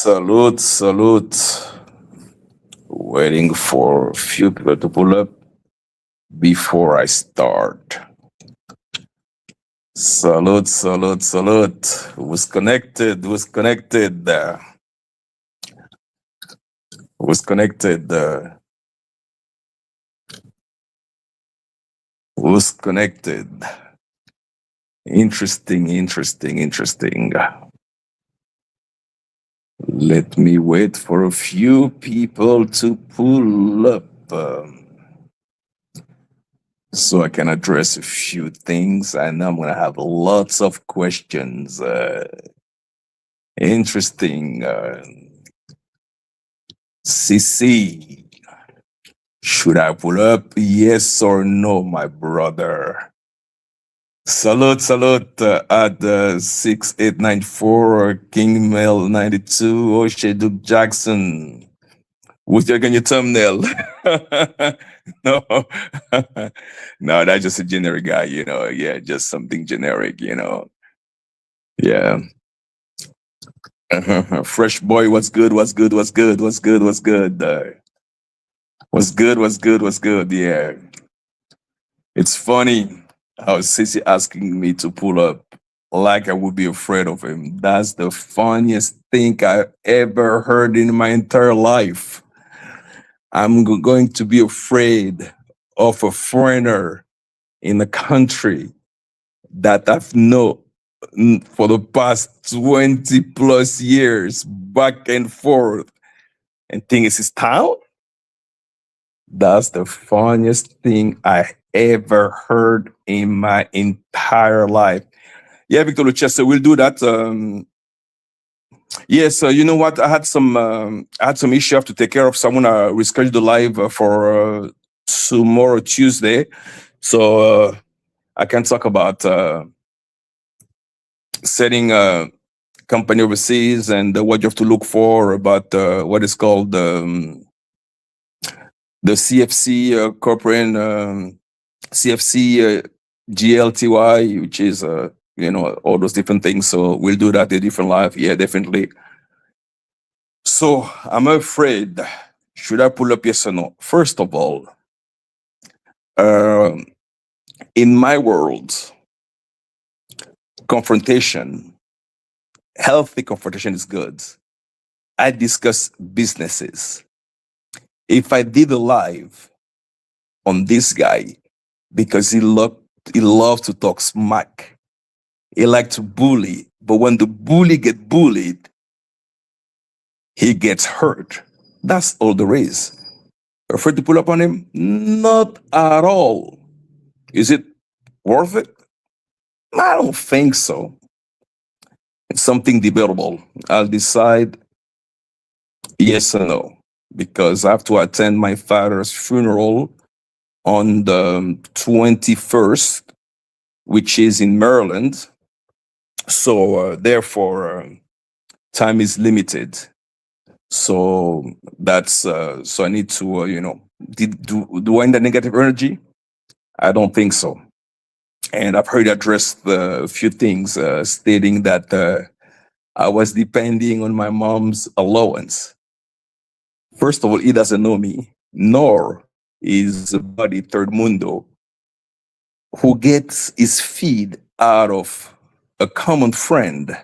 Salute, salute. Waiting for a few people to pull up before I start. Salute, salute, salute. Who's connected? Who's connected? Who's connected? Who's connected? Interesting, interesting, interesting. Let me wait for a few people to pull up so I can address a few things. I know I'm going to have lots of questions. Interesting. CC, should I pull up? Yes or no, my brother? Salute, salute at 6894 King Mail 92 O'Shea Duke Jackson. Who's your thumbnail? No, no, that's just a generic guy, Yeah, just something generic, Yeah. Fresh boy, what's good? What's good? What's good? What's good? What's good? What's good? What's good? What's good? Yeah. It's funny how Sissy asking me to pull up like I would be afraid of him. That's the funniest thing I ever heard in my entire life. I'm going to be afraid of a foreigner in a country that I've known for the past 20 plus years, back and forth, and think it's his town. That's the funniest thing I ever heard in my entire life. Yeah, Victor Luchester, we'll do that. Yes, you know what? I had some issue I have to take care of. So I'm gonna reschedule the live for tomorrow, Tuesday. So I can talk about setting a company overseas and what you have to look for about what is called the CFC corporate CFC GLTY, which is all those different things. So we'll do that in a different live. Yeah, definitely. So I'm afraid, should I pull up yes or no? First of all, in my world, confrontation, healthy confrontation is good. I discuss businesses. If I did a live on this guy, because he loved to talk smack, he liked to bully, but when the bully get bullied, he gets hurt. That's all there is. Afraid to pull up on him? Not at all. Is it worth it? I don't think so. It's something debatable. I'll decide yes or no, because I have to attend my father's funeral on the 21st, which is in Maryland. So therefore, time is limited. So that's so I need to do I need the negative energy? I don't think so. And I've heard addressed a few things stating that I was depending on my mom's allowance. First of all, he doesn't know me, nor is a buddy Third Mundo who gets his feed out of a common friend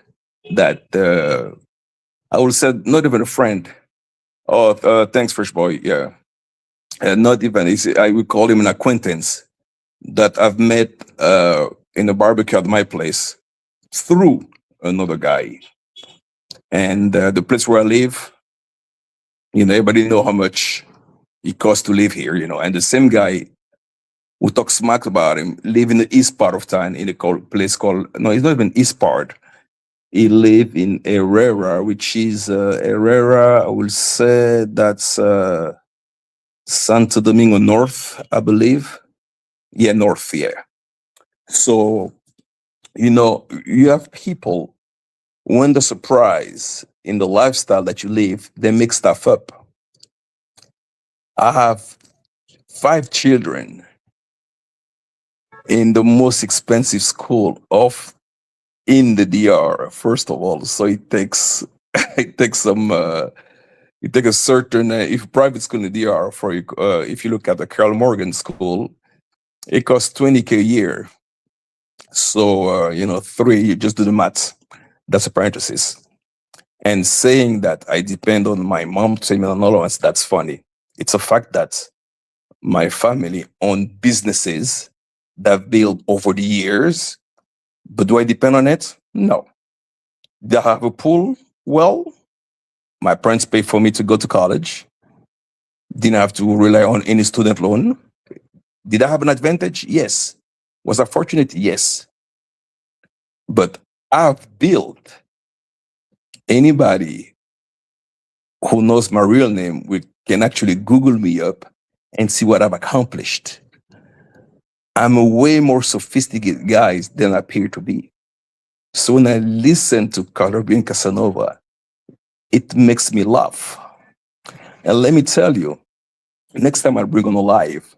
that I would say not even a friend. Oh, thanks, Fresh Boy. Yeah, not even. I would call him an acquaintance that I've met in a barbecue at my place through another guy. And the place where I live, everybody know how much it costs to live here, And the same guy who talks smack about him live in the east part of town in a place called, no, it's not even east part. He live in Herrera, which is Herrera, I will say that's Santo Domingo North, I believe. Yeah, North, yeah. So, you have people, when the surprise in the lifestyle that you live, they make stuff up. I have 5 children in the most expensive school in the DR, first of all. So it takes it takes some. It takes a certain. If private school in the DR for you, if you look at the Carl Morgan School, it costs 20K a year. So three. You just do the math. That's a parenthesis. And saying that I depend on my mom to send me an allowance, that's funny. It's a fact that my family own businesses that I've built over the years, but do I depend on it? No. Do I have a pool? Well, my parents paid for me to go to college. Didn't have to rely on any student loan. Did I have an advantage? Yes. Was I fortunate? Yes. But I've built anybody who knows my real name can actually Google me up and see what I've accomplished. I'm a way more sophisticated guy than I appear to be. So when I listen to Caribbean Casanova, it makes me laugh. And let me tell you, next time I bring on a live,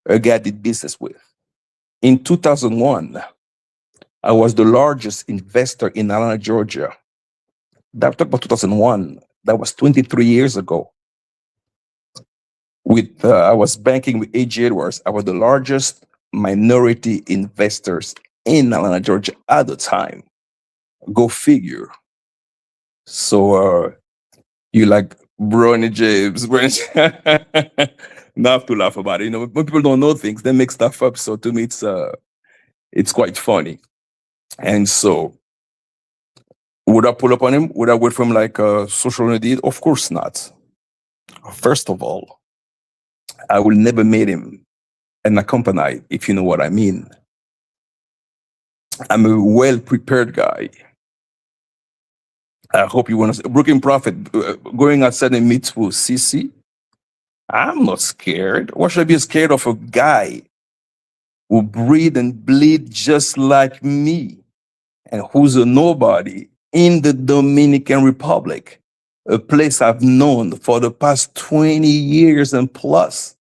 a guy I did business with. In 2001, I was the largest investor in Atlanta, Georgia. That talk about 2001. That was 23 years ago. I was banking with A.G. Edwards. I was the largest minority investors in Atlanta, Georgia at the time. Go figure. So you like Bronny James. Not to laugh about it. When people don't know things, they make stuff up. So to me, it's quite funny. And so, would I pull up on him? Would I wait for him like social media? Of course not. First of all, I will never meet him and accompany, if you know what I mean. I'm a well prepared guy. I hope you want to. Brooklyn Prophet going outside and meet with CC. I'm not scared. Why should I be scared of a guy who breathe and bleed just like me and who's a nobody in the Dominican Republic, a place I've known for the past 20 years and plus.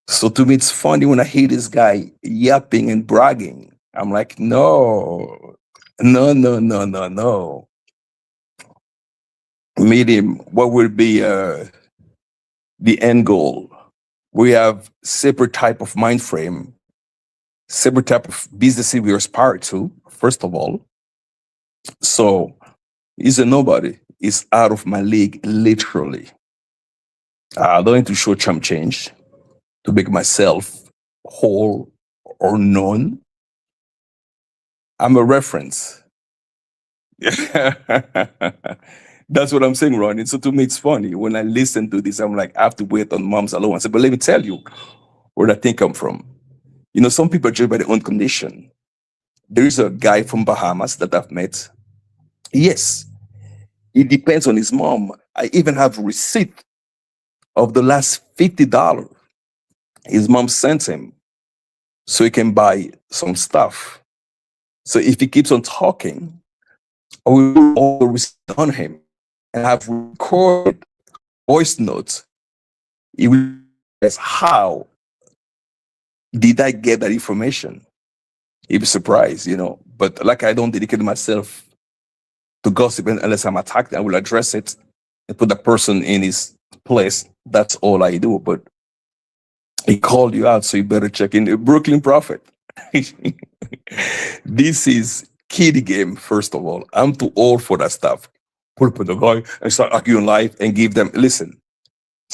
So to me, it's funny when I hear this guy yapping and bragging. I'm like, no, no, no, no, no, no. Meet him. What will be the end goal? We have separate type of mind frame, separate type of business we aspire to, first of all. So he's a nobody. He's out of my league, literally. I don't need to show chump change to make myself whole or known. I'm a reference. That's what I'm saying, Ron. And so to me, it's funny. When I listen to this, I'm like, I have to wait on mom's allowance. But let me tell you where that thing come from. Some people are judged by their own condition. There is a guy from Bahamas that I've met. Yes, it depends on his mom. I even have a receipt of the last $50 his mom sent him so he can buy some stuff. So if he keeps on talking, I will put all the receipt on him and have recorded voice notes. He will ask, how did I get that information? He'd be surprised, But like I don't dedicate myself to gossip unless I'm attacked, I will address it and put the person in his place. That's all I do. But he called you out, so you better check in. The Brooklyn Prophet. This is kiddie game, first of all. I'm too old for that stuff. Pull up with the guy and start arguing live and give them, listen,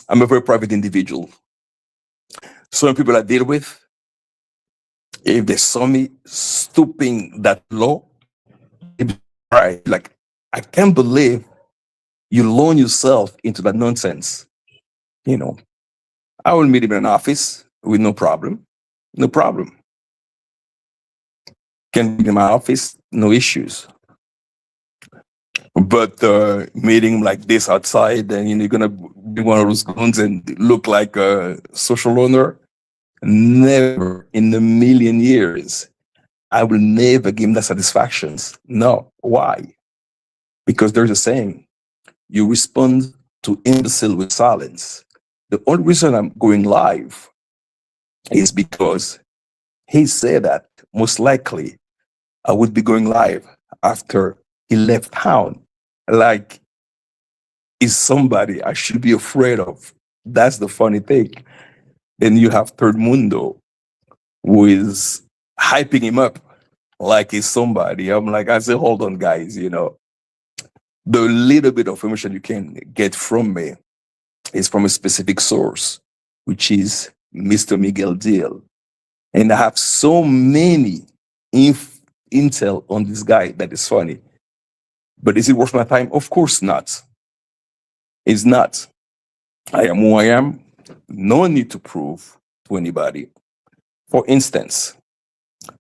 I'm a very private individual. Some people I deal with, if they saw me stooping that low, right, like, I can't believe you loan yourself into that nonsense. I will meet him in an office with no problem. No problem. Can be in my office, no issues. But meeting him like this outside, and you're gonna be one of those goons and look like a social owner. Never in a million years. I will never give him the satisfactions. No. Why? Because there's a saying, you respond to imbecile with silence. The only reason I'm going live is because he said that most likely I would be going live after he left town. Like, is somebody I should be afraid of. That's the funny thing. Then you have Third Mundo, who is hyping him up like he's somebody. I'm like, I say, hold on, guys, the little bit of information you can get from me is from a specific source, which is Mr. Miguel Deal. And I have so many intel on this guy that is funny. But is it worth my time? Of course not. It's not. I am who I am. No need to prove to anybody. For instance,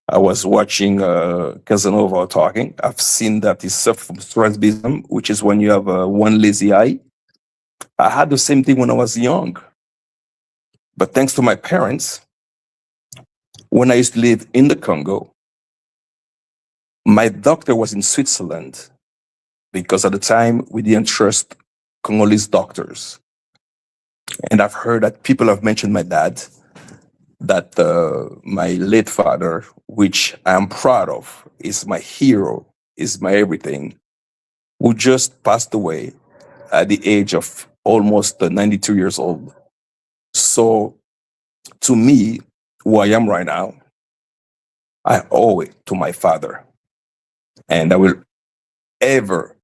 I was watching Casanova talking. I've seen that he suffered from strabism, which is when you have one lazy eye. I had the same thing when I was young. But thanks to my parents, when I used to live in the Congo, my doctor was in Switzerland because at the time we didn't trust Congolese doctors. And I've heard that people have mentioned my dad, that my late father, which I am proud of, is my hero, is my everything, who just passed away at the age of almost 92 years old. So to me, who I am right now, I owe it to my father. And ever,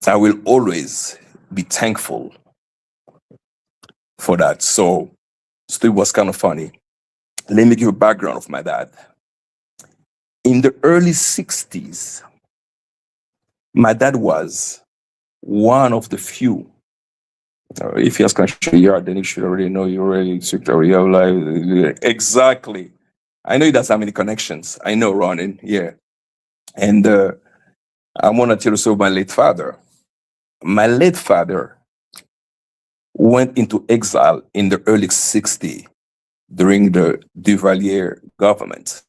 I will always be thankful for that. So it was kind of funny. Let me give a background of my dad. In the early 60s, my dad was one of the few. If he has country yard, then you should already know you already have life. Exactly. I know he doesn't have any connections. I know, Ronin. Yeah. And I want to tell you so my late father. My late father went into exile in the early 60s during the Duvalier government.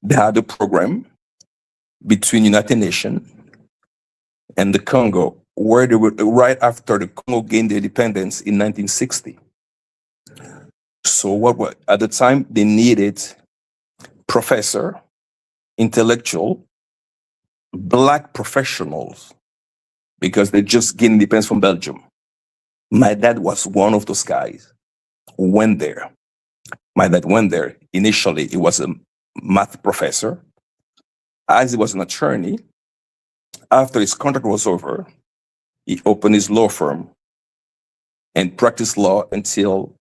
They had a program between United Nations and the Congo, where they were right after the Congo gained their independence in 1960. So what at the time they needed professor, intellectual, black professionals because they just gained independence from Belgium. My dad was one of those guys who went there. My dad went there. Initially, he was a math professor. As he was an attorney, after his contract was over, he opened his law firm and practiced law until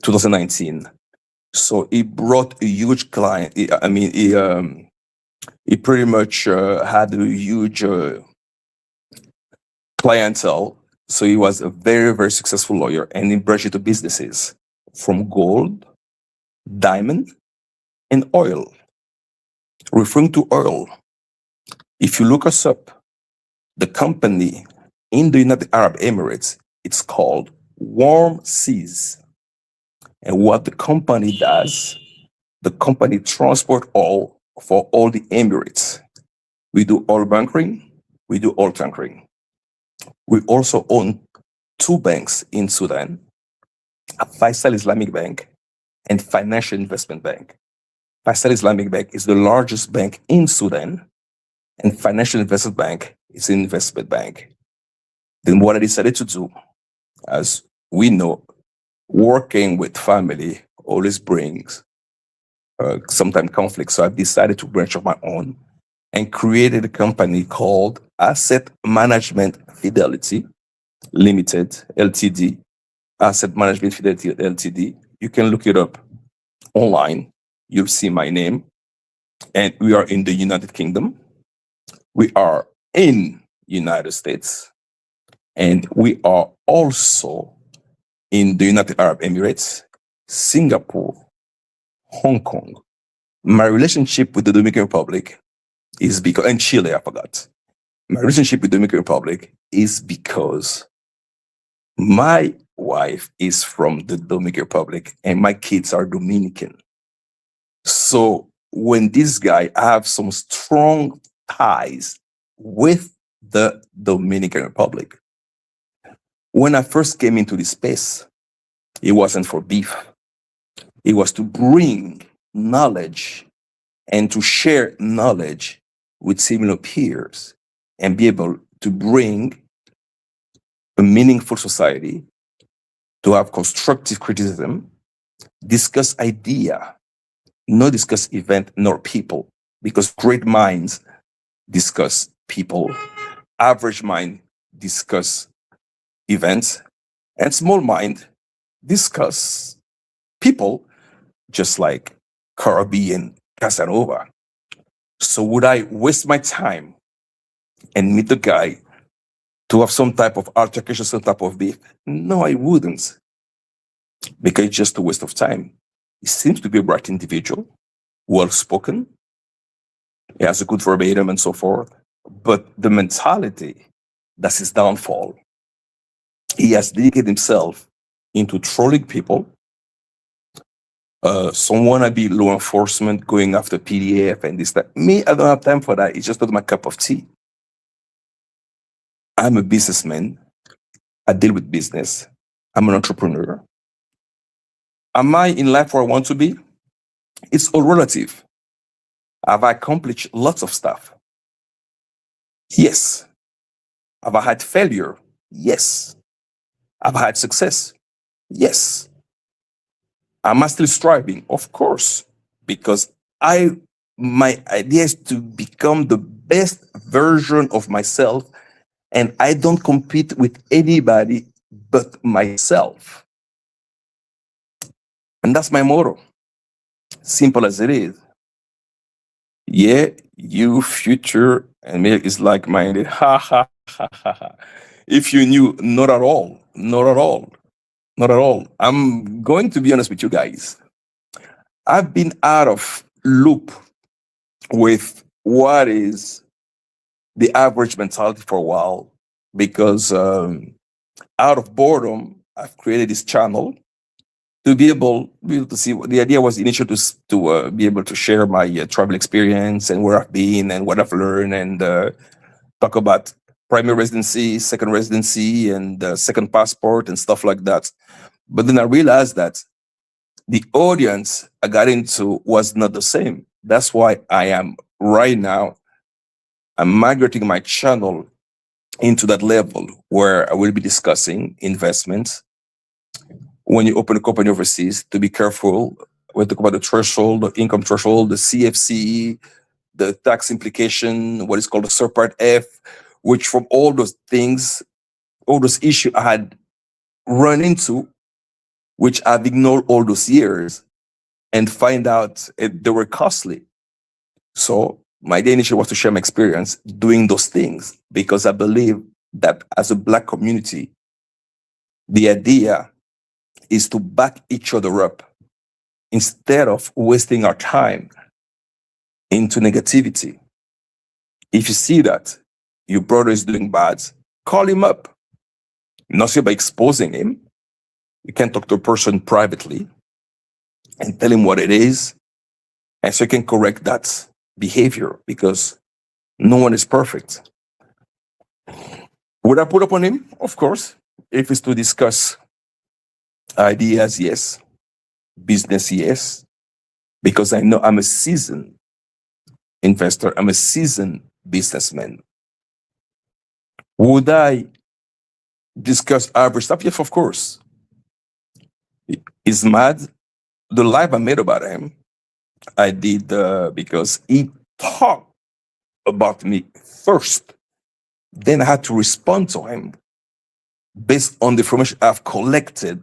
2019. So he brought a huge client. He pretty much had a huge clientele. So he was a very, very successful lawyer, and he branched into businesses from gold, diamond, and oil. Referring to oil, if you look us up, the company in the United Arab Emirates, it's called Warm Seas. And what the company does, the company transport oil for all the Emirates. We do oil bunkering, we do oil tankering. We also own two banks in Sudan, a Faisal Islamic Bank and Financial Investment Bank. Faisal Islamic Bank is the largest bank in Sudan, and Financial Investment Bank is an investment bank. Then what I decided to do, as we know, working with family always brings sometimes conflict. So I've decided to branch off my own and created a company called Asset Management Fidelity Limited, LTD. Asset Management Fidelity, LTD. You can look it up online. You'll see my name. And we are in the United Kingdom. We are in United States. And we are also in the United Arab Emirates, Singapore, Hong Kong. My relationship with the Dominican Republic is because, and Chile, I forgot. My relationship with the Dominican Republic is because my wife is from the Dominican Republic and my kids are Dominican. So when this guy, I have some strong ties with the Dominican Republic. When I first came into this space, it wasn't for beef. It was to bring knowledge and to share knowledge with similar peers and be able to bring a meaningful society, to have constructive criticism, discuss idea, not discuss event nor people, because great minds discuss people, average mind discuss events, and small mind discuss people, just like Caribbean Casanova. So would I waste my time and meet the guy to have some type of altercation, some type of beef? No, I wouldn't, because it's just a waste of time. He seems to be a bright individual, well spoken, he has a good verbatim and so forth. But the mentality, that's his downfall. He has dedicated himself into trolling people. Some wannabe law enforcement going after PDF and this, that. Me, I don't have time for that. It's just not my cup of tea. I'm a businessman. I deal with business. I'm an entrepreneur. Am I in life where I want to be? It's all relative. Have I accomplished lots of stuff? Yes. Have I had failure? Yes. Have I had success? Yes. Am I still striving? Of course, because my idea is to become the best version of myself, and I don't compete with anybody but myself. And that's my motto. Simple as it is. Yeah, you future and me is like-minded. Ha ha ha ha ha. If you knew, not at all. Not at all. Not at all. I'm going to be honest with you guys. I've been out of loop with what is the average mentality for a while, because out of boredom, I've created this channel to be able to see. The idea was initially to be able to share my travel experience and where I've been and what I've learned, and talk about primary residency, second residency, and second passport and stuff like that. But then I realized that the audience I got into was not the same. That's why I am right now, I'm migrating my channel into that level where I will be discussing investments. When you open a company overseas, to be careful. We talk about the threshold, the income threshold, the CFC, the tax implication, what is called the Subpart F, which from all those things, all those issues I had run into, which I've ignored all those years, and find out they were costly. So my idea initially was to share my experience doing those things, because I believe that as a Black community, the idea is to back each other up instead of wasting our time into negativity. If you see that your brother is doing bad, call him up. Not say by exposing him. You can talk to a person privately and tell him what it is, and so you can correct that behavior, because no one is perfect. Would I put up on him? Of course. If it's to discuss ideas, yes. Business, yes. Because I know I'm a seasoned investor, I'm a seasoned businessman. Would I discuss average stuff? Yes, of course. He's mad. The live I made about him, I did because he talked about me first. Then I had to respond to him based on the information I've collected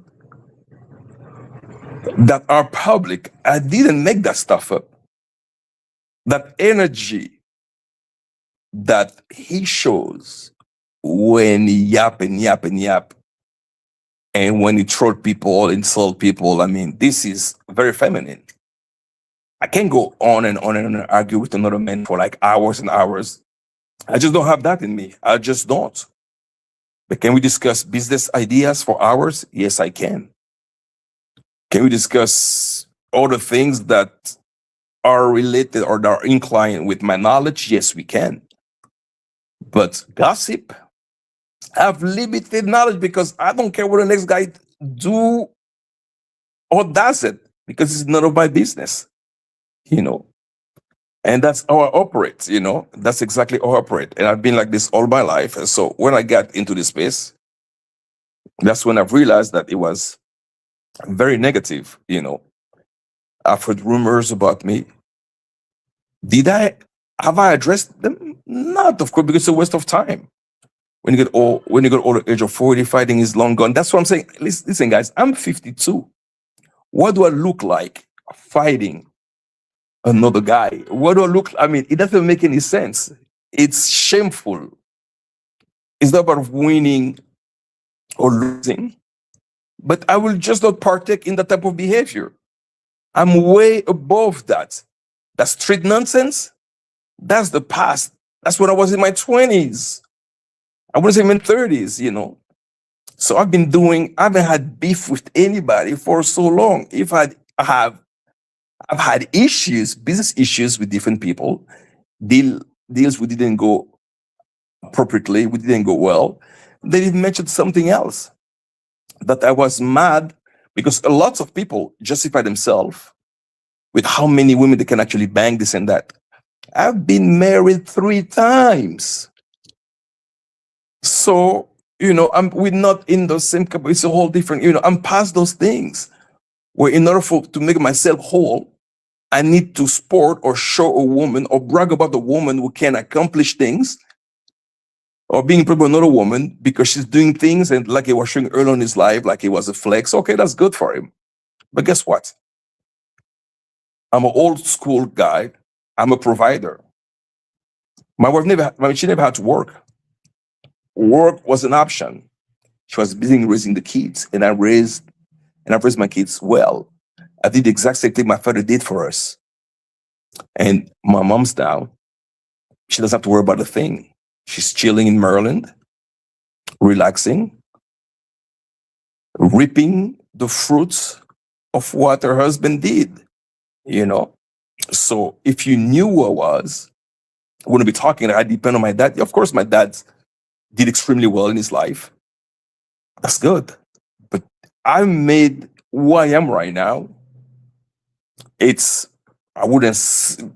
that are public. I didn't make that stuff up. That energy that he shows when he yap and yap and yap, and when he troll people, insult people, I mean, this is very feminine. I can't go on and on and on and argue with another man for like hours and hours. I just don't have that in me. I just don't. But can we discuss business ideas for hours? Yes, I can. Can we discuss all the things that are related or that are inclined with my knowledge? Yes, we can. But gossip, I have limited knowledge, because I don't care what the next guy do or does it, because it's none of my business. You know, And that's how I operate, you know. That's exactly how I operate. And I've been like this all my life. And so when I got into this space, that's when I've realized that it was very negative, you know. I've heard rumors about me. Did I have I addressed them? Not, of course, because it's a waste of time. When you get old, when you get older, age of 40, fighting is long gone. That's what I'm saying. Listen, guys, I'm 52. What do I look like fighting another guy? What do I look? I mean, it doesn't make any sense. It's shameful. It's not about winning or losing, but I will just not partake in that type of behavior. I'm way above that. That street nonsense, that's the past. That's when I was in my 20s. I wouldn't say mid 30s, you know. So I haven't had beef with anybody for so long. If I've had issues, business issues with different people, deals we didn't go appropriately, we didn't go well. They did mention something else that I was mad because a lot of people justify themselves with how many women they can actually bang, this and that. I've been married 3 times. So, you know, we're not in the same couple. It's a whole different, you know, I'm past those things. Where in order to make myself whole, I need to sport or show a woman or brag about the woman who can accomplish things or being proud of another woman because she's doing things and like he was showing early in his life, like he was a flex. Okay, that's good for him. But guess what? I'm an old school guy. I'm a provider. My wife she never had to work. Work was an option. She was busy raising the kids, and I've raised my kids well. I did the exact same thing my father did for us. And my mom's now, she doesn't have to worry about a thing. She's chilling in Maryland, relaxing, reaping the fruits of what her husband did, you know. So if you knew who I was, I wouldn't be talking. I depend on my dad. Of course, my dad did extremely well in his life. That's good. But I made who I am right now. It's, I wouldn't,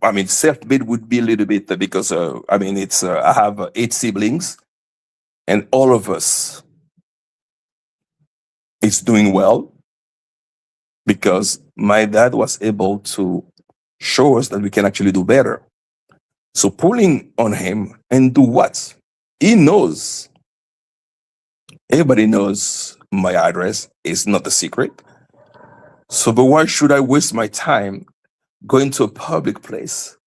I mean, self-made would be a little bit because, I mean, I have 8 siblings and all of us is doing well because my dad was able to show us that we can actually do better. So pulling on him and do what? He knows. Everybody knows my address. It's not a secret. So, but why should I waste my time going to a public place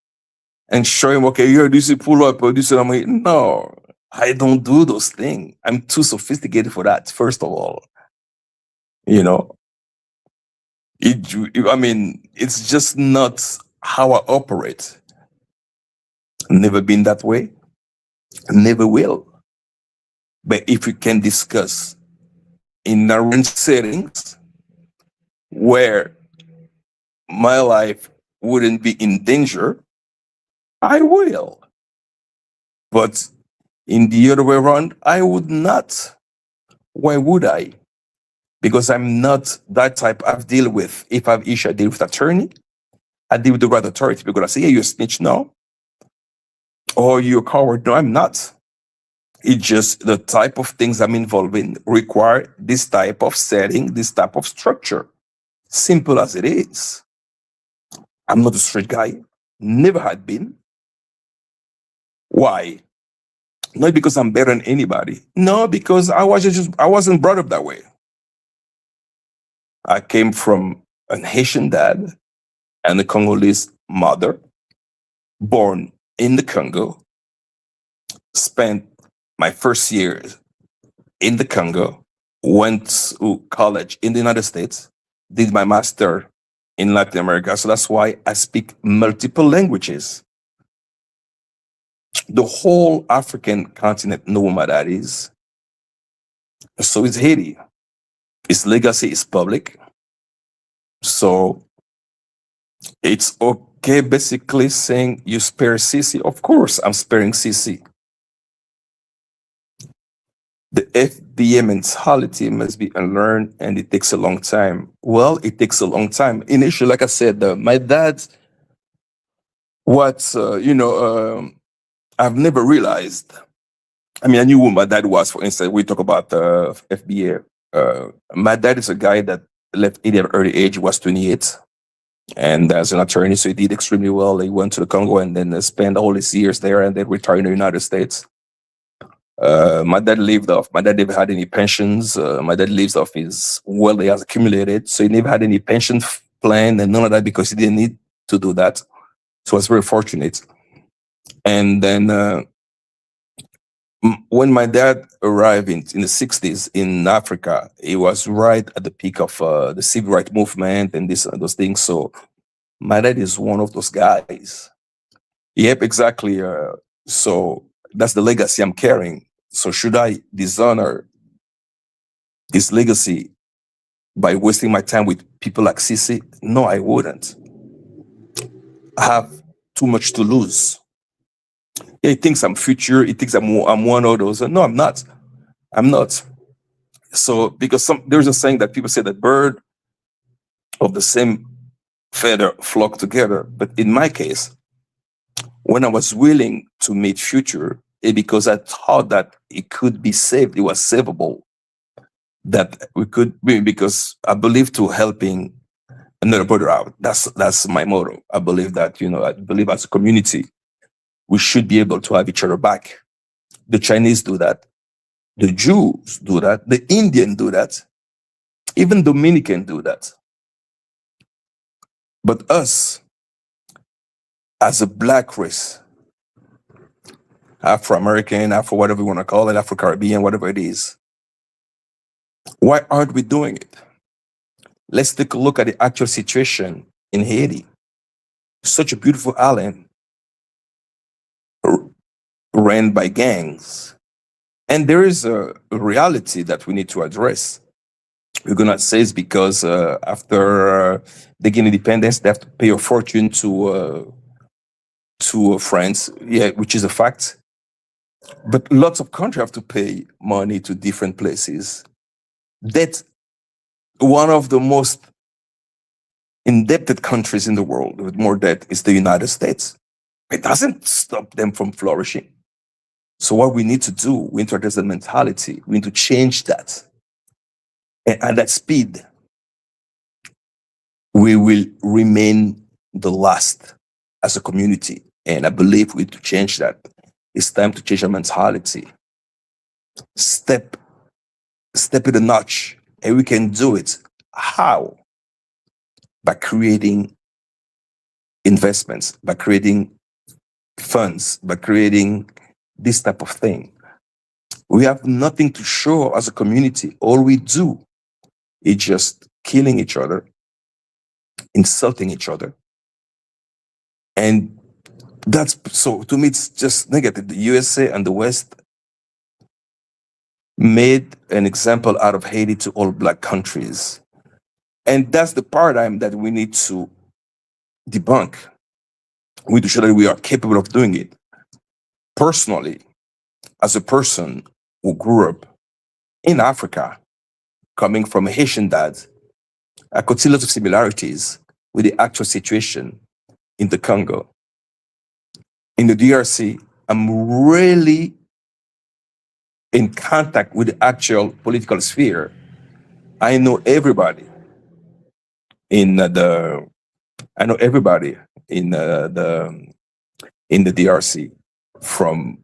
and show him, okay, here, this is pull up, or this is, I'm like, no, I don't do those things. I'm too sophisticated for that, first of all. You know, I mean, it's just not how I operate. Never been that way, never will. But if we can discuss in arranged settings where my life wouldn't be in danger, I will. But in the other way around, I would not. Why would I? Because I'm not that type. I've deal with, if I have issue, I deal with attorney. I deal with the right authority because I say, yeah, you're a snitch now. Or you're a coward. No, I'm not. It's just the type of things I'm involved in require this type of setting, this type of structure. Simple as it is. I'm not a straight guy. Never had been. Why? Not because I'm better than anybody. No, because I wasn't brought up that way. I came from an Haitian dad and a Congolese mother, born in the Congo, spent my first years in the Congo, went to college in the United States, did my master in Latin America. So that's why I speak multiple languages. The whole African continent know what that is. So is Haiti. Its legacy is public. So it's okay basically saying you spare Sisi. Of course, I'm sparing Sisi. The FBA mentality must be unlearned and it takes a long time. Well, it takes a long time. Initially, like I said, my dad What's I've never realized. I mean, I knew who my dad was. For instance, we talk about FBA. My dad is a guy that left India at an early age. He was 28, and as an attorney, so he did extremely well. He went to the Congo and then spent all his years there, and then retired in the United States. My dad lived off. My dad never had any pensions. My dad lives off his wealth he has accumulated, so he never had any pension plan and none of that because he didn't need to do that. So I was very fortunate. And then when my dad arrived in the 60s in Africa, it was right at the peak of the civil rights movement and this and those things. So my dad is one of those guys. Yep, exactly. So that's the legacy I'm carrying. So should I dishonor his legacy by wasting my time with people like Sisi? No, I wouldn't. I have too much to lose. Yeah, he thinks I'm future. He thinks I'm one of those. No, I'm not. I'm not. So because there's a saying that people say that bird of the same feather flock together. But in my case, when I was willing to meet future, because I thought that it could be saved, it was savable, that we could be, because I believe to helping another brother out. That's my motto. I believe that, I believe as a community, we should be able to have each other back. The Chinese do that. The Jews do that. The Indian do that. Even Dominican do that. But us, as a black race, Afro-American, Afro, whatever you want to call it, Afro-Caribbean, whatever it is, why aren't we doing it? Let's take a look at the actual situation in Haiti. Such a beautiful island ran by gangs. And there is a reality that we need to address. We're going to say it's because after they gain independence, they have to pay a fortune to France, yeah, which is a fact. But lots of countries have to pay money to different places. That one of the most indebted countries in the world with more debt is the United States. It doesn't stop them from flourishing. So what we need to do, we need to address the mentality. We need to change that. And at that speed, we will remain the last as a community. And I believe we need to change that. It's time to change our mentality. Step it a notch. And we can do it. How? By creating investments, by creating funds, by creating this type of thing. We have nothing to show as a community. All we do is just killing each other, insulting each other. And that's so to me, it's just negative. The USA and the West made an example out of Haiti to all black countries. And that's the paradigm that we need to debunk. We need to show that we are capable of doing it. Personally, as a person who grew up in Africa, coming from a Haitian dad, I could see lots of similarities with the actual situation in the Congo. In the DRC, I'm really in contact with the actual political sphere. I know everybody in I know everybody in the DRC, from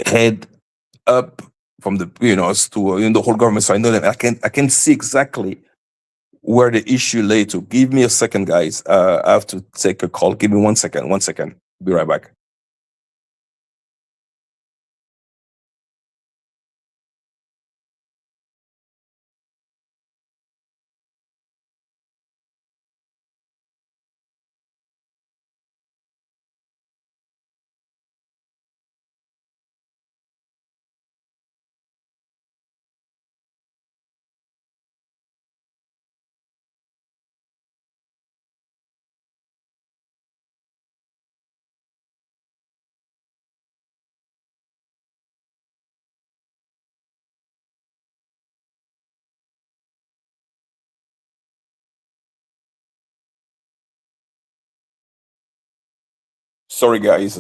head up, from the to the whole government. So I know them. I can see exactly where the issue lay to. Give me a second, guys. I have to take a call. Give me 1 second. 1 second. Be right back. Sorry, guys.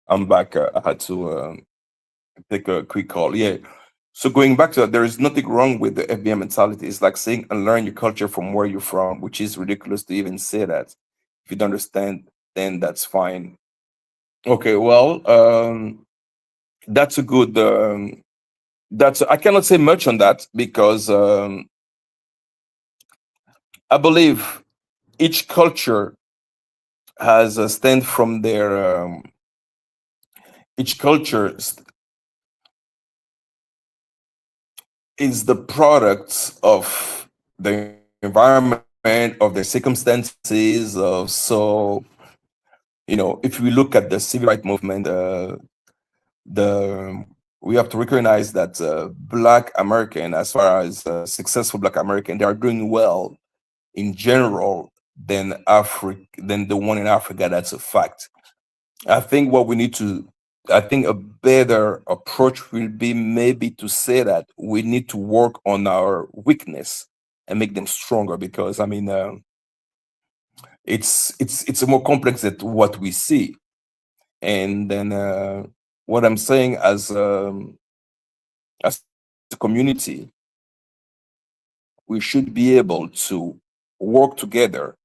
I'm back. I had to take a quick call. Yeah. So going back to that, there is nothing wrong with the FBM mentality. It's like saying unlearn your culture from where you're from, which is ridiculous to even say that. If you don't understand, then that's fine. Okay. Well, that's a good. That's I cannot say much on that because I believe each culture has a stand from their each culture is the product of the environment, of their circumstances, of so if we look at the civil rights movement, the we have to recognize that Black American, as far as successful Black American, they are doing well in general than the one in Africa. That's a fact. I think what we need to, I think a better approach will be maybe to say that we need to work on our weakness and make them stronger because I mean, it's more complex than what we see. And then what I'm saying as a community, we should be able to work together,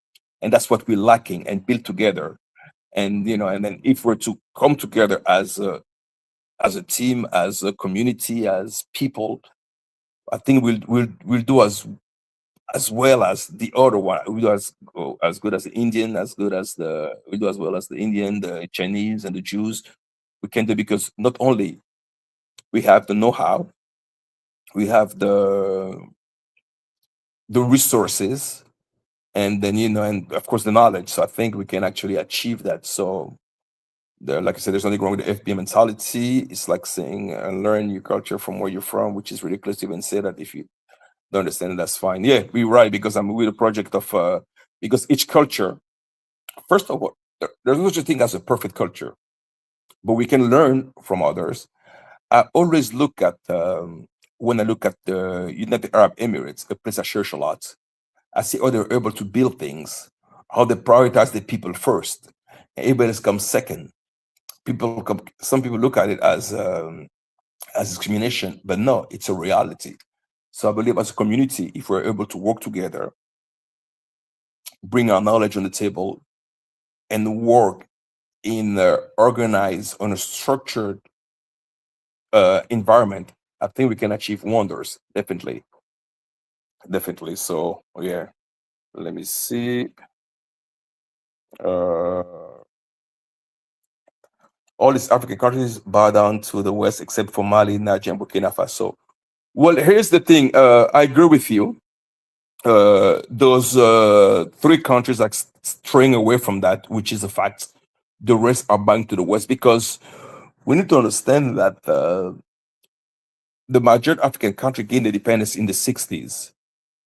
and that's what we're lacking, and build together. And and then if we're to come together as a team, as a community, as people, I think we'll do as well as the other one. We do as good as the Indian, as good as the we do as well as the Indian, the Chinese, and the Jews. We can do because not only we have the know-how, we have the resources, and then and of course the knowledge. So I think we can actually achieve that. So like I said, there's nothing wrong with the FBA mentality. It's like saying learn your culture from where you're from, which is ridiculous to even say that. If you don't understand it, that's fine. Yeah, we're right because I'm with a project of because each culture, first of all, there's no such thing as a perfect culture, but we can learn from others. I always look at when I look at the United Arab Emirates, a place I cherish a lot. I see how they're able to build things, how they prioritize the people first, and everybody else comes second. Some people look at it as discrimination, but no, it's a reality. So I believe as a community, if we're able to work together, bring our knowledge on the table, and work in organized, on a structured environment, I think we can achieve wonders. Definitely, definitely. So yeah, let me see. Uh, all these African countries bow down to the West except for Mali, Niger, and Burkina Faso. Well, here's the thing. I agree with you. Those three countries are straying away from that, which is a fact. The rest are bowing to the West because we need to understand that the major African country gained independence in the 60s.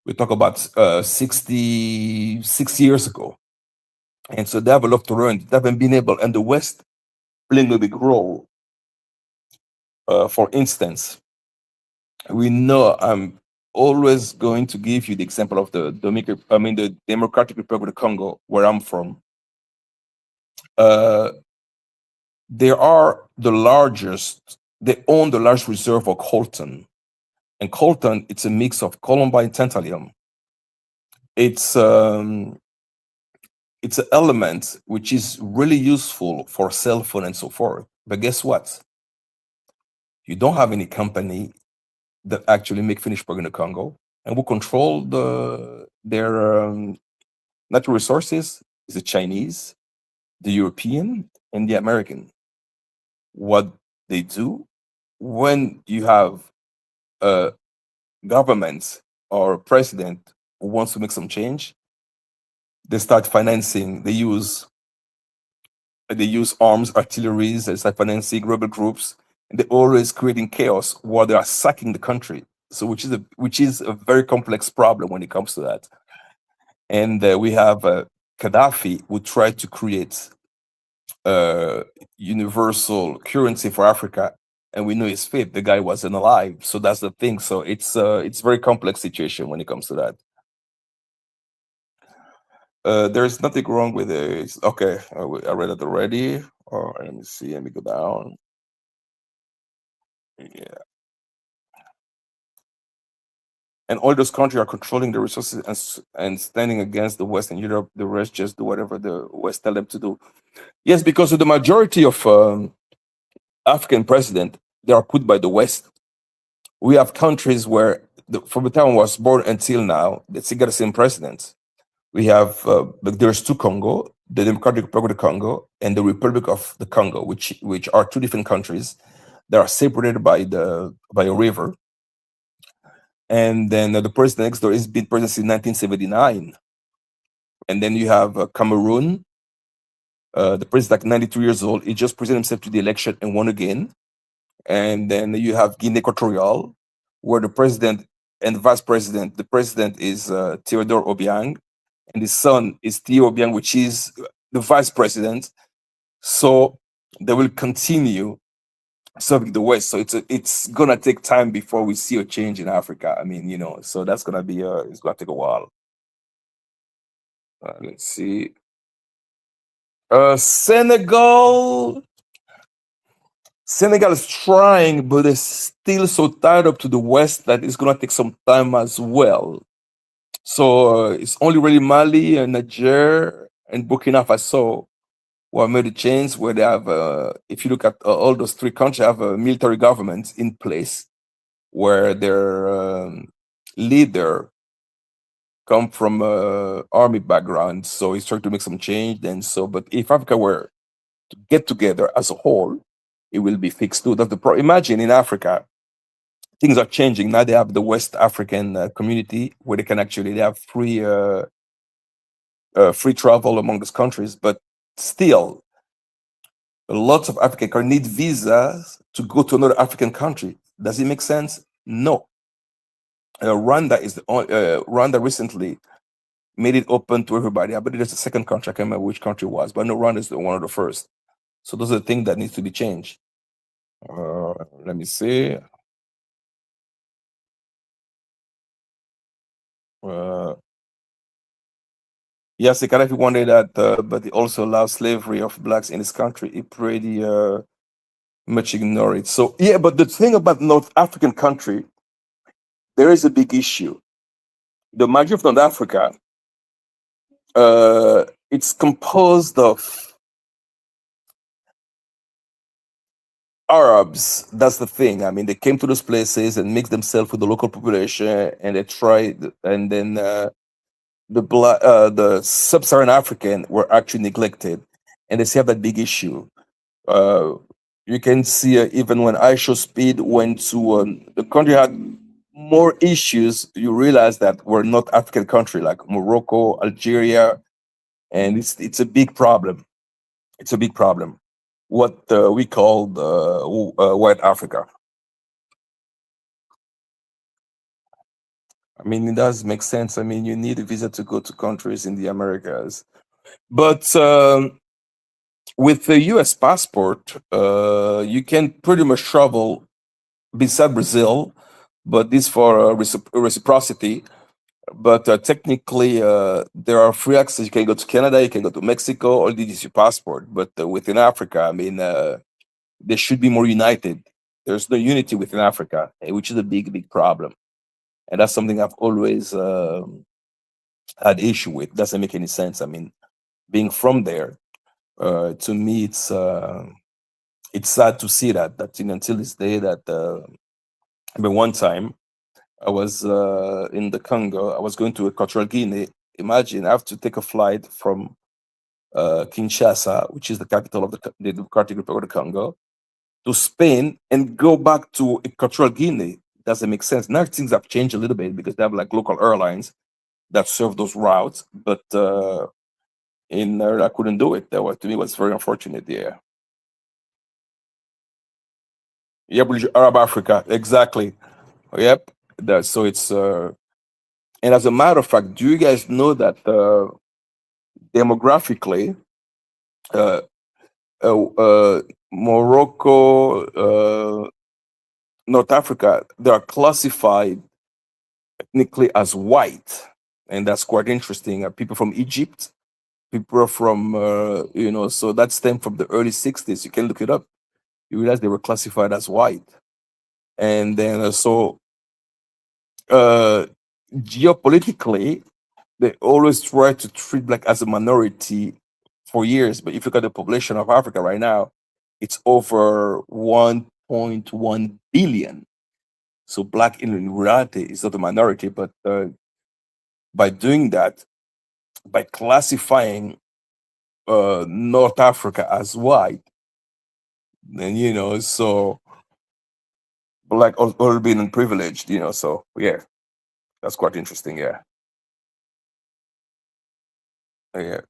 We talk about 66 years ago. And so they have a lot to learn. They haven't been able, and the West playing a big role. For instance, we know I'm always going to give you the example of the Democratic Republic of Congo, where I'm from. Uh, they are the largest. They own the largest reserve of coltan, and coltan it's a mix of columbine tantalum. It's um, it's an element which is really useful for cell phone and so forth. But guess what? You don't have any company that actually make finished product in the Congo and will control their natural resources is the Chinese, the European, and the American. What they do when you have a government or a president who wants to make some change, they start financing. They use arms, artilleries. They start financing rebel groups, and they're always creating chaos while they are sacking the country. So, which is a very complex problem when it comes to that. And we have Gaddafi, who tried to create a universal currency for Africa, and we know his fate. The guy wasn't alive, so that's the thing. So it's very complex situation when it comes to that. There's nothing wrong with it. Okay, I read it already. All right, let me see. Let me go down. Yeah. And all those countries are controlling the resources and standing against the West and Europe. The rest just do whatever the West tell them to do. Yes, because of the majority of African president, they are put by the West. We have countries where, from the time I was born until now, they still got the same president. We have, there's two Congo, the Democratic Republic of Congo and the Republic of the Congo, which are two different countries that are separated by a river. And then the president next door has been president since 1979. And then you have Cameroon, the president like 92 years old. He just presented himself to the election and won again. And then you have Guinea Equatorial, where the president and vice president, the president is Theodore Obiang, and his son is Theo Obiang, which is the vice president. So they will continue serving the West. So it's gonna take time before we see a change in Africa. I mean, so that's gonna be it's gonna take a while. Let's see. Senegal. Senegal is trying, but it's still so tied up to the West that it's gonna take some time as well. So it's only really Mali and Niger and Burkina Faso who have made a change where they have, if you look at all those three countries, have a military government in place where their leader come from army background. So he's trying to make some change. Then but if Africa were to get together as a whole, it will be fixed too. That's the Imagine in Africa, things are changing now. They have the West African community where they have free travel among those countries, but still, lots of African countries need visas to go to another African country. Does it make sense? No. Rwanda recently made it open to everybody. I believe there's a second country. I can't remember which country it was, but no, Rwanda is one of the first. So those are the things that needs to be changed. Let me see. Yes, the Gaddafi wanted that, but he also allows slavery of blacks in his country. He pretty much ignore it. So yeah, but the thing about North African country, there is a big issue. The majority of North Africa, it's composed of Arabs. That's the thing. I mean, they came to those places and mixed themselves with the local population, and they tried, and then the sub-Saharan African were actually neglected, and they still have that big issue. Uh, you can see even when ISO Speed went to the country had more issues. You realize that we're not African country like Morocco, Algeria, and it's a big problem. It's a big problem. What we call white Africa. I mean, it does make sense. I mean, you need a visa to go to countries in the Americas, but with the U.S. passport, you can pretty much travel beside Brazil, but this for reciprocity. But technically, there are free access. You can go to Canada, you can go to Mexico, all this is your passport. But within Africa, I mean, they should be more united. There's no unity within Africa, which is a big, big problem. And that's something I've always had issue with. Doesn't make any sense. I mean, being from there, to me, it's sad to see that until this day that I mean, one time I was in the Congo. I was going to Equatorial Guinea. Imagine I have to take a flight from Kinshasa, which is the capital of the Democratic Republic of the Congo, to Spain and go back to Equatorial Guinea. Doesn't make sense. Now things have changed a little bit because they have like local airlines that serve those routes, but in I couldn't do it. That was, to me, was very unfortunate. Yeah, yeah, Arab Africa, exactly. Yep. So it's and as a matter of fact, do you guys know that demographically, uh, Morocco, North Africa, they are classified ethnically as white, and that's quite interesting. People from Egypt, People from so that stemmed from the early 60s. You can look it up. You realize they were classified as white, and then uh, geopolitically, they always try to treat black as a minority for years. But if you look at the population of Africa right now, it's over 1.1 billion. So black in reality is not a minority, but by doing that, by classifying North Africa as white, then so black all being privileged, so yeah, that's quite interesting. Yeah. Yeah.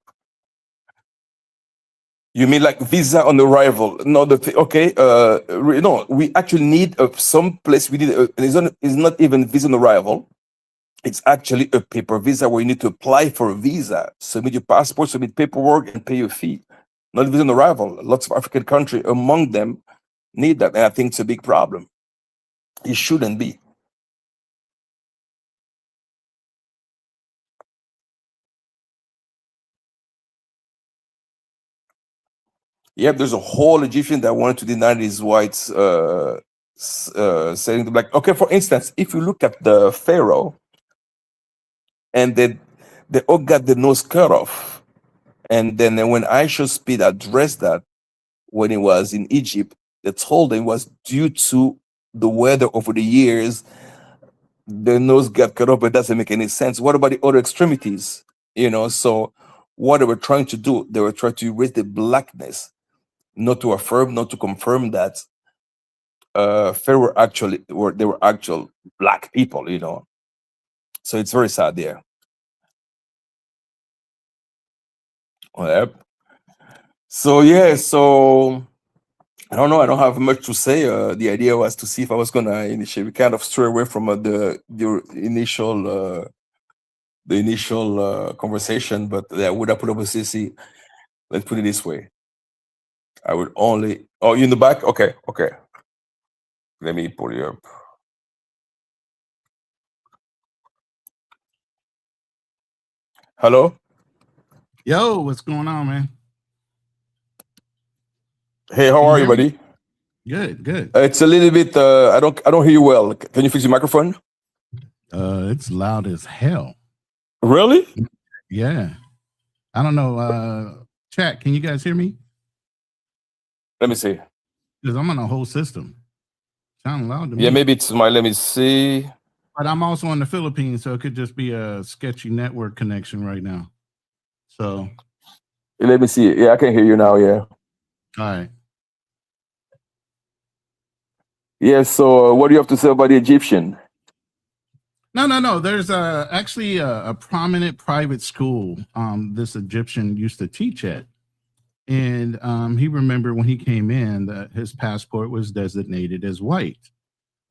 You mean like visa on arrival? No, okay. No, we actually need some place. We need. It's not even visa on arrival. It's actually a paper visa where you need to apply for a visa, submit your passport, submit paperwork, and pay your fee. Not visa on arrival. Lots of African countries, among them, need that, and I think it's a big problem. It shouldn't be. Yep, there's a whole Egyptian that wanted to deny these whites, saying to black. Okay, for instance, if you look at the pharaoh, and they all got the nose cut off, and then when Aisha Speed addressed that when he was in Egypt, they told him it was due to the weather over the years. The nose got cut off, but it doesn't make any sense. What about the other extremities? So what they were trying to do, they were trying to erase the blackness, not to affirm, not to confirm that Pharaoh they were actual black people. So it's very sad there. Yep. So yeah, so I don't know. I don't have much to say. The idea was to see if I was gonna initiate. We kind of stray away from the initial conversation, but yeah, would I put up a CC? Let's put it this way. I would only. Oh, you in the back? Okay, okay. Let me pull you up. Hello. Yo, what's going on, man? Hey, how Can you are you, hear me? buddy? Good, good. It's a little bit. I don't hear you well. Can you fix your microphone? It's loud as hell. Really? Yeah. I don't know. Chat, can you guys hear me? Let me see. Because I'm on a whole system. Sound loud to me. Yeah, maybe it's my. Let me see. But I'm also in the Philippines, so it could just be a sketchy network connection right now. So, Let me see. Yeah, I can hear you now. Yeah. all right. Yeah. So, what do you have to say about the Egyptian? No. There's actually a prominent private school this Egyptian used to teach at. And he remembered when he came in that his passport was designated as white.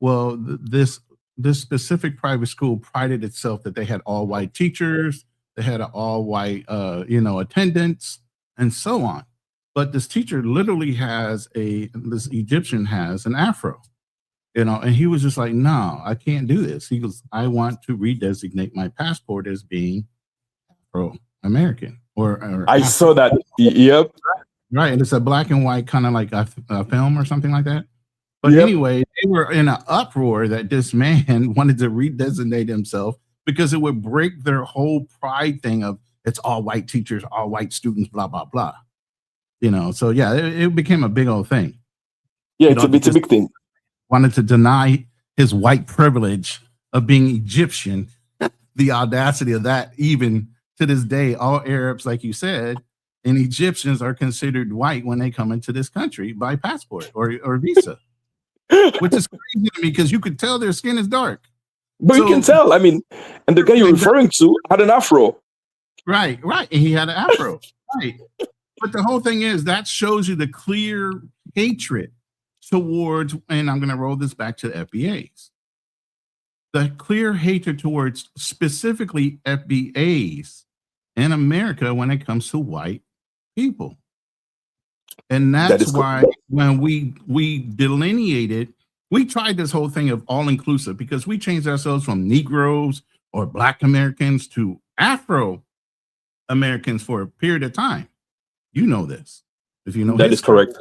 Well, this specific private school prided itself that they had all white teachers, they had an all white attendance, and so on. But this teacher literally this Egyptian has an afro, and he was just like, no, I can't do this. He goes, I want to redesignate my passport as being Afro-American or I saw that. Yep. right. And it's a black and white kind of like a film or something like that. But Yep. anyway, they were in an uproar that this man wanted to redesignate himself because it would break their whole pride thing of it's all white teachers, all white students, blah, blah, blah. So yeah, it became a big old thing. Yeah, it's a big thing. Wanted to deny his white privilege of being Egyptian. The audacity of that, even to this day, all Arabs, like you said, and Egyptians are considered white when they come into this country by passport or visa, which is crazy to me because you could tell their skin is dark. But you can tell. I mean, and the guy you're referring to had an afro. Right. And he had an afro. Right. But the whole thing is that shows you the clear hatred towards, and I'm going to roll this back to the FBAs. The clear hatred towards specifically FBAs in America when it comes to white people. And that's why when we delineated, we tried this whole thing of all inclusive because we changed ourselves from Negroes or Black Americans to Afro Americans for a period of time. You know this, if you know That is history. correct.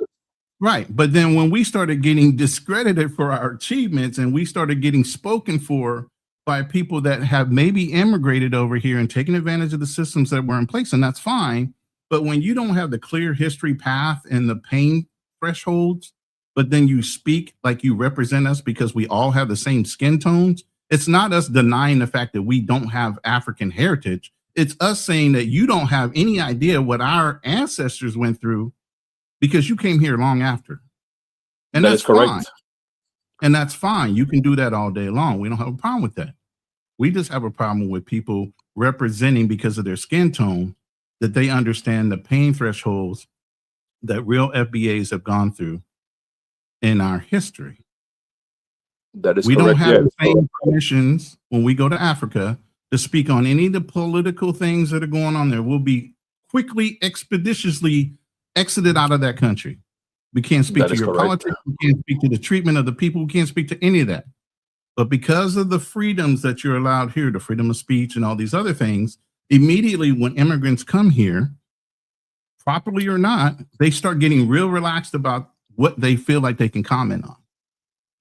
Right. But then when we started getting discredited for our achievements and we started getting spoken for by people that have maybe immigrated over here and taken advantage of the systems that were in place, and that's fine. But when you don't have the clear history path and the pain thresholds, but then you speak like you represent us because we all have the same skin tones, it's not us denying the fact that we don't have African heritage. It's us saying that you don't have any idea what our ancestors went through because you came here long after. And That that's is correct. fine. And that's fine. You can do that all day long. We don't have a problem with that. We just have a problem with people representing because of their skin tone that they understand the pain thresholds that real FBAs have gone through in our history. That is We correct. don't have Yeah. the same permissions when we go to Africa to speak on any of the political things that are going on there. We'll be quickly, expeditiously exited out of that country. We can't speak That to is your correct. politics. We can't speak to the treatment of the people. We can't speak to any of that. But because of the freedoms that you're allowed here, the freedom of speech and all these other things, immediately when immigrants come here, properly or not, they start getting real relaxed about what they feel like they can comment on.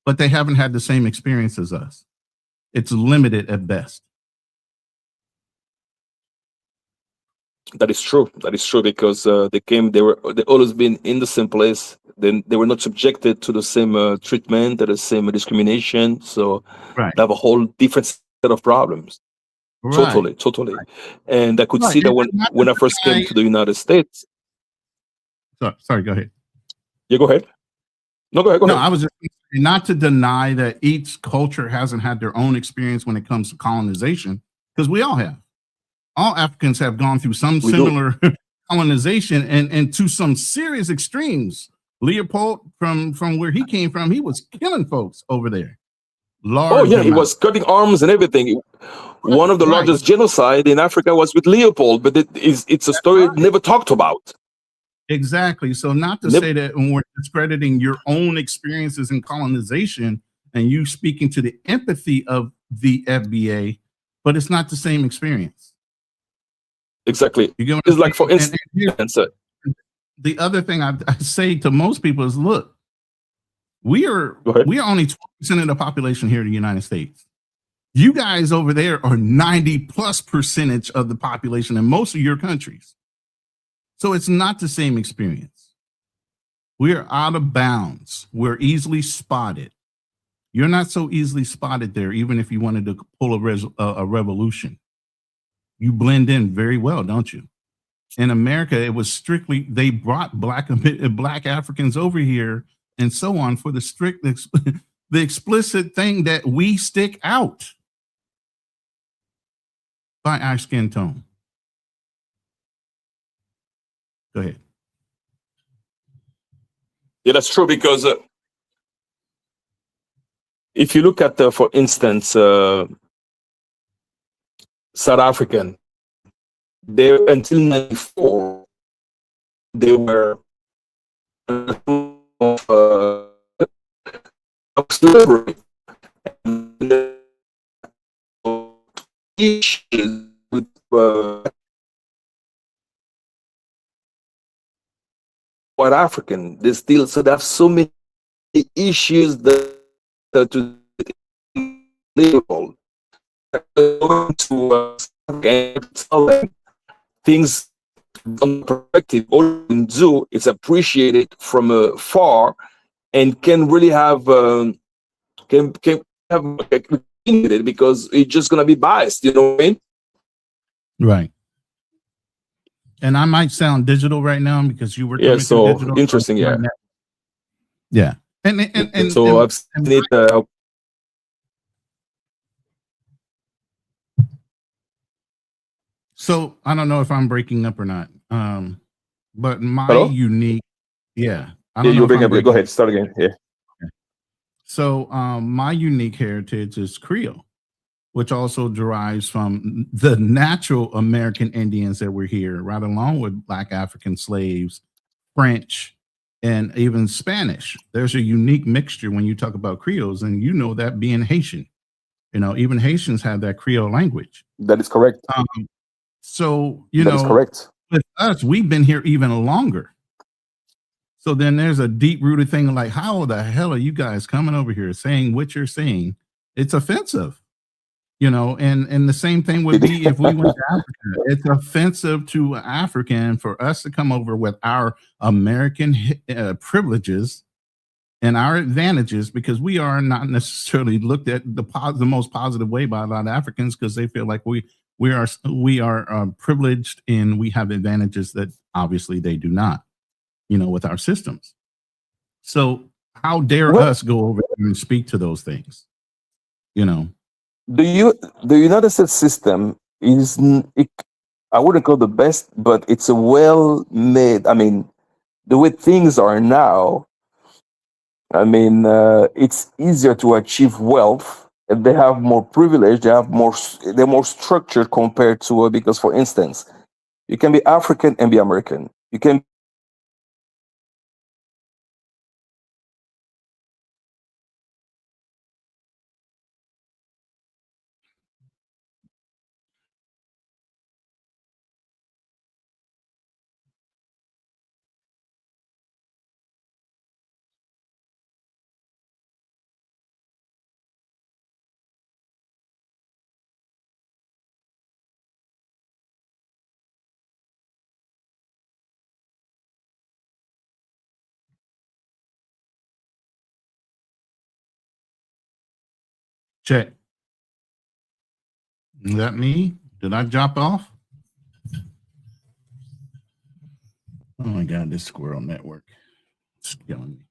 But they haven't had the same experience as us. It's limited at best. That is true. That is true because they always been in the same place. Then they were not subjected to the same treatment, to the same discrimination. So Right. they have a whole different set of problems. Right. Totally. And I could Right. see that And not when to I first came deny, to the United States. sorry, go ahead. Yeah, go ahead. No, go ahead. Go No, ahead. I was just not to deny that each culture hasn't had their own experience when it comes to colonization, because we all have. All Africans have gone through some We do. similar colonization and to some serious extremes. Leopold, from where he came from, he was killing folks over there. Oh Large yeah, he amounts. was cutting arms and everything. One of the Right. largest genocide in Africa was with Leopold, but it's a story Right. never talked about. Exactly. So not to Never, say that when we're discrediting your own experiences in colonization and you speaking to the empathy of the FBA, but it's not the same experience. exactly. You get what It's I'm like, for saying? And here's instance, the other thing I say to most people is, look, we are go ahead. only 20% of the population here in the United States. You guys over there are 90+% of the population in most of your countries. So it's not the same experience. We're out of bounds. We're easily spotted. You're not so easily spotted there, even if you wanted to pull a revolution. You blend in very well, don't you? In America, it was strictly, they brought black Africans over here and so on for the strict, the explicit thing that we stick out by our skin tone. Go ahead. Yeah, that's true because if you look at, for instance, South African, they until '94 they were of slavery. And issues with white African, they still so they have so many issues that to label to things from perspective. All you can do is appreciate it from afar, and can really have can have it because it's just gonna be biased. You know what I mean? Right. And I might sound digital right now because you were Yeah. coming through So digital. interesting. Yeah. Yeah. And so I've seen it. So I don't know if I'm breaking up or not. But my Hello? unique, yeah. I Yeah, don't know you're if breaking I'm up. Go breaking. ahead. Start again. Yeah. So my unique heritage is Creole, which also derives from the natural American Indians that were here, right along with Black African slaves, French, and even Spanish. There's a unique mixture when you talk about Creoles, and you know that being Haitian. You know, even Haitians have that Creole language. That is correct. So, That is correct. with us, we've been here even longer. So then there's a deep rooted thing like, how the hell are you guys coming over here saying what you're saying? It's offensive, and the same thing would be if we went to Africa. It's offensive to African for us to come over with our American privileges and our advantages because we are not necessarily looked at the most positive way by a lot of Africans because they feel like we are privileged and we have advantages that obviously they do not, with our systems. So how dare Well, us go over there and speak to those things? You know, do you the United States system is I wouldn't call the best, but it's a well made. I mean, the way things are now, I mean, it's easier to achieve wealth. If they have more privilege, they have more. They're more structured compared to because, for instance, you can be African and be American. You can check. Is that me? Did I drop off? Oh my God, this squirrel network. It's killing me.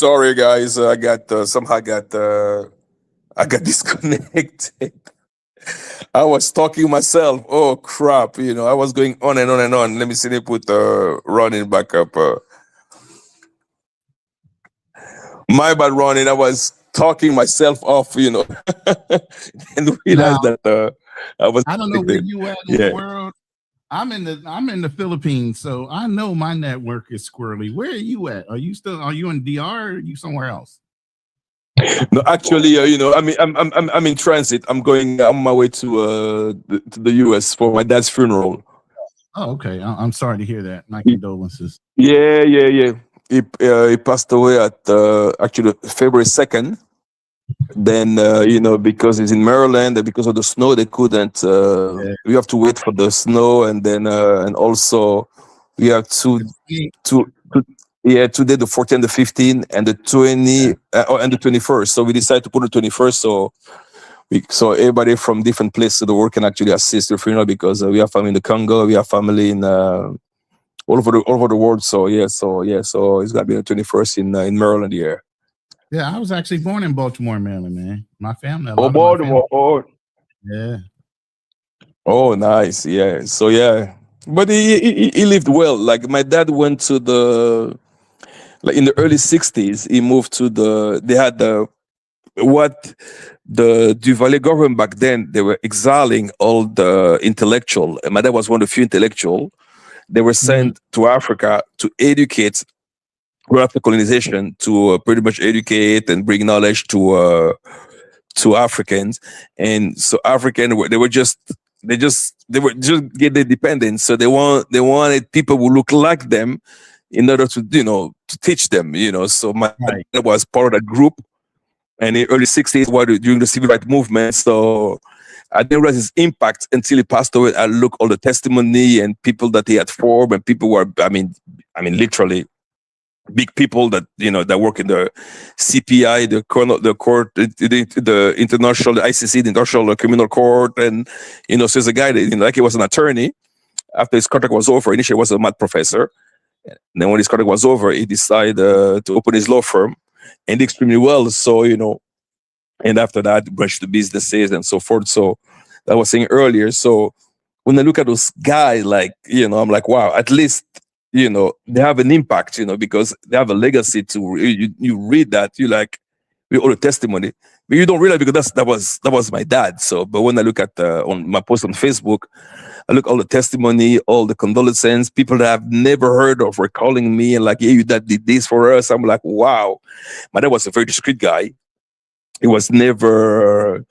sorry, guys. I got somehow I got disconnected. I was talking myself. Oh crap! I was going on and on and on. Let me see. They put running back up. My bad, running. I was talking myself off. And Now, realized that I was I don't know where connected. you at in the Yeah. world. I'm in the Philippines, so I know my network is squirrely. Where are you at? Are you in DR or are you somewhere else? No, actually, I'm in transit. I'm going on my way to the U.S. for my dad's funeral. Oh, okay. I'm sorry to hear that. My condolences. Yeah, yeah, yeah. He passed away at actually February 2nd. Then because it's in Maryland and because of the snow, they couldn't. Yeah. We have to wait for the snow, and then and also we have to yeah, today the 14th, the 15th, and the 20 and the 21st. So we decided to put the 21st. So everybody from different places of the world can actually assist the funeral because we have family in the Congo, we have family in all over the world. So it's gonna be the 21st in Maryland. Yeah. Yeah, I was actually born in Baltimore, Maryland, man. My family, a Oh, lot of my family. Baltimore. Oh, Yeah. oh, nice. Yeah. So yeah, but he lived well. Like my dad went to like in the early '60s. He moved to they had what the Duvalier government back then. They were exiling all the intellectual. And my dad was one of the few intellectual. They were Mhm. sent to Africa to educate after colonization, to pretty much educate and bring knowledge to Africans. And so they were just get their independence. So they wanted people who look like them in order to teach them. So my Right. dad was part of that group, and in the early '60s, during the civil rights movement. So I didn't realize his impact until he passed away. I look all the testimony and people that he had formed, and people were, literally big people that work in the CPI, the court, the international, the ICC, the International Criminal Court, and so he's a guy that like he was an attorney. After his contract was over, initially he was a math professor, and then when his contract was over, he decided to open his law firm, and did extremely well. So and after that, branched to businesses and so forth. So that I was saying earlier. So when I look at those guys, like, I'm like, wow, at least, they have an impact, because they have a legacy to you read that, you like, we all the testimony, but you don't realize because that was my dad. So, but when I look at on my post on Facebook, I look all the testimony, all the condolences, people that I've never heard of were calling me and like, yeah, you dad did this for us. I'm like, wow. My dad was a very discreet guy. He was never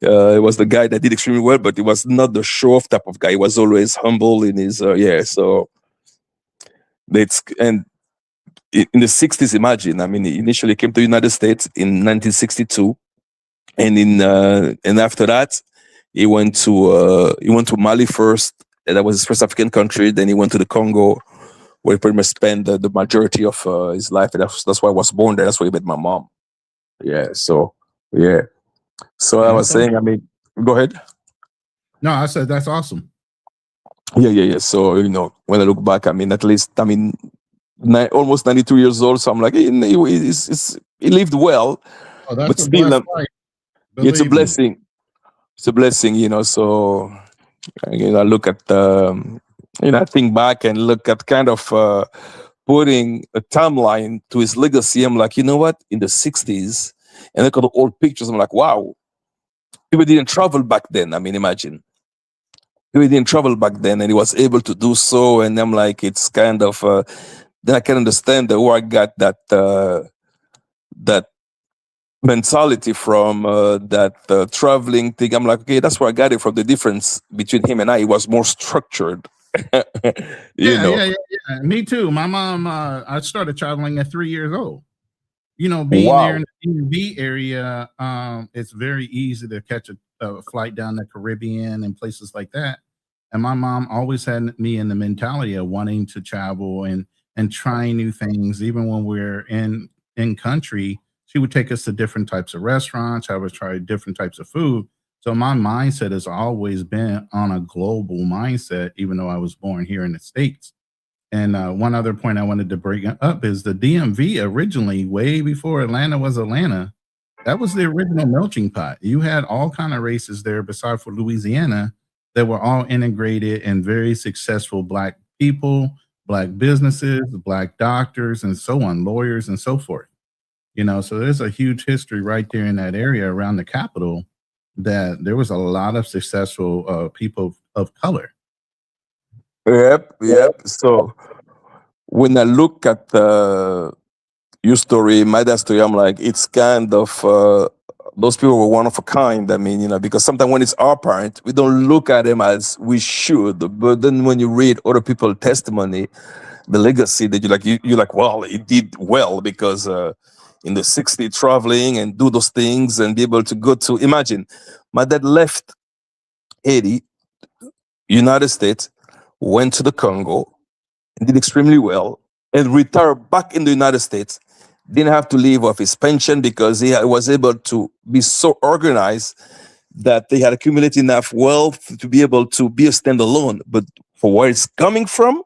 it was the guy that did extremely well, but he was not the show off type of guy. He was always humble in his So that's and in the '60s. Imagine, he initially came to the United States in 1962, and after that, he went to Mali first. And that was his first African country. Then he went to the Congo, where he pretty much spent the majority of his life. And that's why I was born there. That's why he met my mom. Yeah. So yeah. So I was That's awesome. saying, go ahead. No, I said that's awesome. Yeah, yeah, yeah. So when I look back, at least, almost 92 years old. So I'm like, he lived well, Oh, but that's a still, blessed life. it's a Believe me. blessing. It's a blessing. So I look at, I think back and look at kind of putting a timeline to his legacy. I'm like, you know what? In the '60s, and look at the old pictures. I'm like, wow, people didn't travel back then. Imagine. He didn't travel back then, and he was able to do so. And I'm like, it's kind of then I can understand where I got that mentality from, that traveling thing. I'm like, okay, that's where I got it from. The difference between him and I, he was more structured. you Yeah, know, yeah, yeah, yeah. Me too. My mom, I started traveling at 3 years old. Being there wow. in the DMV area, it's very easy to catch a flight down the Caribbean and places like that. And my mom always had me in the mentality of wanting to travel and trying new things. Even when we're in country, she would take us to different types of restaurants, have us try different types of food. So my mindset has always been on a global mindset, even though I was born here in the States. And one other point I wanted to bring up is the DMV originally, way before Atlanta was Atlanta, that was the original melting pot. You had all kind of races there, besides for Louisiana, that were all integrated and very successful black people, black businesses, black doctors, and so on, lawyers and so forth. So there's a huge history right there in that area around the capital that there was a lot of successful people of color. Yep, yep. So when I look at your story, my dad's story, I'm like, it's kind of those people were one of a kind. I mean, because sometimes when it's our parent, we don't look at them as we should. But then when you read other people's testimony, the legacy that you're like, well, it did well because in the 60s, traveling and do those things and be able to go to, imagine, my dad left Haiti, United States, went to the Congo, and did extremely well, and retired back in the United States. Didn't have to live off his pension because he was able to be so organized that they had accumulated enough wealth to be able to be a standalone. But for where it's coming from,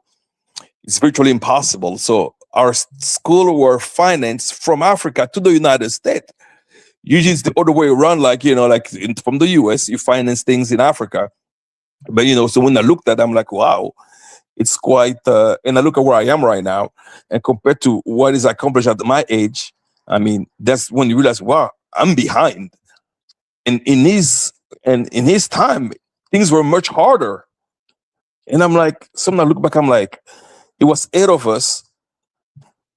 it's virtually impossible. So our school were financed from Africa to the United States. Usually it's the other way around, from the US, you finance things in Africa. But, so when I looked at it, I'm like, wow, it's quite, and I look at where I am right now, and compared to what is accomplished at my age, I mean, that's when you realize, wow, I'm behind. And in his time, things were much harder. And I'm like, sometimes I look back, I'm like, it was 8 of us.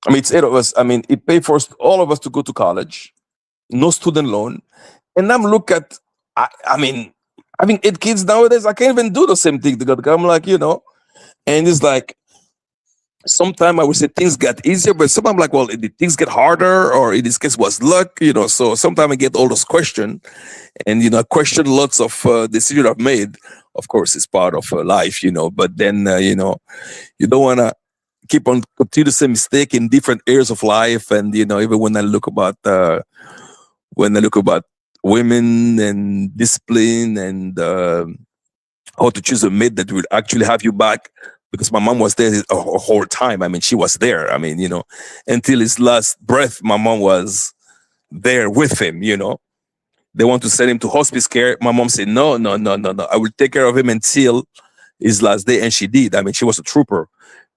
I mean, it's 8 of us. I mean, it paid for all of us to go to college, no student loan. And I'm look at, I mean, having 8 kids nowadays, I can't even do the same thing. I'm like, and it's like, sometimes I would say things got easier, but sometimes I'm like, well, did things get harder, or in this case was luck, so sometimes I get all those questions, and, I question lots of decisions I've made. Of course, it's part of life, but then, you don't want to keep on continue the same mistake in different areas of life. And, even when I look about women and discipline and how to choose a mate that will actually have you back, because my mom was there a whole time. I mean, she was there. I mean, until his last breath, my mom was there with him, They want to send him to hospice care. My mom said, no. I will take care of him until his last day. And she did. I mean, she was a trooper,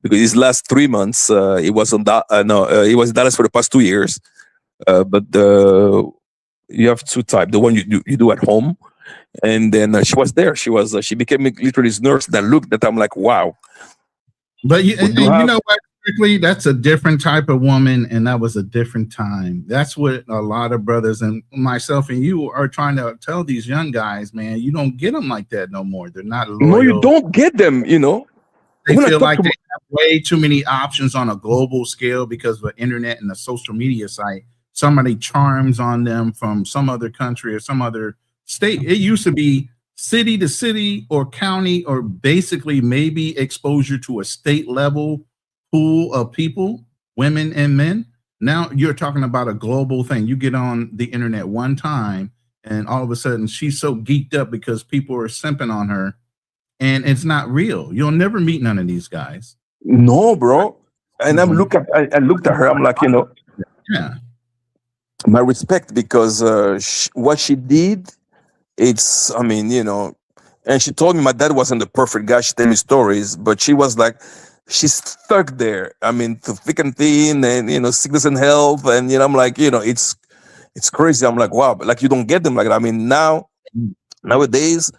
because his last 3 months, he was he was in Dallas for the past 2 years. But you have 2 types. The one you do at home. And then she was there. She became literally his nurse. That looked that I'm like, wow. But you know what? Strictly, that's a different type of woman, and that was a different time. That's what a lot of brothers and myself and you are trying to tell these young guys, man. You don't get them like that no more. They're not loyal. No, you don't get them. They feel like they have way too many options on a global scale because of the internet and the social media site. Somebody charms on them from some other country or some other state. It used to be city to city or county, or basically maybe exposure to a state level pool of people, women and men. Now you're talking about a global thing. You get on the internet one time and all of a sudden she's so geeked up because people are simping on her, and it's not real. You'll never meet none of these guys. No, bro. And I looked at her, I'm like, yeah, my respect, because what she did, it's, I mean, and she told me my dad wasn't the perfect guy. She told me stories, but she was like, she's stuck there. I mean, to thick and thin, and, sickness and health. And, I'm like, it's crazy. I'm like, wow, but like, you don't get them like that. I mean, nowadays,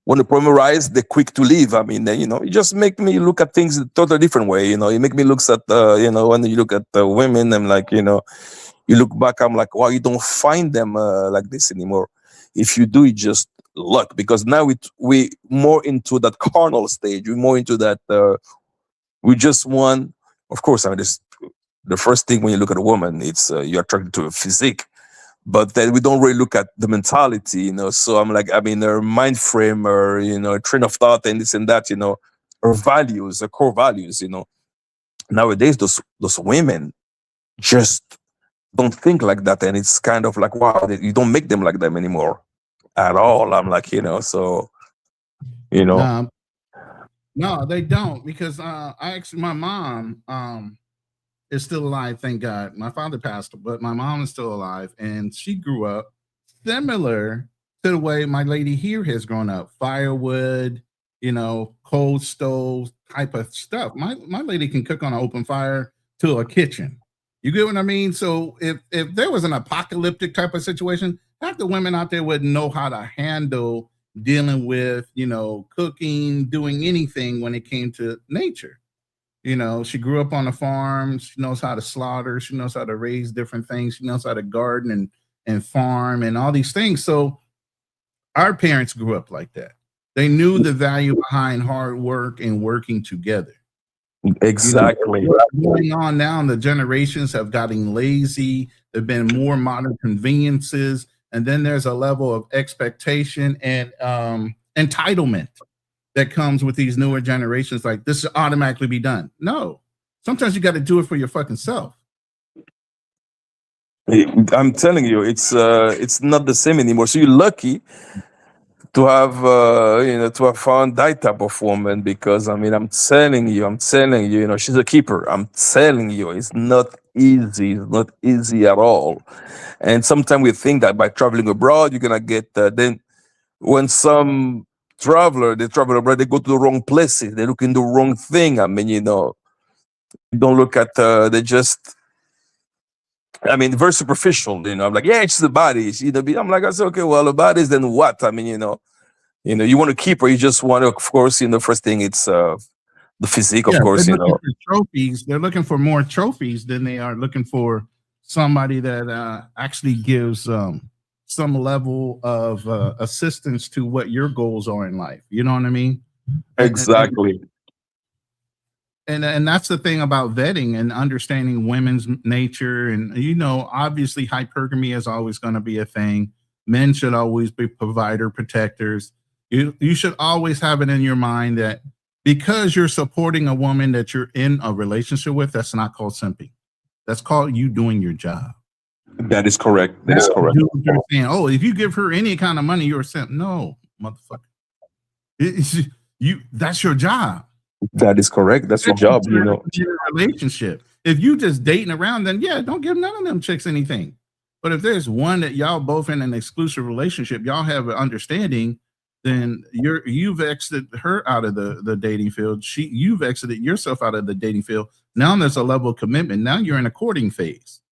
when the problem arises, they're quick to leave. I mean, then, it just make me look at things in a totally different way. You make me look at, when you look at women, I'm like, you look back, I'm like, wow, you don't find them like this anymore. If you do, it just luck, because now we more into that carnal stage. We're more into that. We just want, of course, I mean, the first thing when you look at a woman, it's you're attracted to her physique, but then we don't really look at the mentality, So I'm like, I mean, her mind frame, or a train of thought, and this and that, her values, her core values, Nowadays, those women just don't think like that, and it's kind of like, wow, you don't make them like them anymore at all. I'm like, so. No, they don't, because my mom is still alive, thank God. My father passed, but my mom is still alive, and she grew up similar to the way my lady here has grown up. Firewood, cold stove type of stuff. My lady can cook on an open fire to a kitchen. You get what I mean? So if there was an apocalyptic type of situation, half the women out there wouldn't know how to handle dealing with, cooking, doing anything when it came to nature. She grew up on a farm. She knows how to slaughter. She knows how to raise different things. She knows how to garden and farm and all these things. So our parents grew up like that. They knew the value behind hard work and working together. Exactly. What's going on now, the generations have gotten lazy. There've been more modern conveniences, and then there's a level of expectation and entitlement that comes with these newer generations. Like, this should automatically be done. No, sometimes you got to do it for your fucking self. I'm telling you, it's not the same anymore. So you're lucky to have to have found that type of woman, because I mean, I'm telling you, she's a keeper. I'm telling you, it's not easy. It's not easy at all. And sometimes we think that by traveling abroad, you're gonna get. Then when some they travel abroad, they go to the wrong places. They look in the wrong thing. I mean, don't look at. They just. I mean, very superficial. I'm like, yeah, it's the bodies. I'm like, I said, okay, well, the bodies, then what? I mean, you want to keep, or you just want to, of course, first thing, it's the physique, of Yeah, course, they're looking for trophies. They're looking for more trophies than they are looking for somebody that actually gives some level of assistance to what your goals are in life. You know what I mean? Exactly. And that's the thing about vetting and understanding women's nature. And obviously hypergamy is always going to be a thing. Men should always be provider protectors. You should always have it in your mind that because you're supporting a woman that you're in a relationship with, that's not called simping. That's called you doing your job. That is correct. That is correct. You're saying, oh, if you give her any kind of money, you're a simp. No, motherfucker. That's your job. That is correct. That's your job, In a relationship. If you just dating around, then yeah, don't give none of them chicks anything. But if there's one that y'all both in an exclusive relationship, y'all have an understanding, then you've exited her out of the dating field. You've exited yourself out of the dating field. Now there's a level of commitment. Now you're in a courting phase.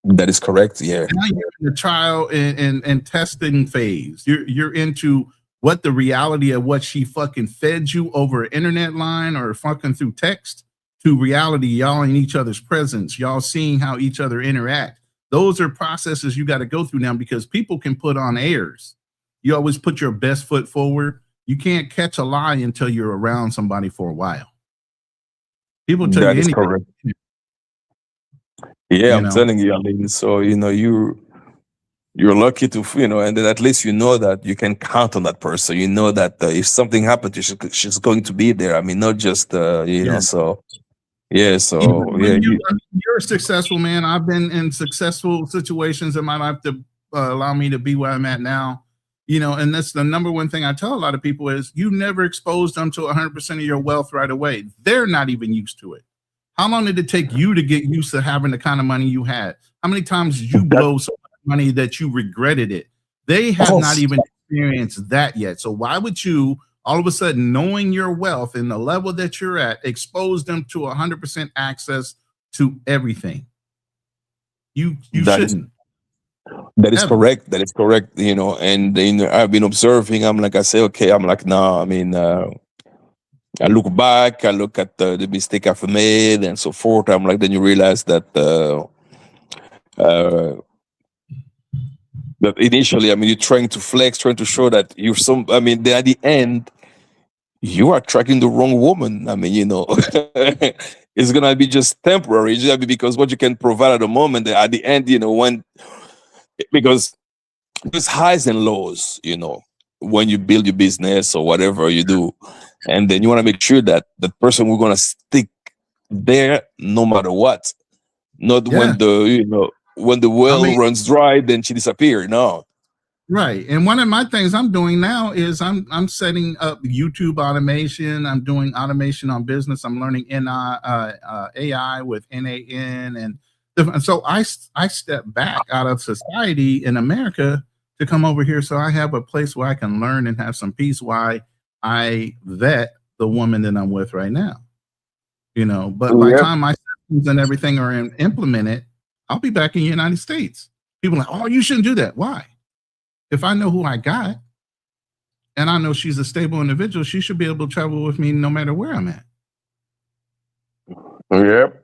That is correct. Yeah. Now you're in the trial and testing phase. You're into what the reality of what she fucking fed you over an internet line or fucking through text to reality, y'all in each other's presence, y'all seeing how each other interact. Those are processes you got to go through now, because people can put on airs. You always put your best foot forward. You can't catch a lie until you're around somebody for a while. People tell you anything. Correct. Yeah, I'm telling you. I mean, so you're lucky to, and then at least that you can count on that person. You know that if something happens, she's going to be there. I mean, not just know. So yeah, you're a successful man. I've been in successful situations in my life to allow me to be where I'm at now. And that's the number one thing I tell a lot of people is you never expose them to 100% of your wealth right away. They're not even used to it. How long did it take you to get used to having the kind of money you had? How many times did you blow so much money that you regretted it? They have not even experienced that yet. So why would you, all of a sudden, knowing your wealth and the level that you're at, expose them to 100% access to everything? You shouldn't. That is correct. That is correct. And I've been observing. I'm like, I say, okay. I'm like, no. I mean, I look back. I look at the mistake I've made and so forth. I'm like, then you realize that that initially, I mean, you're trying to flex, trying to show that you're some. I mean, then at the end, you are attracting the wrong woman. I mean, it's gonna be just temporary. It's gonna be because what you can provide at the moment. At the end, because there's highs and lows, when you build your business or whatever you do, and then you want to make sure that the person we're gonna stick there no matter what, not when the when the well runs dry, then she disappeared. No. Right. And one of my things I'm doing now is I'm setting up YouTube automation. I'm doing automation on business. I'm learning AI with NAN and different. So I step back out of society in America to come over here, so I have a place where I can learn and have some peace while I vet the woman that I'm with right now. But by the Yep. time my systems and everything are implemented, I'll be back in the United States. People are like, oh, you shouldn't do that. Why? If I know who I got and I know she's a stable individual, she should be able to travel with me no matter where I'm at. Yep.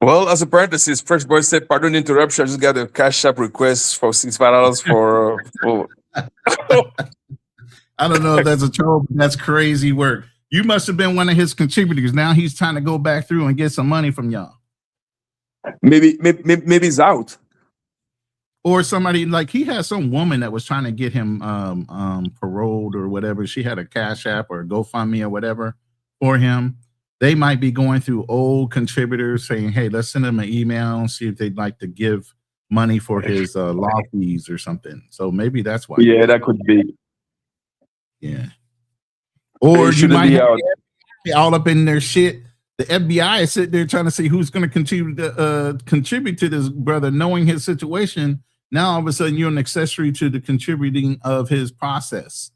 Well, as a parenthesis, Fresh Boy said, "Pardon the interruption. I just got a Cash App request for $65 for." I don't know if that's a troll, but that's crazy work. You must have been one of his contributors. Now he's trying to go back through and get some money from y'all. maybe it's out. Or somebody like he had some woman that was trying to get him paroled or whatever. She had a Cash App or a GoFundMe or whatever for him. They might be going through old contributors saying, hey, let's send them an email and see if they'd like to give money for his law fees or something. So maybe that's why. Yeah, that could be. Yeah. Or It you shouldn't might be have out. the FBI all up in their shit. The FBI is sitting there trying to see who's going to contribute to this brother, knowing his situation. Now all of a sudden you're an accessory to the contributing of his process.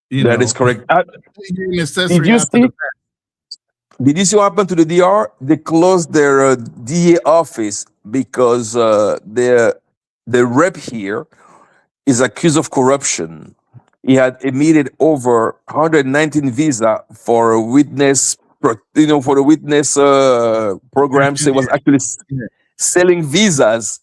That is correct. You're an Did accessory you after see? the fact. Did you see what happened to the DR? They closed their DA office because the rep here is accused of corruption. He had emitted over 119 visa for a witness, for the witness program. So he was actually selling visas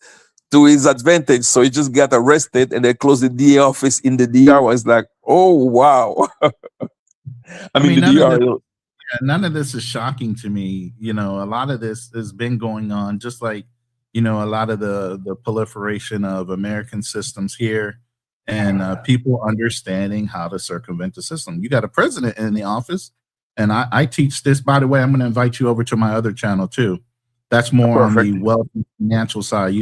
to his advantage. So he just got arrested, and they closed the DA office in the DR. I was like, oh wow. I mean, the DR. None of this is shocking to me. A lot of this has been going on, just like, a lot of the proliferation of American systems here and people understanding how to circumvent the system. You got a president in the office, and I teach this. By the way, I'm going to invite you over to my other channel too. That's more on the wealth and financial side.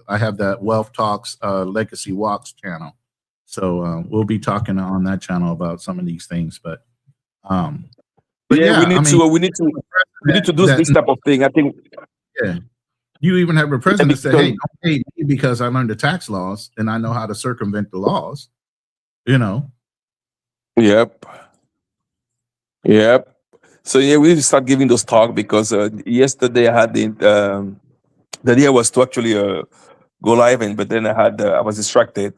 I have that Wealth Talks Legacy Walks channel. So we'll be talking on that channel about some of these things. But yeah, we need to do this type of thing. I think. Yeah, you even have a president say, "Hey, don't pay me because I learned the tax laws and I know how to circumvent the laws." Yep. So yeah, we need to start giving those talk because yesterday I had the idea was to actually go live, but then I was distracted.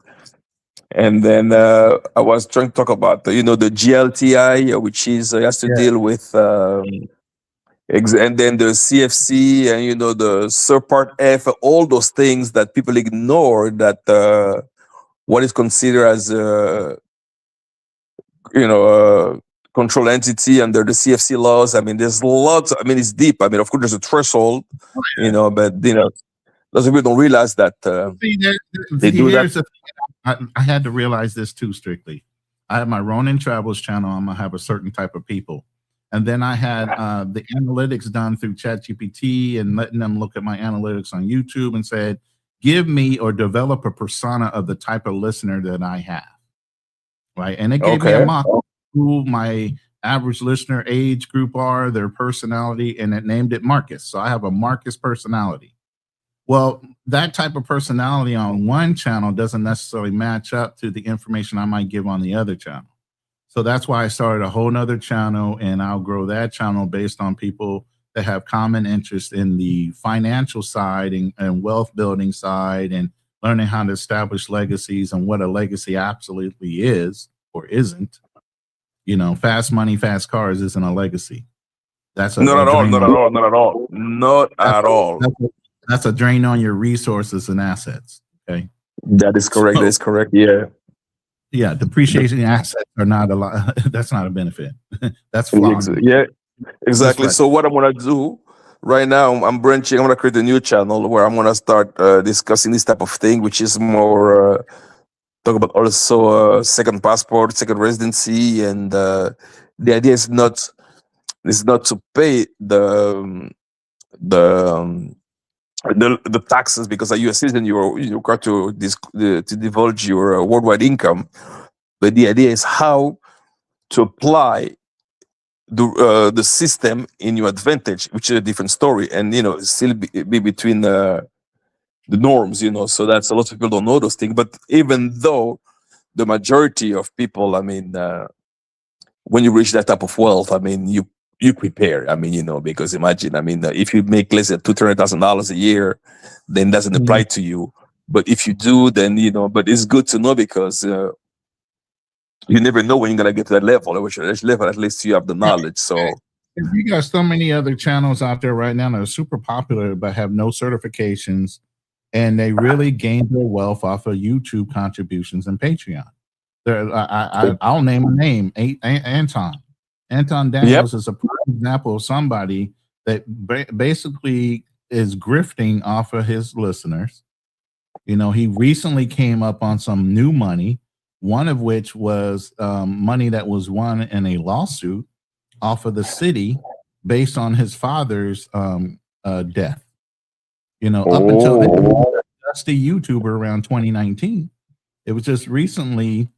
And then I was trying to talk about the GLTI, which is has to deal with and then the CFC and the Subpart F, all those things that people ignore. That what is considered as control entity under the CFC laws. I mean, there's lots. I mean, it's deep. I mean, of course, there's a threshold. But lots of people don't realize that they do that. I had to realize this too strictly. I have my Ronin Travels channel. I'm gonna have a certain type of people, and then I had the analytics done through ChatGPT and letting them look at my analytics on YouTube and said, "Give me or develop a persona of the type of listener that I have." Right, and it gave me a mock who my average listener age group are, their personality, and it named it Marcus. So I have a Marcus personality. Well, that type of personality on one channel doesn't necessarily match up to the information I might give on the other channel. So that's why I started a whole nother channel, and I'll grow that channel based on people that have common interest in the financial side and wealth building side and learning how to establish legacies and what a legacy absolutely is or isn't. Fast money, fast cars isn't a legacy. That's not at all. That's a drain on your resources and assets. Okay, that is correct. That is correct. Yeah, depreciation assets are not a lot. That's not a benefit. That's flawed. Yeah, exactly. So what I'm gonna do right now, I'm branching. I'm gonna create a new channel where I'm gonna start discussing this type of thing, which is more talk about also second passport, second residency, and the idea is not to pay the the taxes, because a U.S. citizen you're required to divulge your worldwide income. But the idea is how to apply the system in your advantage, which is a different story, and still be between the norms. So that's a lot of people don't know those things. But even though the majority of people, I mean, when you reach that type of wealth, I mean, you prepare. I mean, because imagine, I mean, if you make less than $200,000 a year, then it doesn't apply Mhm. to you. But if you do, then But it's good to know, because you never know when you're gonna get to that level. Or which level, at least you have the knowledge. So You got so many other channels out there right now that are super popular but have no certifications, and they really gain their wealth off of YouTube contributions and Patreon. I'll name a name, Anton. Anton yep. Daniels is a prime example of somebody that basically is grifting off of his listeners. He recently came up on some new money, one of which was money that was won in a lawsuit off of the city based on his father's death. Up until then, he Oh, was a dusty YouTuber around 2019. It was just recently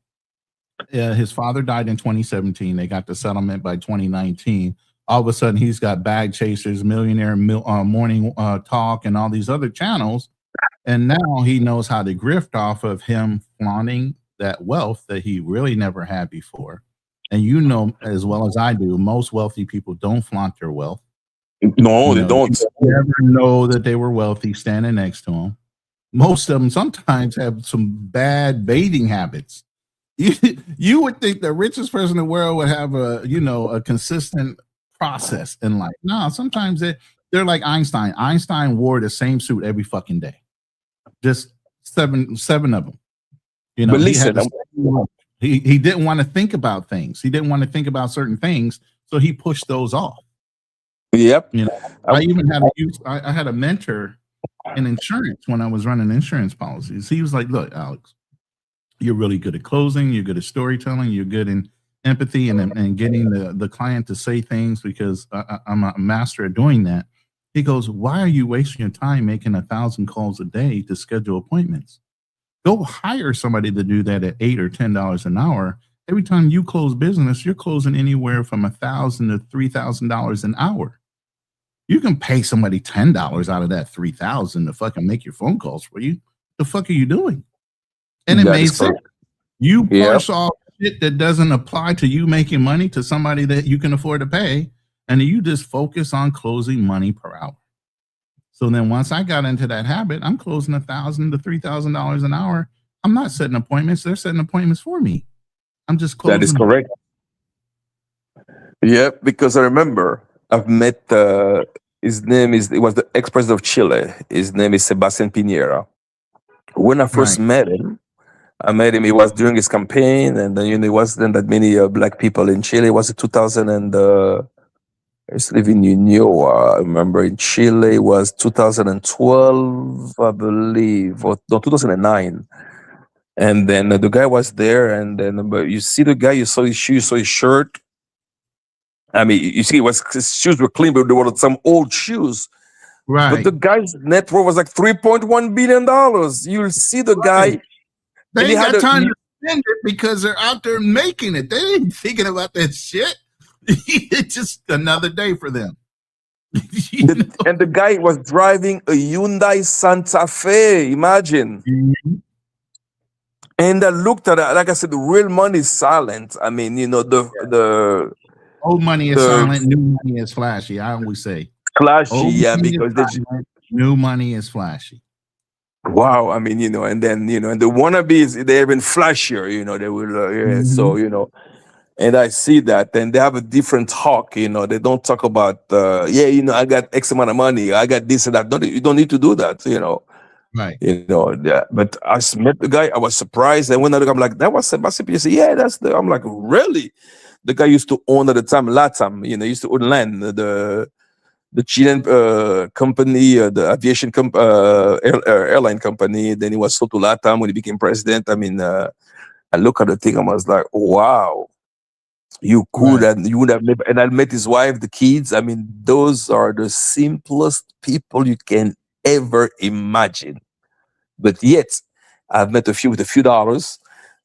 his father died in 2017. They got the settlement by 2019. All of a sudden, he's got Bag Chasers, Millionaire Morning Talk, and all these other channels. And now he knows how to grift off of him flaunting that wealth that he really never had before. And as well as I do, most wealthy people don't flaunt their wealth. no, they You don't. never know that they were wealthy standing next to them. Most of them sometimes have some bad bathing habits. You, you would think the richest person in the world would have a consistent process in life. No, sometimes they're like Einstein. Einstein wore the same suit every fucking day. Just seven of them. But He had listen, the he didn't want to think about things. He didn't want to think about certain things, so he pushed those off. yep. You know, I even had I had a mentor in insurance when I was running insurance policies. He was like, "Look, Alex, you're really good at closing. You're good at storytelling. You're good in empathy and getting the client to say things because I'm a master at doing that." He goes, "Why are you wasting your time making 1,000 calls a day to schedule appointments? Go hire somebody to do that at $8 or $10 an hour. Every time you close business, you're closing anywhere from $1,000 to $3,000 an hour. You can pay somebody $10 out of that 3,000 to fucking make your phone calls for you. The fuck are you doing?" And it That made is sense. correct. You Yep. push off shit that doesn't apply to you making money to somebody that you can afford to pay, and you just focus on closing money per hour. So then once I got into that habit, I'm closing $1,000 to $3,000 an hour. I'm not setting appointments; they're setting appointments for me. I'm just That is closing them. correct. Yep. Because I remember I've met his name is it was the ex-president of Chile. His name is Sebastian Piñera. When I first Right, met him, I met him. It was during his campaign, and then it wasn't that many black people in Chile. It was 2000 and I used to live in Ñuñoa. I remember in Chile it was 2012, I believe, or no, 2009. And then the guy was there, and then but you see the guy, you saw his shoes, you saw his shirt. I mean, you see, his shoes were clean, but they were some old shoes. But right, the guy's net worth was like $3.1 billion. You'll see the right. guy, They and he ain't had got a time to spend it because they're out there making it. They ain't thinking about that shit. It's just another day for them. and the guy was driving a Hyundai Santa Fe. Imagine. Mhm. And I looked at it, like I said, the real money is silent. I mean, Old money is the silent, new money is flashy. I always say flashy, old yeah, money is because silent, new money is flashy. wow, I mean, and then and the wannabes they're even flashier, they will, yeah, so Mhm. and I see that, and they have a different talk, they don't talk about, yeah, I got X amount of money, I got this and that. No, you don't need to do that, Right. Yeah. But I met the guy, I was surprised, and when I look, I'm like, that was Sebastian. You say, yeah, I'm like, really? The guy used to own at the time Latam, used to own land, the Chilean company, the airline company. Then he was sold to Latam when he became president. I mean, I look at the thing, I was like, wow, Right. you would have never. And I met his wife, the kids. I mean, those are the simplest people you can ever imagine. But yet, I've met a few with a few dollars.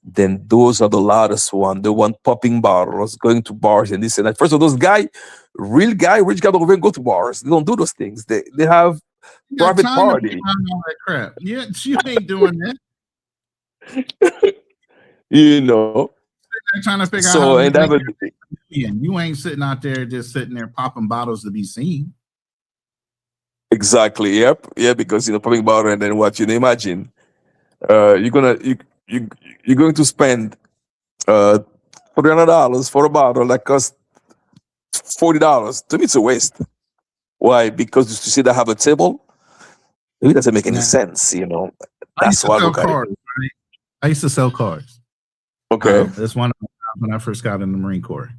Then those are the loudest one, the one popping bottles, going to bars and this and that. First of all, those guy, real guy, rich guy don't even go to bars. They don't do those things. They have You got private time to be party, buying all that crap. Yeah, you ain't doing that. you know. They're trying to figure out how So to and they have make a, their million. You ain't sitting out there just sitting there popping bottles to be seen. exactly, yep, yeah, because popping bottle and then what you imagine. You're gonna you you're going to spend uh $300 for a bottle that costs $40. To me, it's a waste. Why? Because you see, they have a table. It doesn't make any Now, sense. I used That's to how I sell look at it. cars, right? I used to sell cars. Okay. That's one of my jobs when I first got in the Marine Corps.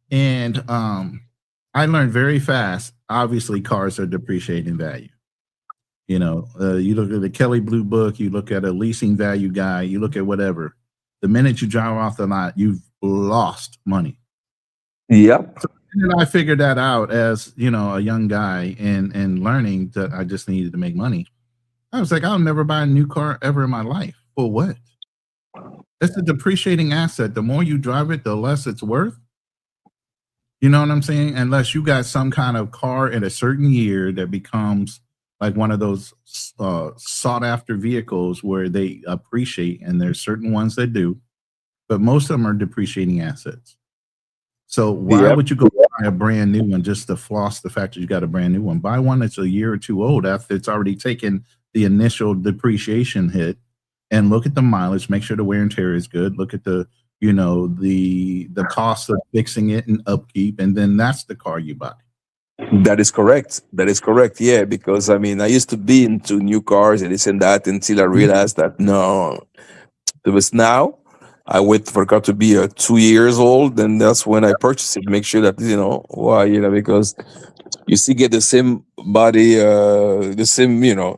And I learned very fast. Obviously, cars are depreciating value. You look at the Kelly Blue Book, you look at a leasing value guy, you look at whatever. The minute you drive off the lot, you've lost money. Yep. And I figured that out as a young guy and learning that I just needed to make money. I was like, I'll never buy a new car ever in my life. For what? It's a depreciating asset. The more you drive it, the less it's worth. You know what I'm saying? Unless you got some kind of car in a certain year that becomes like one of those sought after vehicles where they appreciate, and there's certain ones that do, but most of them are depreciating assets. So why Yep. would you go buy a brand new one just to floss the fact that you got a brand new one? Buy one that's a year or two old after it's already taken the initial depreciation hit, and look at the mileage, make sure the wear and tear is good. Look at the cost of fixing it and upkeep, and then that's the car you buy. That is correct. That is correct. Yeah, because I used to be into new cars and this and that until I realized that no, it was now. I wait for a car to be 2 years old, and that's when I purchase it. Make sure that why because you still get the same body, the same it's on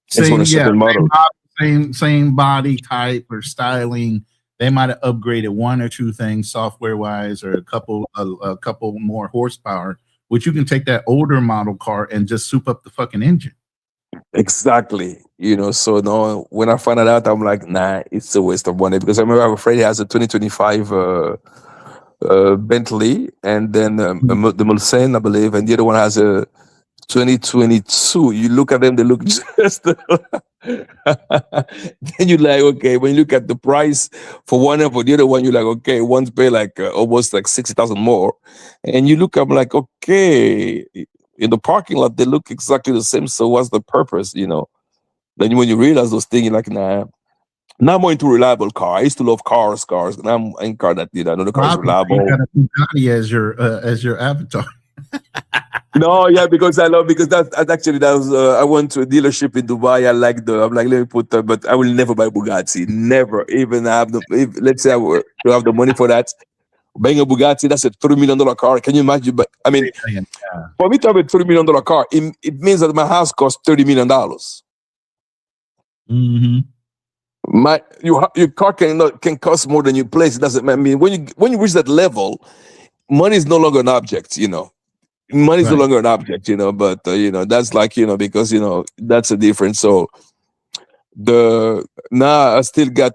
Same, a yeah, certain model. same body type or styling. They might have upgraded one or two things software wise, or a couple more horsepower, which you can take that older model car and just soup up the fucking engine. Exactly. So no, when I found it out, I'm like, nah, it's a waste of money because I remember I have a friend he has a 2025 Bentley, and then the Mulsanne, I believe, and the other one has a 2022. You look at them, they look just. Then you like, okay, when you look at the price for one and for the other one, you're like, okay, one's pay like almost like 60,000 more, and you look, I'm like, okay, in the parking lot they look exactly the same. So what's the purpose? Then when you realize those things, you're like, nah. Now I'm more into reliable car. I used to love cars. And I'm in car that I know the car is Obviously, you reliable. got a Bugatti as your avatar. No, yeah, because that actually that was I went to a dealership in Dubai. I'm like, let me put that, but I will never buy Bugatti. Never. Even have the if, let's say I were to have the money for that. Buying a Bugatti, that's a $3 million car. Can you imagine? But I mean, Yeah. for me to have a $3 million car, it means that my house costs $30 million. Mm-hmm. Your car can cost more than your place. It doesn't. I mean, when you reach that level, money is no longer an object. Money is no Right. longer an object. But that's like because that's a difference. So the now I still got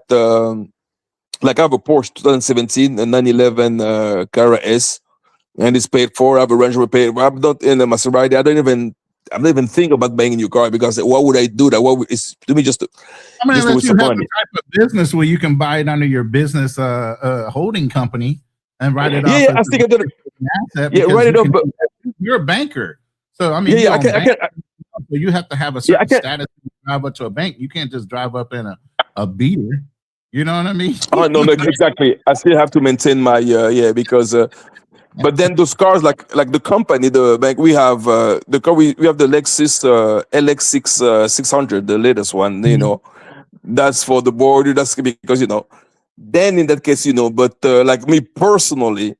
like I have a Porsche 2017 and 911 Carrera S, and it's paid for. I have a Range Rover paid. I'm not in a Maserati. I'm not even thinking about buying a new car because why would I do that? It's to me just I mean, just a unless waste you of have money. the type of business where you can buy it under your business holding company and write it Yeah, off yeah, as I think I did. an asset, Yeah, because write it up. But you're a banker. So I mean, yeah, you yeah, I own can, I bank. can. So you have to have a Yeah, I certain can. status to drive up to a bank. You can't just drive up in a beater. You know what I mean? Oh no, no, exactly. I still have to maintain my yeah because. But then those cars, like the company, the bank, we have the car. We have the Lexus LX 600, the latest one. That's for the board. That's because Then in that case, But like me personally, to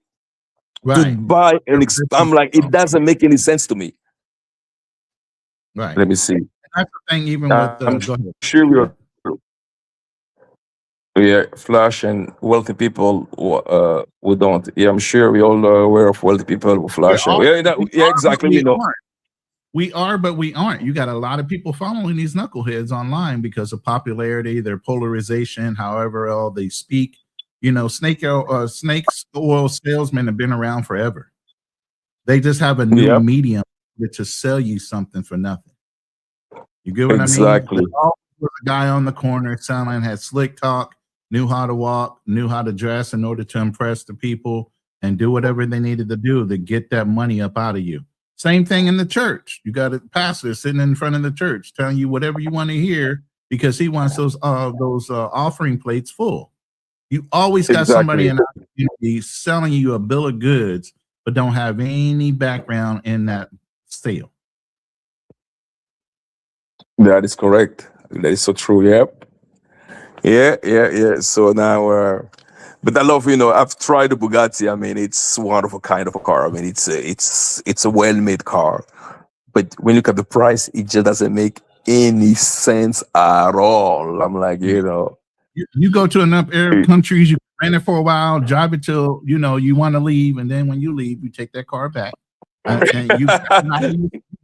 Right. buy I'm like it doesn't make any sense to me. Right. Let me see. That's the thing. Even with I'm go ahead. sure we are flush and wealthy people who don't. Yeah, I'm sure we all are aware of wealthy people who We flush and are, yeah, we yeah, are, but exactly. we aren't. We are, but we aren't. You got a lot of people following these knuckleheads online because of popularity, their polarization, however all they speak. You know, snakes oil salesmen have been around forever. They just have a new Yep, medium to sell you something for nothing. You get what I mean? exactly. Was a guy on the corner selling, had slick talk, knew how to walk, knew how to dress in order to impress the people and do whatever they needed to do to get that money up out of you. Same thing in the church. You got a pastor sitting in front of the church telling you whatever you want to hear because he wants those offering plates full. You always got somebody Exactly. in our community selling you a bill of goods, but don't have any background in that sale. That is correct. That is so true. Yep. Yeah. So now, but I love, I've tried the Bugatti. I mean, it's wonderful kind of a car. I mean, it's a well-made car. But when you look at the price, it just doesn't make any sense at all. I'm like, You go to enough Arab it- countries, you rent it for a while, drive it till you want to leave, and then when you leave, you take that car back, and you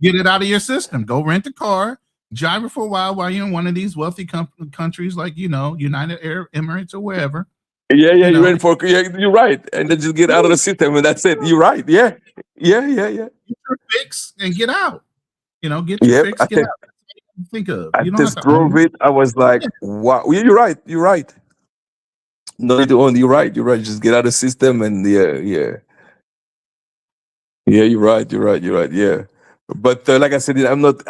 get it out of your system. Go rent a car, drive it for a while you're in one of these wealthy countries like United Arab Emirates or wherever. yeah, You you're know, in for, yeah, you're right. And then just get out of the system, and that's it. You're right. Yeah. get your fix and get out. Get your Yep. fix, get out. That's what you think of. I You don't have just to own drove it. it. I was like, wow. Yeah, you're right. You're right. No need to own. You're right. You're right. Just get out of the system, and yeah. You're right. You're right. You're right. Yeah. But like I said, I'm not.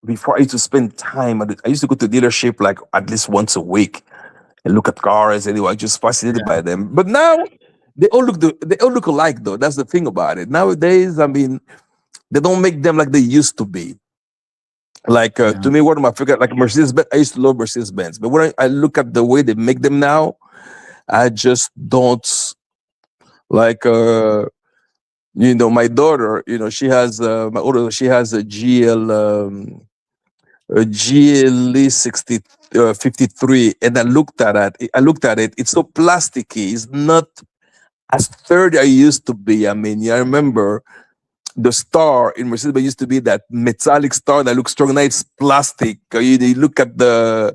Before I used to spend time. I used to go to dealership like at least once a week and look at cars. Anyway, I just fascinated by them. But now they all look alike though. That's the thing about it. Nowadays, I mean, they don't make them like they used to be. Like Yeah. to me, one of my favorite, like Mercedes Benz. I used to love Mercedes Benz, but when I look at the way they make them now, I just don't like. My daughter. She has my older. She has a GLE 53, and I looked at it. It's so plasticky. It's not as sturdy I used to be. I mean, I remember the star in Mercedes Benz used to be that metallic star that looks strong. Now it's plastic. You look at the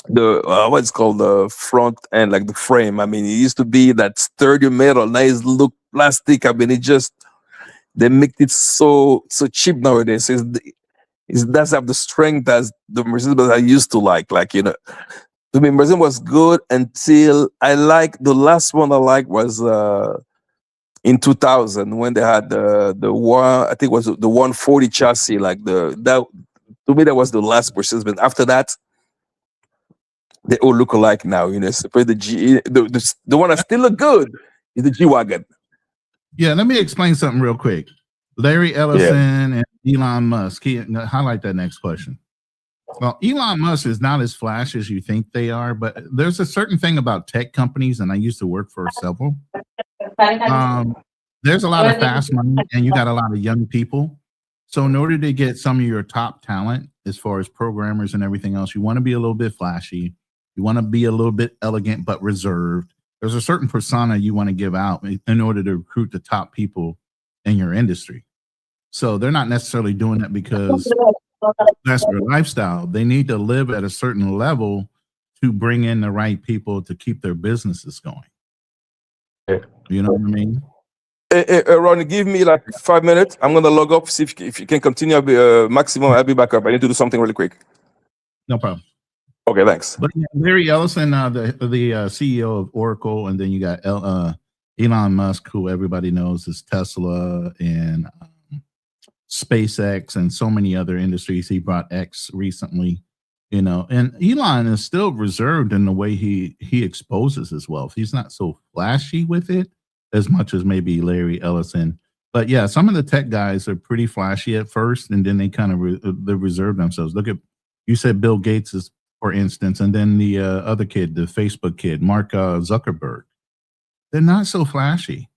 what's called the front end, like the frame. I mean, it used to be that sturdy metal. Now it's look plastic. I mean, they make it so cheap nowadays. So it doesn't have the strength as the Mercedes Benz I used to like. To me, Mercedes was good until I like the last one I liked was in 2000 when they had the one, I think it was the 140 chassis. Like that to me that was the last Mercedes Benz. After that, they all look alike now. Separate the G, the one that still look good is the G wagon. Yeah, let me explain something real quick. Larry Ellison and Elon Musk. Highlight that next question. Well, Elon Musk is not as flash as you think they are, but there's a certain thing about tech companies, and I used to work for several. There's a lot of fast money, and you got a lot of young people. So in order to get some of your top talent, as far as programmers and everything else, you want to be a little bit flashy. You want to be a little bit elegant but reserved. There's a certain persona you want to give out in order to recruit the top people in your industry. So they're not necessarily doing that because that's their lifestyle. They need to live at a certain level to bring in the right people to keep their businesses going. You know what I mean? Ronnie, give me like 5 minutes. I'm gonna log off. See if you can continue. Maximum. I'll be back up. I need to do something really quick. No problem. Okay, thanks. But yeah, Larry Ellison, the CEO of Oracle, and then you got Elon Musk, who everybody knows is Tesla and SpaceX and so many other industries. He brought X recently, and Elon is still reserved in the way he exposes his wealth. He's not so flashy with it as much as maybe Larry Ellison. But yeah, some of the tech guys are pretty flashy at first, and then they kind of they reserve themselves. Look at, you said Bill Gates is, for instance, and then the other kid, the Facebook kid, Mark Zuckerberg. They're not so flashy.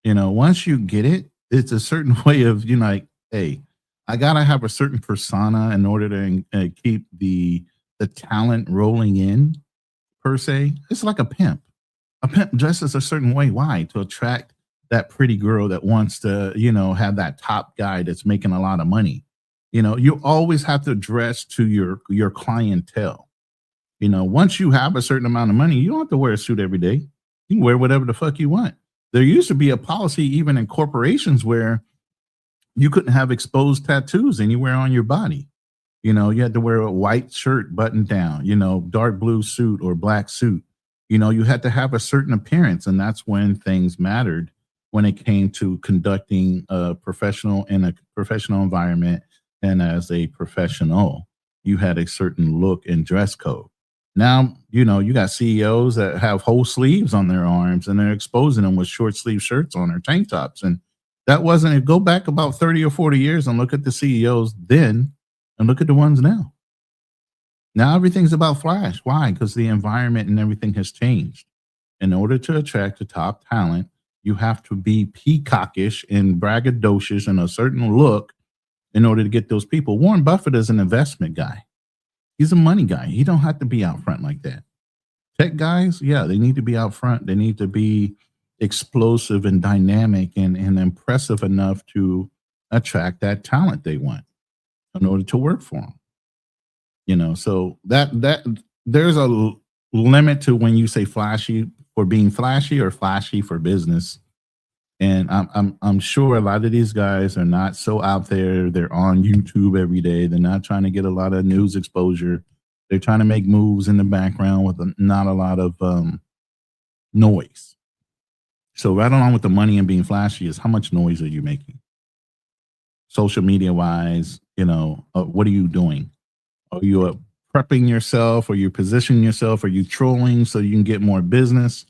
Once you get it, it's a certain way of, like, hey, I gotta have a certain persona in order to keep the talent rolling in, per se. It's like a pimp. A pimp dresses a certain way. Why? To attract that pretty girl that wants to, have that top guy that's making a lot of money. You always have to dress to your clientele. Once you have a certain amount of money, you don't have to wear a suit every day. You can wear whatever the fuck you want. There used to be a policy even in corporations where you couldn't have exposed tattoos anywhere on your body. You had to wear a white shirt buttoned down, dark blue suit or black suit. You had to have a certain appearance, and that's when things mattered when it came to conducting a professional in a professional environment. And as a professional, you had a certain look and dress code. Now, you got CEOs that have whole sleeves on their arms and they're exposing them with short sleeve shirts on or tank tops. And that wasn't, go back about 30 or 40 years and look at the CEOs then and look at the ones now. Now everything's about flash. Why? Because the environment and everything has changed. In order to attract the top talent, you have to be peacockish and braggadocious and a certain look in order to get those people. Warren Buffett is an investment guy. He's a money guy. He don't have to be out front like that. Tech guys, yeah, they need to be out front. They need to be explosive and dynamic and impressive enough to attract that talent they want in order to work for them. So that there's a limit to when you say flashy for being flashy or flashy for business. And I'm sure a lot of these guys are not so out there. They're on YouTube every day. They're not trying to get a lot of news exposure. They're trying to make moves in the background with not a lot of noise. So right along with the money and being flashy is how much noise are you making? Social media wise, what are you doing? Are you prepping yourself? Are you positioning yourself? Are you trolling so you can get more business?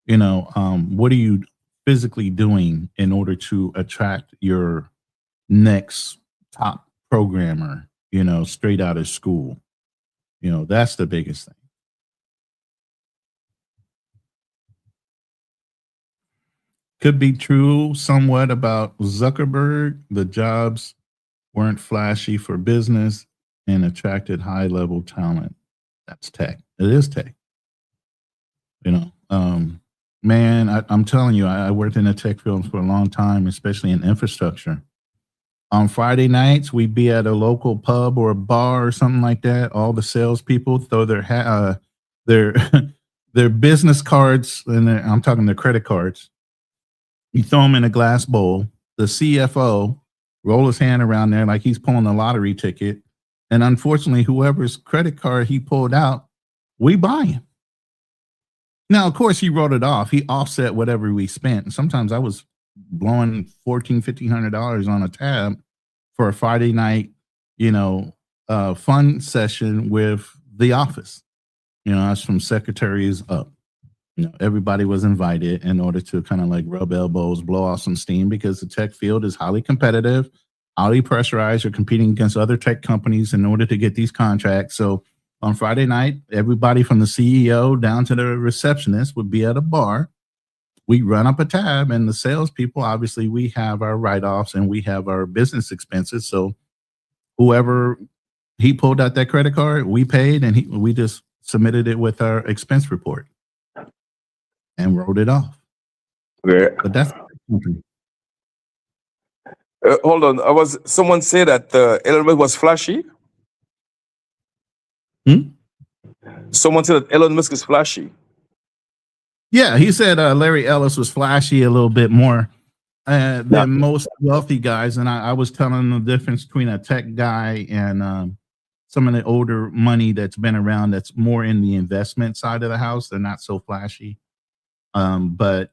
What are you physically doing in order to attract your next top programmer, straight out of school? That's the biggest thing. Could be true somewhat about Zuckerberg. The jobs weren't flashy for business and attracted high level talent. That's tech. It is tech. Man, I'm telling you, I worked in the tech field for a long time, especially in infrastructure. On Friday nights, we'd be at a local pub or a bar or something like that. All the salespeople throw their their business cards, and I'm talking their credit cards. You throw them in a glass bowl. The CFO roll his hand around there like he's pulling a lottery ticket. And unfortunately, whoever's credit card he pulled out, we buy him. Now, of course, he wrote it off. He offset whatever we spent. And sometimes I was blowing $1,400, $1,500 on a tab for a Friday night, fun session with the office. That's from secretaries up. Everybody was invited in order to kind of like rub elbows, blow off some steam, because the tech field is highly competitive, highly pressurized. You're competing against other tech companies in order to get these contracts. So on Friday night, everybody from the CEO down to the receptionist would be at a bar. We run up a tab, and the salespeople, obviously, we have our write-offs and we have our business expenses. So whoever he pulled out that credit card, we paid, and we just submitted it with our expense report and wrote it off. Yeah. But that's hold on. Someone said that Elon Musk was flashy. Someone said that Elon Musk is flashy. Yeah, he said Larry Ellis was flashy a little bit more than most wealthy guys. And I was telling him the difference between a tech guy and some of the older money that's been around that's more in the investment side of the house. They're not so flashy. But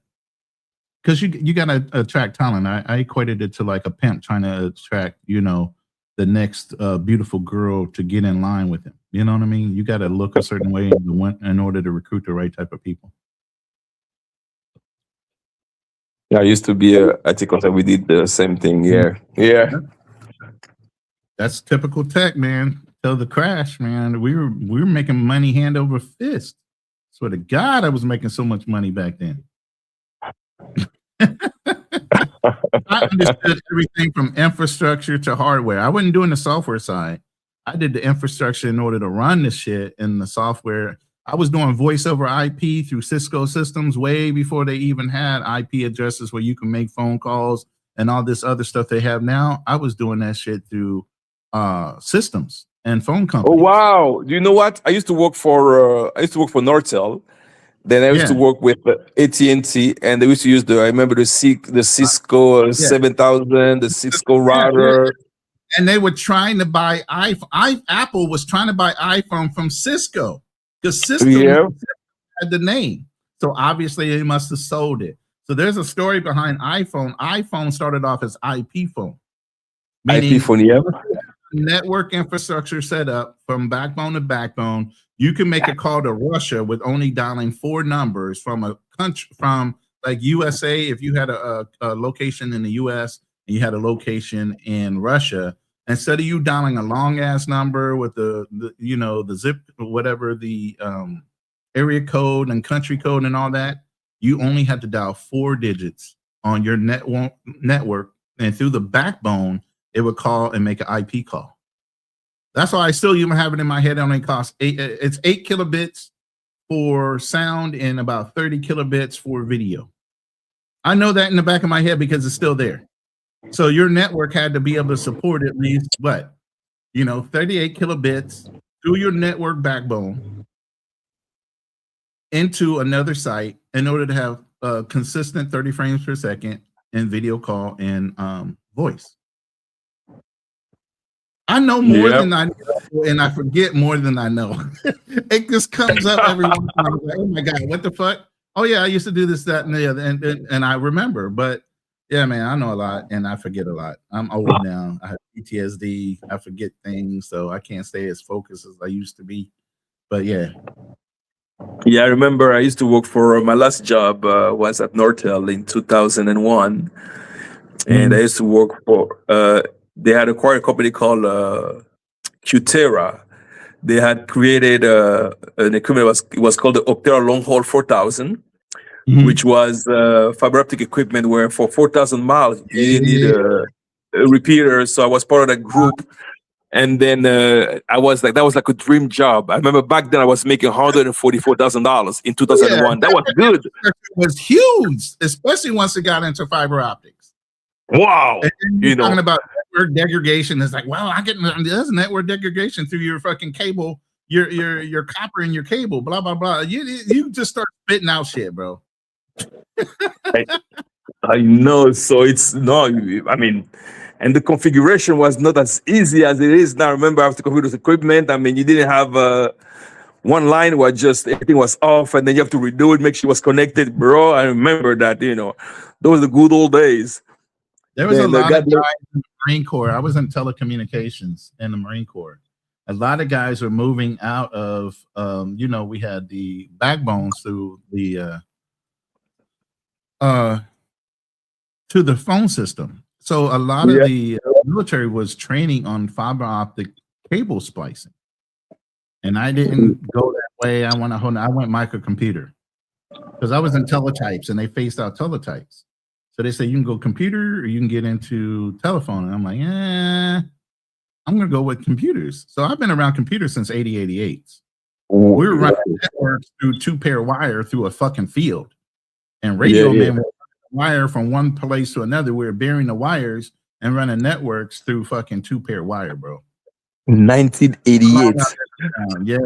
because you got to attract talent. I equated it to like a pimp trying to attract, the next beautiful girl to get in line with him. You know what I mean? You got to look a certain way in order to recruit the right type of people. Yeah, I used to be I think we did the same thing. Yeah. That's typical tech, man. Till the crash, man. We were making money hand over fist. Swear to God, I was making so much money back then. I understood everything from infrastructure to hardware. I wasn't doing the software side. I did the infrastructure in order to run the shit, and the software I was doing voice over IP through Cisco systems way before they even had IP addresses where you can make phone calls and all this other stuff they have now. I was doing that shit through systems and phone Oh companies. wow! You know what? I used to work for Nortel. Then I used to Yeah, work with AT&T, and they used to use I remember the Cisco yeah, 7000, the Cisco yeah. router. And they were trying to buy iPhone. Apple was trying to buy iPhone from Cisco because System Yeah, had the name. So obviously they must have sold it. So there's a story behind iPhone. iPhone started off as IP phone, IP meaning phone. Yeah, network infrastructure set up from backbone to backbone. You can make a call to Russia with only dialing 4 numbers from a country, from like USA. If you had a location in the US and you had a location in Russia, instead of you dialing a long ass number with the the zip, whatever the area code and country code and all that, you only had to dial 4 digits on your network, and through the backbone, it would call and make an IP call. That's why I still even have it in my head. It only costs it's 8 kilobits for sound and about 30 kilobits for video. I know that in the back of my head because it's still there. So your network had to be able to support at least what, 38 kilobits through your network backbone into another site in order to have a consistent 30 frames per second in video call and voice. I know more yeah, than I know, and I forget more than I know. It just comes up every once in a while. Like, oh my God, what the fuck? Oh yeah, I used to do this, that, and the other, and I remember. But yeah, man, I know a lot and I forget a lot. I'm old now. I have PTSD. I forget things, so I can't stay as focused as I used to be. But yeah. yeah. I remember I used to work for my last job was at Nortel in 2001, and I used to work for. They had acquired a company called Qtera. They had created an equipment. It was called the Optera Long Haul 4000, which was fiber optic equipment where for 4,000 miles you didn't need a repeater. So I was part of that group, and then I was like, that was like a dream job. I remember back then I was making $144,000 in 2001. That was good. It was huge, especially once it got into fiber optics. Wow, And you're talking about network degradation. It's like, well, there's network degradation through your fucking cable, your copper and your cable, blah blah blah. You just start spitting out shit, bro. I know. So it's no, I mean, and the configuration was not as easy as it is now. Remember, after computer equipment, I mean, you didn't have one line where just everything was off, and then you have to redo it, make sure it was connected, bro. I remember that. Those were the good old days. There was a lot of guys in the Marine Corps. I was in telecommunications in the Marine Corps. A lot of guys are moving out of, we had the backbones through the to the phone system. So a lot of the military was training on fiber optic cable splicing, and I didn't go that way. I went microcomputer because I was in teletypes, and they phased out teletypes. So they say you can go computer or you can get into telephone. And I'm like, I'm going to go with computers. So I've been around computers since 88. We were running networks through 2-pair wire through a fucking field. And radio man would wire from one place to another. We were burying the wires and running networks through fucking 2-pair wire, bro. 1988. Yeah.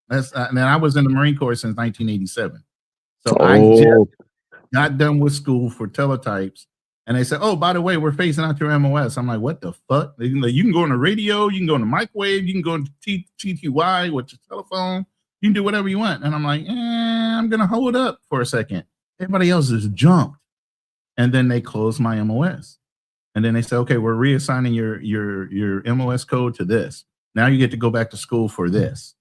And I was in the Marine Corps since 1987. So I just got done with school for teletypes, and they said, "Oh, by the way, we're phasing out your MOS." I'm like, "What the fuck?" Like, you can go on the radio, you can go on the microwave, you can go into TTY with your telephone, you can do whatever you want. And I'm like, I'm gonna hold up for a second. Everybody else is jumped, and then they closed my MOS, and then they said, "Okay, we're reassigning your MOS code to this. Now you get to go back to school for this."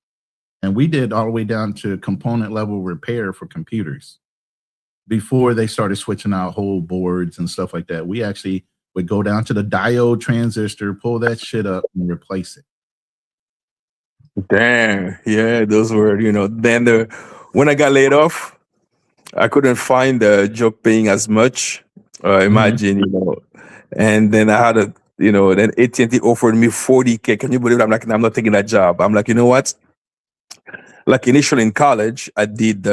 And we did all the way down to component level repair for computers. Before they started switching out whole boards and stuff like that, we actually would go down to the diode transistor, pull that shit up, and replace it. Damn, yeah, those were, then when I got laid off, I couldn't find a job paying as much. Imagine, and then I had then AT&T offered me 40K. Can you believe it? I'm like, I'm not taking that job. I'm like, you know what? Like initially in college, I did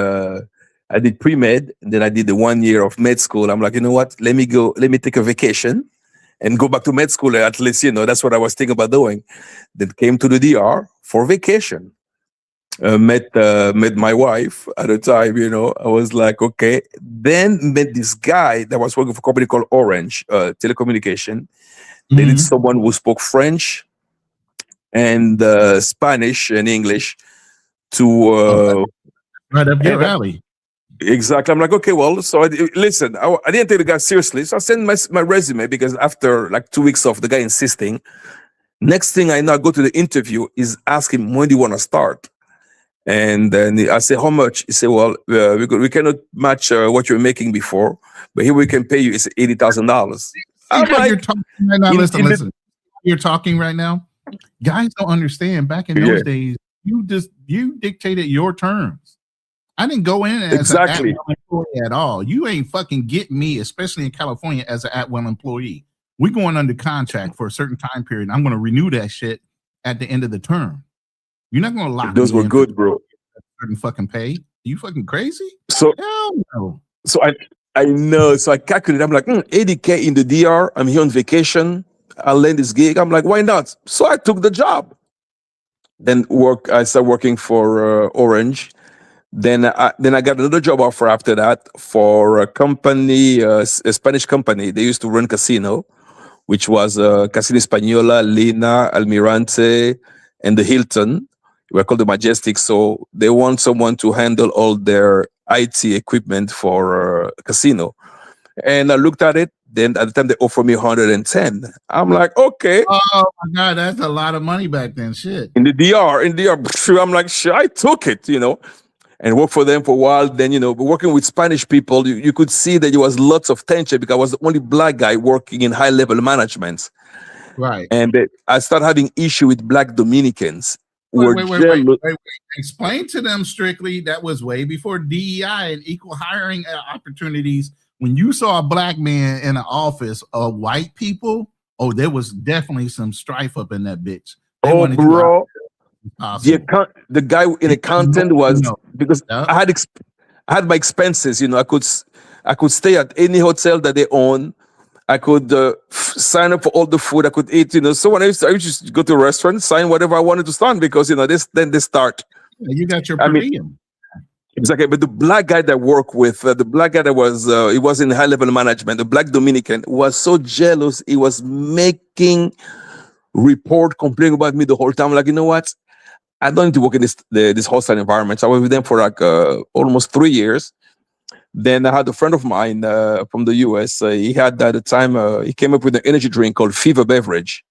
pre med, then I did the 1 year of med school. I'm like, you know what? Let me take a vacation and go back to med school. At least, that's what I was thinking about doing. Then came to the DR for vacation. Met my wife at the time. I was like, okay. Then met this guy that was working for a company called Orange Telecommunication. They need someone who spoke French and Spanish and English to right up your and alley. exactly. I'm like, okay, well, so listen, I didn't take the guy seriously, so I sent my resume because after like 2 weeks of the guy insisting, next thing I know, I go to the interview, is ask him, when do you want to start? And then I say, how much? He said, well, we cannot match what you're making before, but here we can pay you. It's $80,000. I'm like, you're talking right now. Listen. You're talking right now. Guys don't understand. Back in those days, you dictated your terms. I didn't go in as an at-will employee at all. You ain't fucking get me, especially in California, as an at-will employee. We're going under contract for a certain time period. I'm going to renew that shit at the end of the term. You're not going to lock those were good, bro. Certain fucking pay. You fucking crazy? So, hell no. So I know. So I calculated. I'm like, $80K in the DR. I'm here on vacation. I'll land this gig. I'm like, why not? So I took the job. Then I started working for Orange. Then I got another job offer after that for a company, a Spanish company. They used to run casino, which was Casino Española, Lina, Almirante, and the Hilton. We're called the Majestic. So they want someone to handle all their IT equipment for casino. And I looked at it. Then at the time they offered me 110. I'm like, okay. Oh my God, that's a lot of money back then. Shit. In the DR, I'm like, shit, I took it, and worked for them for a while. Then, working with Spanish people, you could see that there was lots of tension because I was the only black guy working in high level management. Right. And I started having issue with black Dominicans. Wait. Explain to them strictly that was way before DEI and equal hiring opportunities. When you saw a black man in an office of white people, there was definitely some strife up in that bitch. Bro. The guy in accountant was because I had my expenses. I could stay at any hotel that they own. I could sign up for all the food I could eat. So when I used to just go to a restaurant, sign whatever I wanted to sign because then they start. You got your per diem. Exactly, but the black guy that I worked with, the black guy that he was in high level management, the black Dominican was so jealous. He was making report complaining about me the whole time. I'm like, you know what? I don't need to work in this hostile environment. So I was with them for like almost 3 years. Then I had a friend of mine from the US. He had at the time he came up with an energy drink called Fever Beverage.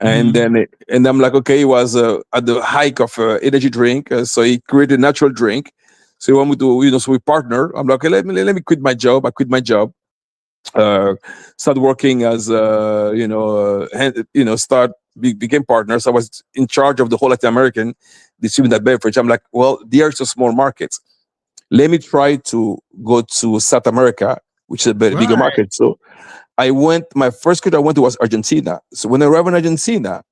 And then I'm like, okay, he was at the height of energy drink, so he created a natural drink. So he wanted me to, so we partner. I'm like, okay, let me quit my job. I quit my job. Started working as became partners. I was in charge of the whole Latin American distributing that beverage. I'm like, well, there's a small market. Let me try to go to South America, which is a bigger market. So my first country I went to was Argentina. So when I arrived in Argentina,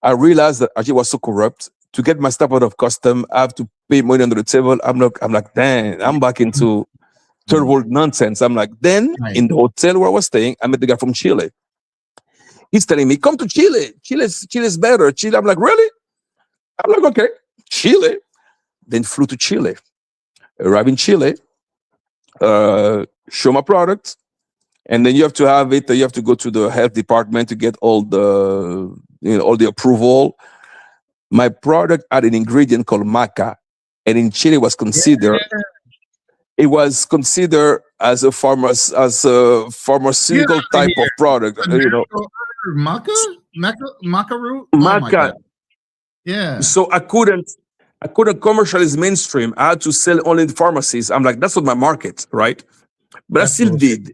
I realized that Argentina was so corrupt. To get my stuff out of custom, I have to pay money under the table. I'm like, damn, I'm back into third world nonsense. I'm like, then in the hotel where I was staying, I met the guy from Chile. He's telling me, come to Chile. Chile's better. Chile. I'm like, really? I'm like, okay, Chile. Then flew to Chile. Arrived in Chile, show my product, and then you have to have it. You have to go to the health department to get all the approval. My product had an ingredient called maca, and in Chile was considered. It was considered as a pharmaceutical type of product. Maca root. Maca. Yeah. So I couldn't commercialize mainstream. I had to sell only in pharmacies. I'm like, that's not my market, right? But I still did.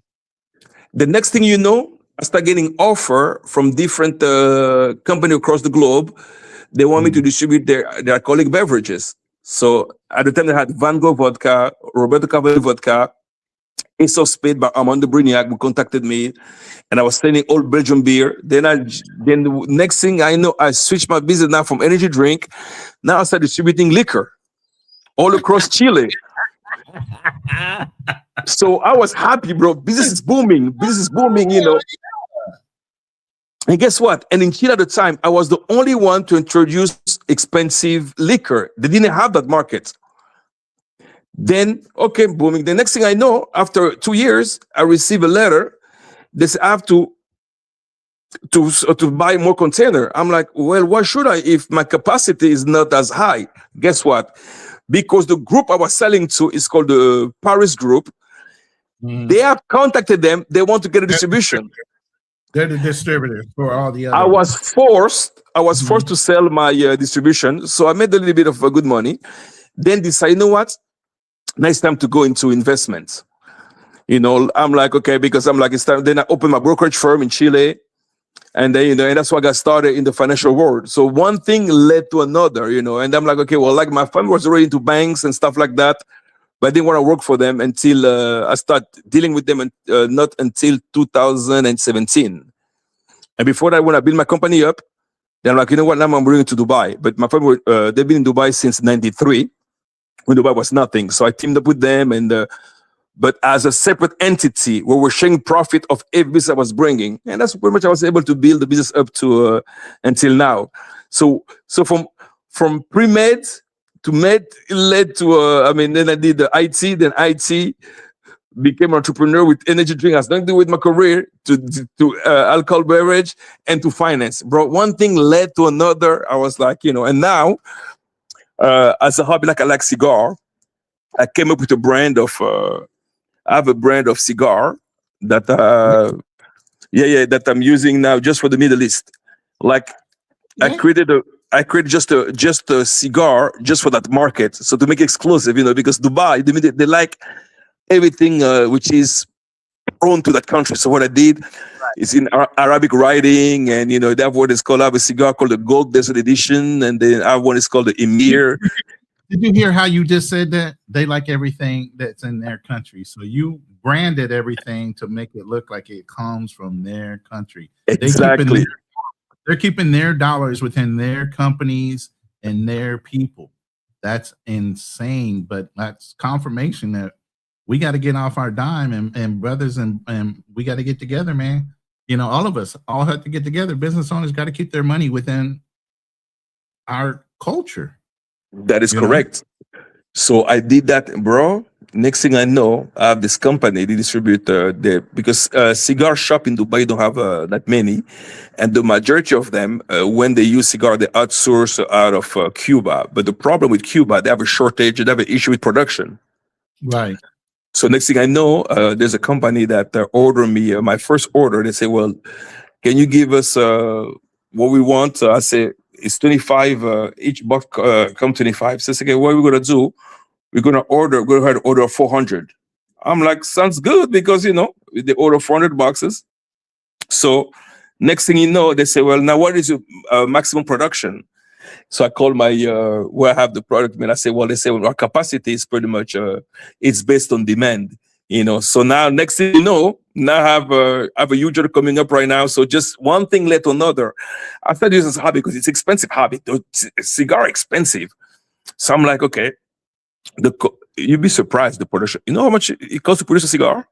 The next thing you know, I start getting offer from different companies across the globe. They want me to distribute their alcoholic beverages. So at the time they had Van Gogh vodka, Roberto Cavalli vodka, Ace of Spade by Armando Brignac who contacted me, and I was selling old Belgian beer. Then the next thing I know, I switched my business now from energy drink. Now I started distributing liquor all across Chile. So I was happy, bro. Business is booming. Business is booming, you know. And guess what? And in Chile at the time, I was the only one to introduce expensive liquor. They didn't have that market. Then, okay, booming. The next thing I know, after 2 years, I receive a letter. They say I have to buy more container. I'm like, well, why should I if my capacity is not as high? Guess what? Because the group I was selling to is called the Paris Group. They have contacted them. They want to get a distribution. They're the distributors for all the other. I was forced to sell my distribution, so I made a little bit of good money. Then decide, you know what? Nice time to go into investments. You know, I'm like, okay, because I'm like, it's time. Then I opened my brokerage firm in Chile, and then, you know, and that's why I got started in the financial world. So one thing led to another, you know, and I'm like, okay, well, like my family was already into banks and stuff like that, but I didn't want to work for them until I started dealing with them, and not until 2017. And before that, when I built my company up, then I'm like, you know what, now I'm moving to Dubai. But my family, they've been in Dubai since '93, when Dubai was nothing. So I teamed up with them, and but as a separate entity where we're sharing profit of every business I was bringing. And that's pretty much I was able to build the business up to until now. So from pre-med to med, it led to, then I did the IT, then IT became an entrepreneur with energy drink. Has nothing to do with my career, to alcohol beverage and to finance. Bro, one thing led to another. I was like, you know, and now as a hobby, like I like cigar, I came up with a brand of, I have a brand of cigar that, that I'm using now just for the Middle East. Like I created just a cigar just for that market. So to make it exclusive, you know, because Dubai, they like everything which is prone to that country. So what I did is in Arabic writing, and you know, that one is called, I have a cigar called the Gold Desert Edition, and then I have one is called the Emir. Did you hear how you just said that? They like everything that's in their country. So you branded everything to make it look like it comes from their country. Exactly. They're keeping their dollars within their companies and their people. That's insane, but that's confirmation that we got to get off our dime, and brothers, and we got to get together, man. You know, all of us all have to get together. Business owners got to keep their money within our culture. That is correct. So I did that, bro. Next thing I know, I have this company, they distribute because cigar shop in Dubai don't have that many, and the majority of them, when they use cigar, they outsource out of Cuba. But the problem with Cuba, they have a shortage, they have an issue with production. Right. So next thing I know, there's a company that ordered me my first order. They say, well, can you give us what we want? I say, it's 25, each box come 25. So I say, okay, what are we going to do? We're going to go ahead and order 400. I'm like, sounds good, because, you know, they order 400 boxes. So next thing you know, they say, well, now what is your maximum production? So I call my, where I have the product, and I say, well, they say, well, our capacity is pretty much, it's based on demand, you know. So now, next thing you know, now I have a huge order coming up right now. So just one thing led to another. I started using this hobby because it's expensive hobby. The cigar expensive. So I'm like, okay, you'd be surprised, the production. You know how much it costs to produce a cigar?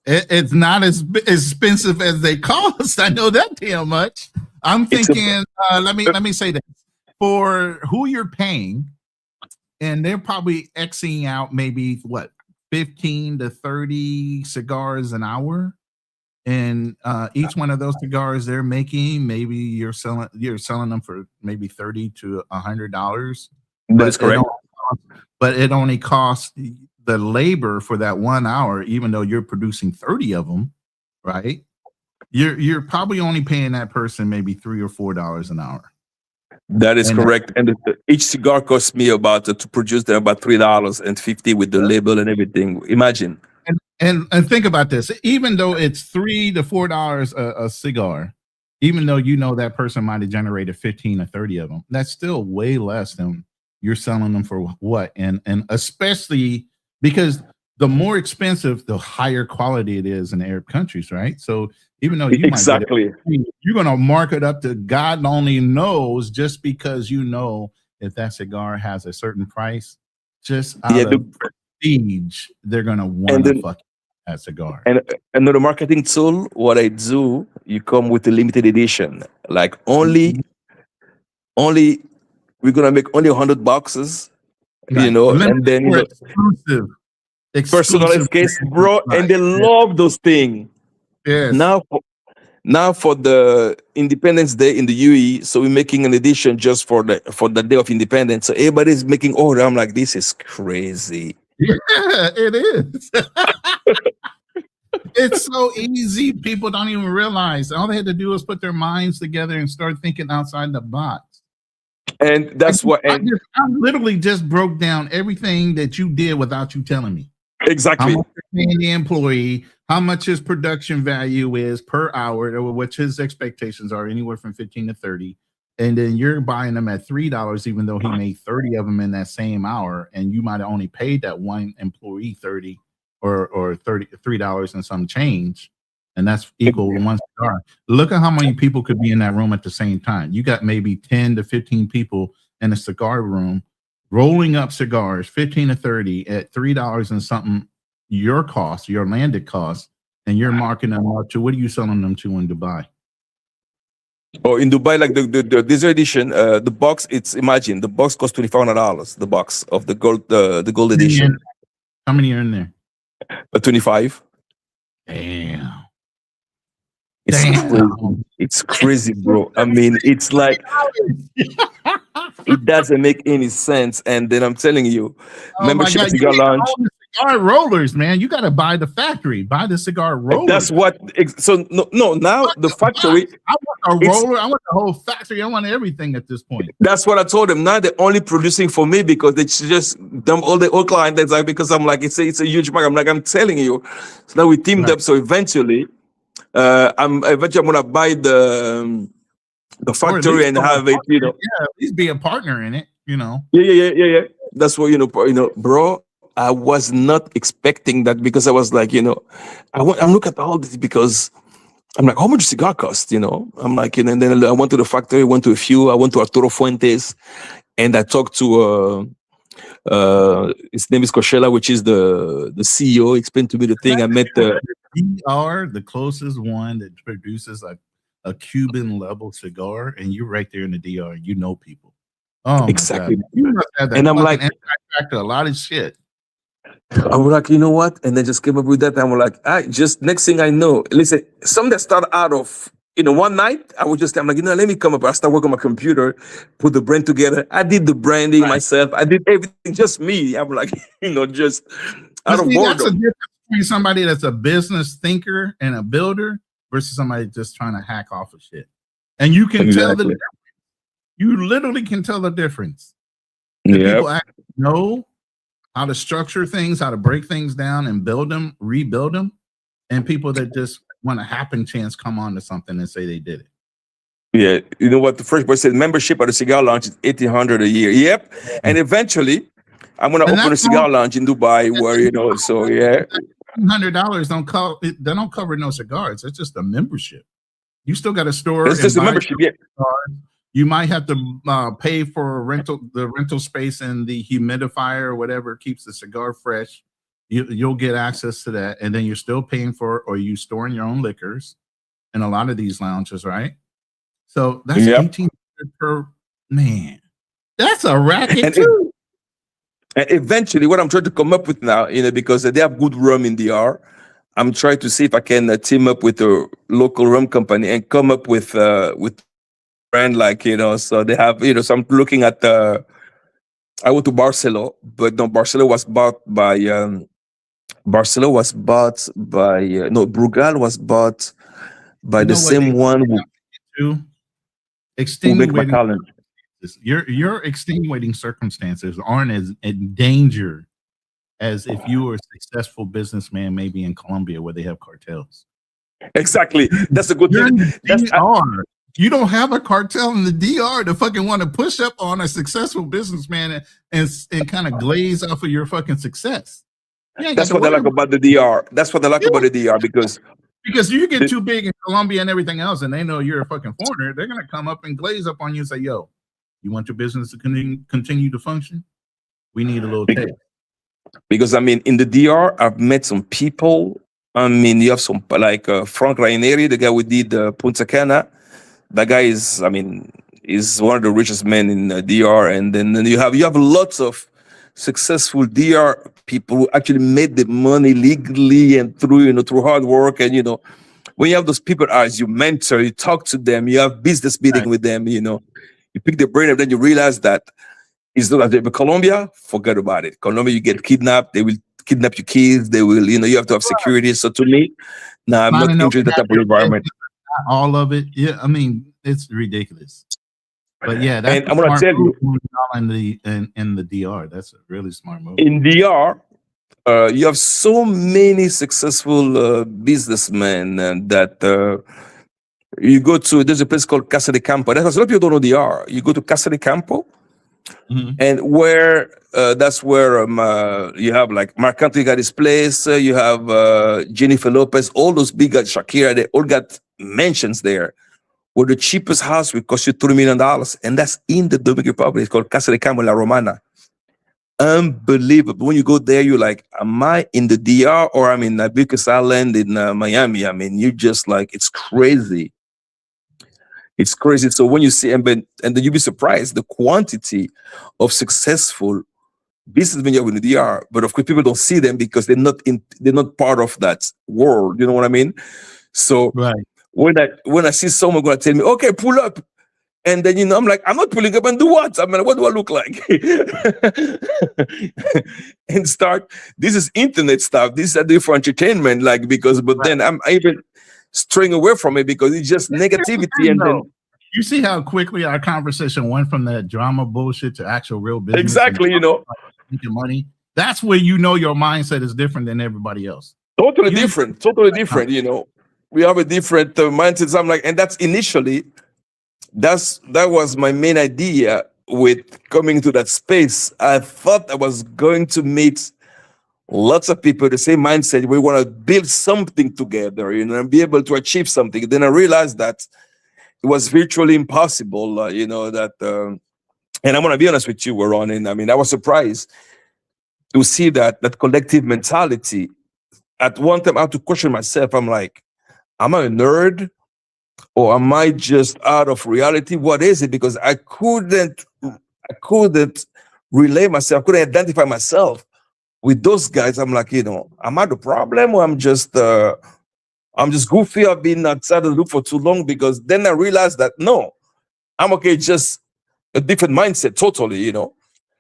It's not as expensive as they cost. I know that damn much. I'm thinking, let me say this. For who you're paying, and they're probably Xing out maybe what, 15 to 30 cigars an hour, and each one of those cigars they're making, maybe you're selling them for maybe $30 to $100. That is correct. But it only costs the labor for that 1 hour, even though you're producing 30 of them, right? You're probably only paying that person maybe $3 or $4 an hour. That is correct. And each cigar costs me about to produce them about $3.50 with the label and everything. Imagine. And think about this. Even though it's $3 to $4 a cigar, even though you know that person might have generated 15 or 30 of them, that's still way less than you're selling them for what. And especially because the more expensive, the higher quality it is in Arab countries, right? So even though you might get Exactly. it, you're going to mark it up to God only knows, just because you know if that cigar has a certain price, just Yeah, out of prestige, they're going to want and to then fuck that cigar. and another marketing tool. What I do, you come with a limited edition, like only we're gonna make only 100 boxes, Right. and Limited then or exclusive. Exclusive. personalized case, bro, Right. and they love those things. Yes. Now, now for the Independence Day in the UAE, so we're making an edition just for the day of Independence. So everybody's making order. I'm like, this is crazy. Yeah, it is. It's so easy. People don't even realize. All they had to do was put their minds together and start thinking outside the box. And that's what. I And literally just broke down everything that you did without you telling me. How exactly. much you're paying the employee, how much his production value is per hour, or what his expectations are, anywhere from 15 to 30. And then you're buying them at $3, even though he made 30 of them in that same hour, and you might have only paid that one employee 30 or $33 and some change, and that's equal to one cigar. Look at how many people could be in that room at the same time. You got maybe 10 to 15 people in a cigar room rolling up cigars, 15 to 30 at $3 and something, your cost, your landed cost, and you're marking them up to, what are you selling them to in Dubai? Or in Dubai, like the dessert edition, the box. It's imagine the box costs $2,500. The box of the gold edition, How many are in there? 25. Damn. It's Damn. crazy. It's crazy, bro. I mean, it's like it doesn't make any sense. And then I'm telling you, membership at Cigar Lounge. Cigar rollers, man. You got to buy the factory, buy the cigar rollers. That's what. So no. Now the factory. I want a roller. I want the whole factory. I want everything at this point. That's what I told them. Now they're only producing for me because they just dump all the old clients. Like, because I'm like, it's a huge market. I'm like, I'm telling you. So now we teamed up. So eventually, I'm gonna buy the factory and have it. Yeah, at least be a partner in it. Yeah. That's what bro. I was not expecting that, because I was like, I'm looking at all this because I'm like, how much cigar cost? I'm like, and then I went to the factory, went to a few, I went to Arturo Fuentes, and I talked to his name is Coachella, which is the CEO. Explained to me the thing. I met the DR, the closest one that produces a Cuban level cigar, and you're right there in the DR. You know people. Oh, exactly. My God. You must have that. And I'm like, a lot of shit. I'm like, you know what? And they just came up with that. And I'm like, just next thing I know, listen, some that start out of, one night, I'm like, let me come up. I start working on my computer, put the brand together. I did the branding myself. I did everything, just me. I'm like, just out of boredom. That's a difference between somebody that's a business thinker and a builder versus somebody just trying to hack off of shit. And you can tell the difference. You literally can tell the difference. People actually know how to structure things, how to break things down and build them, rebuild them, and people that just want a happen chance come on to something and say they did it. Yeah, you know what? The first person said membership at the Cigar Lounge is $1,800 a year. Yep, and eventually I'm gonna open a cigar lounge in Dubai where So yeah, $100 don't cover no cigars. It's just a membership. You still got to store. It's just a membership. Yeah. You might have to pay for the rental space and the humidifier or whatever keeps the cigar fresh. You'll get access to that, and then you're still paying for, or you storing your own liquors in a lot of these lounges, right? So that's $1,800 per man. That's a racket too. And eventually, what I'm trying to come up with now, because they have good rum in DR, I'm trying to see if I can team up with a local rum company and come up with brand, like, so they have, so I'm looking at I went to Barcelona, but no, Barcelona was bought by Brugal was bought by the same one who extenuating your extenuating circumstances aren't as in danger as if you were a successful businessman, maybe in Colombia where they have cartels. Exactly. That's a good thing. You don't have a cartel in the DR to fucking want to push up on a successful businessman and kind of glaze off of your fucking success. You ain't got That's to what I worry like about about the DR. That's what I like about it. the DR Because you get the, too big in Colombia and everything else, and they know you're a fucking foreigner, they're gonna come up and glaze up on you and say, "Yo, you want your business to continue to function? We need a little taste." because I mean, in the DR, I've met some people. I mean, you have some like Frank Raineri, the guy who did Punta Cana. That guy is, I mean, is one of the richest men in DR. And then you have lots of successful DR people who actually made the money legally and through hard work. And when you have those people as you mentor, you talk to them, you have business meeting Right. with them, you pick their brain, and then you realize that it's not that. But Colombia, forget about it. Colombia, you get kidnapped, they will kidnap your kids, they will, you have to have security. So to me, no, I'm not Finding out interested in that what type of happened, environment. all of it. Yeah, I mean, it's ridiculous. But yeah, that's And a I'm gonna smart tell move you, in the DR. That's a really smart move. in DR, you have so many successful businessmen that you go to. There's a place called Casa de Campo. That's a lot of people don't know DR. You go to Casa de Campo, and that's where you have like Marc Anthony got his place. You have Jennifer Lopez. All those big guys, Shakira, they all got mansions there. Where the cheapest house will cost you $3 million, and that's in the Dominican Republic. It's called Casa de Campo La Romana. Unbelievable. When you go there, you're like, am I in the DR or I'm in Nabicus Island in Miami? I mean, you just like, it's crazy. It's crazy. So when you see, and then you'll be surprised the quantity of successful businessmen you have in the DR. But of course, people don't see them because they're not part of that world. You know what I mean? So Right. when I see someone gonna tell me, okay, pull up, and then I'm like, I'm not pulling up and do what? I mean, what do I look like? And start. This is internet stuff. This is a different entertainment, like but then I'm even straying away from it because it's just negativity. And then You see how quickly our conversation went from that drama bullshit to actual real business. exactly, making money. That's where your mindset is different than everybody else. Totally different. We have a different mindset. I'm like, and that's initially. That was my main idea with coming to that space. I thought I was going to meet lots of people, the same mindset. We want to build something together, and be able to achieve something. Then I realized that it was virtually impossible, and I'm going to be honest with you, Ron. I mean, I was surprised to see that collective mentality. At one time, I had to question myself. I'm like, am I a nerd? Or am I just out of reality? What is it? Because I couldn't relate myself, couldn't identify myself with those guys. I'm like, am I the problem, or I'm just goofy? I've been outside the loop for too long. Because then I realized that no, I'm okay, just a different mindset, totally,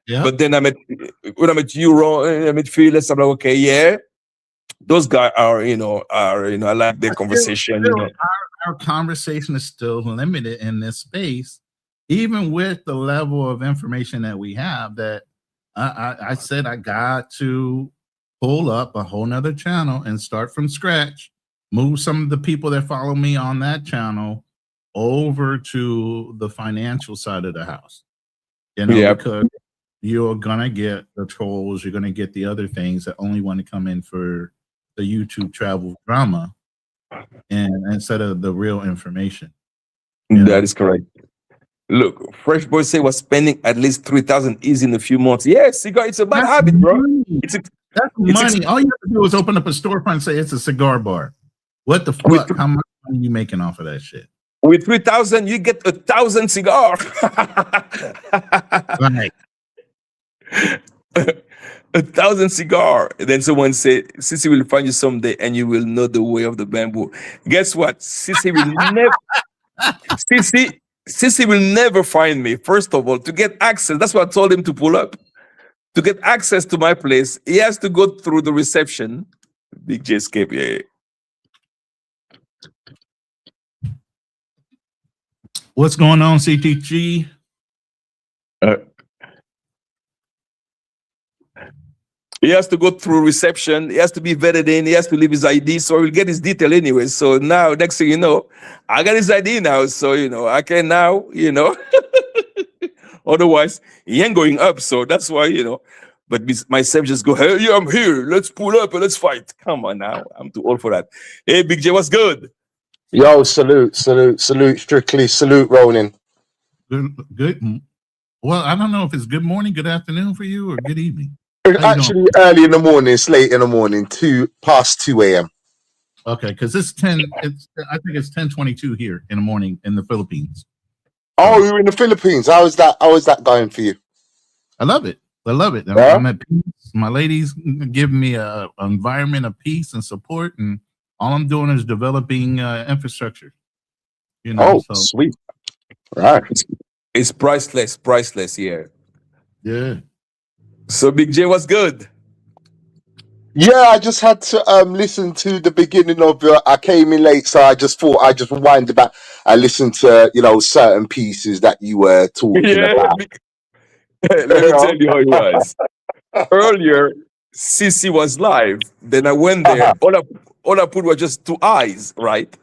Yeah. But then when I met you, Ron, I met Fearless, I'm like, okay, yeah, those guys are, I like their conversation. Our conversation is still limited in this space, even with the level of information that we have. That I said I got to pull up a whole nother channel and start from scratch, move some of the people that follow me on that channel over to the financial side of the house. Because you're gonna get the trolls, you're gonna get the other things that only want to come in for the YouTube travel drama, and instead of the real information. That is correct. Look, Fresh Boy say was spending at least 3,000 easy in a few months. Yes, cigar. It's a bad habit, bro. That's money. All you have to do is open up a storefront and say it's a cigar bar. What the fuck? How much money are you making off of that shit? With 3,000, you get 1,000 cigars. Right. 1,000 cigar. And then someone said, Sissy will find you someday and you will know the way of the bamboo. Guess what? Sissy will never Sissy will never find me. First of all, to get access, that's what I told him to pull up. To get access to my place, he has to go through the reception. Big J escape, yeah. What's going on, CTG? He has to go through reception. He has to be vetted in. He has to leave his ID. So he'll get his detail anyway. So now, next thing you know, I got his ID now. So, I can now, Otherwise, he ain't going up. So that's why, But myself just go, hey, yeah, I'm here. Let's pull up and let's fight. Come on now. I'm too old for that. Hey, Big J, what's good? Yo, salute, salute, salute, strictly, salute, Ronin. Good. Well, I don't know if it's good morning, good afternoon for you, or good evening. It's How you doing? actually early in the morning, it's late in the morning, past 2 a.m. Okay, because it's 10. I think it's 10:22 here in the morning in the Philippines. Oh, So you're in the Philippines. How is that going for you? I love it. I love it. Yeah? I'm at peace. My ladies giving me a environment of peace and support, and all I'm doing is developing infrastructure. Oh, So sweet. Right. It's, it's priceless, priceless here. yeah. So, Big J, what's good? Yeah, I just had to listen to the beginning of I came in late, so I just thought I just rewind back. I listened to, certain pieces that you were talking Yeah, about. let me tell you how it was. Earlier, CC was live. Then I went there. All I put was just two eyes, right?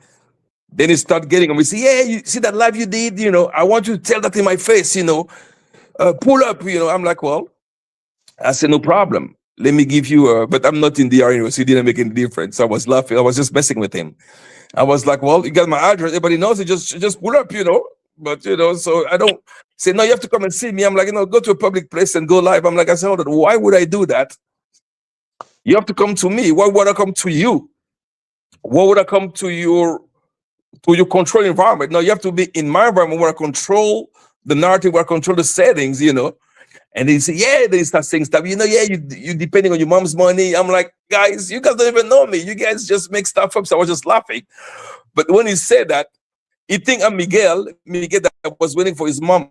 Then he started getting them. We say, yeah, you see that live you did? I want you to tell that in my face, pull up, I'm like, well, I said, no problem. Let me give you but I'm not in the area, so it didn't make any difference. I was laughing. I was just messing with him. I was like, well, you got my address. Everybody knows it. Just pull up, But, so I don't say, no, you have to come and see me. I'm like, go to a public place and go live. I'm like, I said, hold on, why would I do that? You have to come to me. Why would I come to you? Why would I come to your control environment? No, you have to be in my environment where I control the narrative, where I control the settings. And they say, yeah, they start saying stuff, yeah, you depending on your mom's money. I'm like, guys, you guys don't even know me. You guys just make stuff up. So I was just laughing. But when he said that, he think I'm Miguel that was waiting for his mama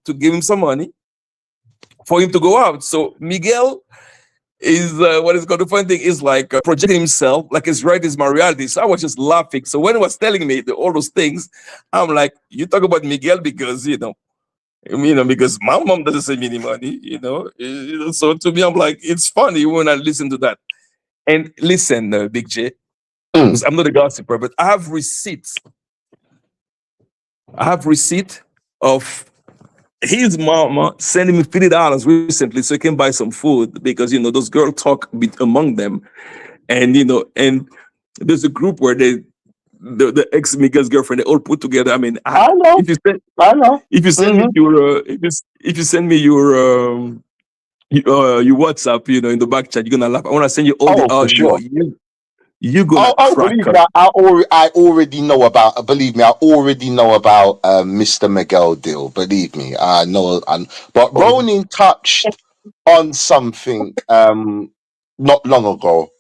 to give him some money for him to go out. So Miguel is what is called the funny thing is like projecting himself like his right is my reality. So I was just laughing. So when he was telling me all those things, I'm like, you talk about Miguel because because my mom doesn't send me any money. So to me, I'm like, it's funny when I listen to that. And listen, Big J, Mm. because I'm not a gossiper, but I have receipts. I have receipt of his mama sending me $50 recently so he can buy some food because those girls talk among them, and there's a group where the ex Miguel's girlfriend, they all put together. I mean, I know. I know. if you send me Hmm. your if you send me your WhatsApp, in the back chat, you're gonna laugh. I want to send you all the Oh, for audio. sure. You're gonna Oh, crack believe up. me, I already know about. Believe me, I already know about Mr. Miguel deal. Believe me, I know. But Oh, Ronin touched on something not long ago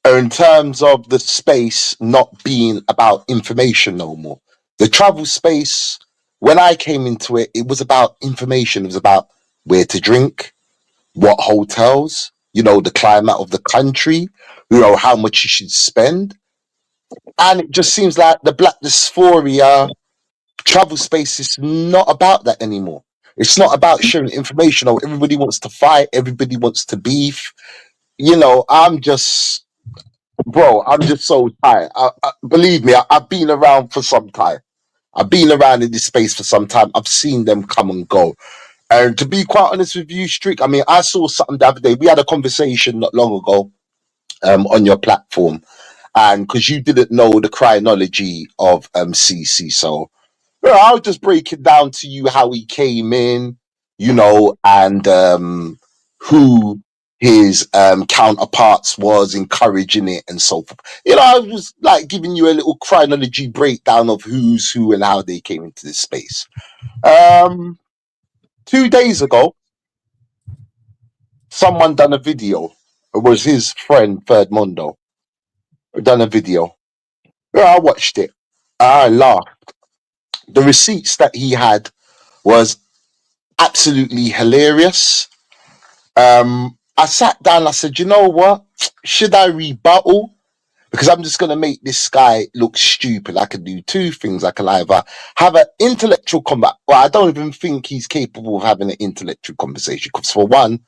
in terms of the space not being about information no more. The travel space, when I came into it, it was about information. It was about where to drink, what hotels, the climate of the country, how much you should spend. And it just seems like the black dysphoria travel space is not about that anymore. It's not about sharing information. Or everybody wants to fight. Everybody wants to beef. I'm just, bro. I'm just so tired. Believe me, I've been around for some time. I've been around in this space for some time. I've seen them come and go. And to be quite honest with you, Strick, I mean, I saw something the other day. We had a conversation not long ago on your platform, and because you didn't know the chronology of CC, so I'll just break it down to you how he came in, and who his counterparts was encouraging it and so forth. I was like giving you a little chronology breakdown of who's who and how they came into this space. 2 days ago, someone done a video. It was his friend Third Mondo done a video. I watched it. I laughed. The receipts that he had was absolutely hilarious. I sat down. I said, you know what? Should I rebuttal? Because I'm just gonna make this guy look stupid. I could do two things. I can either have an intellectual combat. Well, I don't even think he's capable of having an intellectual conversation. Because for one,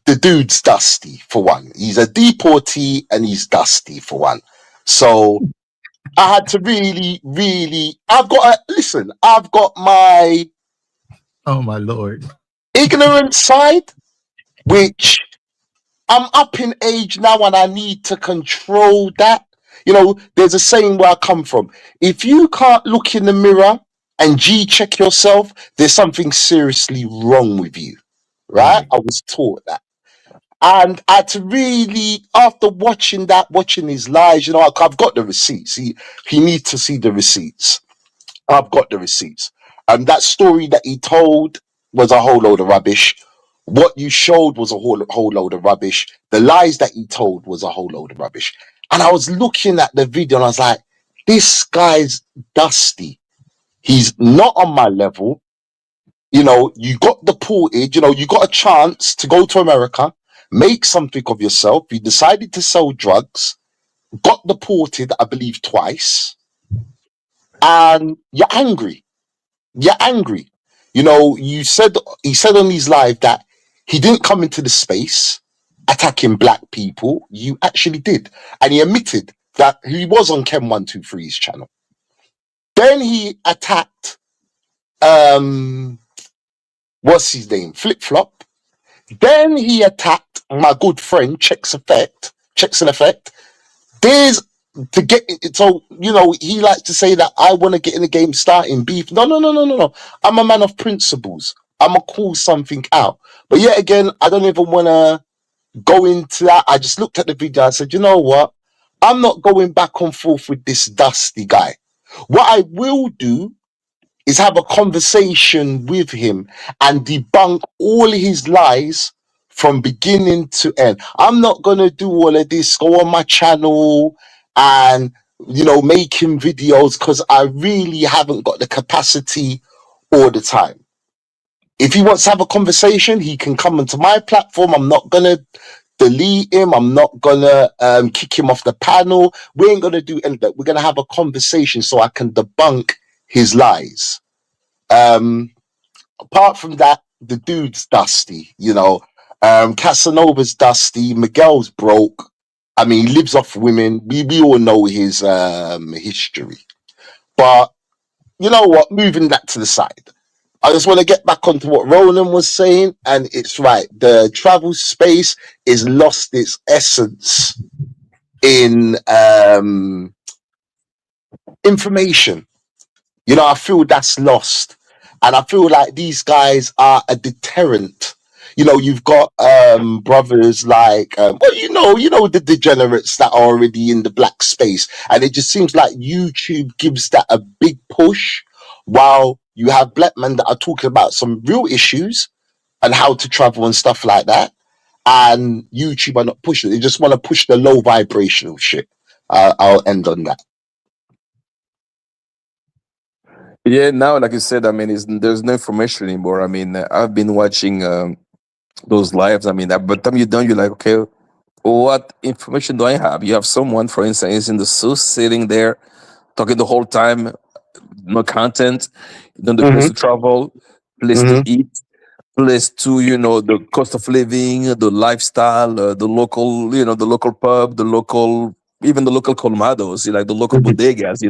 the dude's dusty. For one, he's a deportee and he's dusty. For one, so I had to really, really. Listen. I've got my Oh my lord. ignorant side, which I'm up in age now and I need to control that. There's a saying where I come from. If you can't look in the mirror and G check yourself, there's something seriously wrong with you. Right? Mhm. I was taught that. And I had to really, after watching his lies, I've got the receipts. He needs to see the receipts. I've got the receipts. And that story that he told was a whole load of rubbish. What you showed was a whole load of rubbish. The lies that he told was a whole load of rubbish. And I was looking at the video and I was like, this guy's dusty. He's not on my level. You got deported, you got a chance to go to America, make something of yourself. You decided to sell drugs, got deported, I believe, twice, and you're angry. You're angry. He said on his live that he didn't come into the space attacking black people. You actually did. And he admitted that he was on Ken 123's channel. Then he attacked what's his name? Flip Flop. Then he attacked my good friend Checks and Effect. There's to get it. So, he likes to say that I want to get in the game starting beef. No, no, no, no, no, no. I'm a man of principles. I'm going to call something out. But yet again, I don't even want to go into that. I just looked at the video. I said, you know what? I'm not going back and forth with this dusty guy. What I will do is have a conversation with him and debunk all his lies from beginning to end. I'm not going to do all of this, go on my channel and, making videos because I really haven't got the capacity all the time. If he wants to have a conversation, he can come onto my platform. I'm not going to delete him. I'm not going to kick him off the panel. We ain't going to do anything. We're going to have a conversation so I can debunk his lies. Apart from that, the dude's dusty, Casanova's dusty, Miguel's broke. I mean, he lives off women. We all know his history. But you know what? Moving that to the side. I just want to get back onto what Roland was saying, and it's right. The travel space is lost its essence in information. I feel that's lost. And I feel like these guys are a deterrent. You've got brothers like the degenerates that are already in the black space. And it just seems like YouTube gives that a big push while you have black men that are talking about some real issues and how to travel and stuff like that. And YouTube are not pushing it. They just want to push the low vibrational shit. I'll end on that. Yeah, now, like you said, I mean, there's no information anymore. I mean, I've been watching those lives. I mean, by the time you're done, you're like, okay, what information do I have? You have someone, for instance, in the suit sitting there talking the whole time, no content, then the place Mm-hmm. to travel, place to Mm-hmm. eat, place to, the cost of living, the lifestyle, the local, the local pub, even the local colmados, like the local bodegas,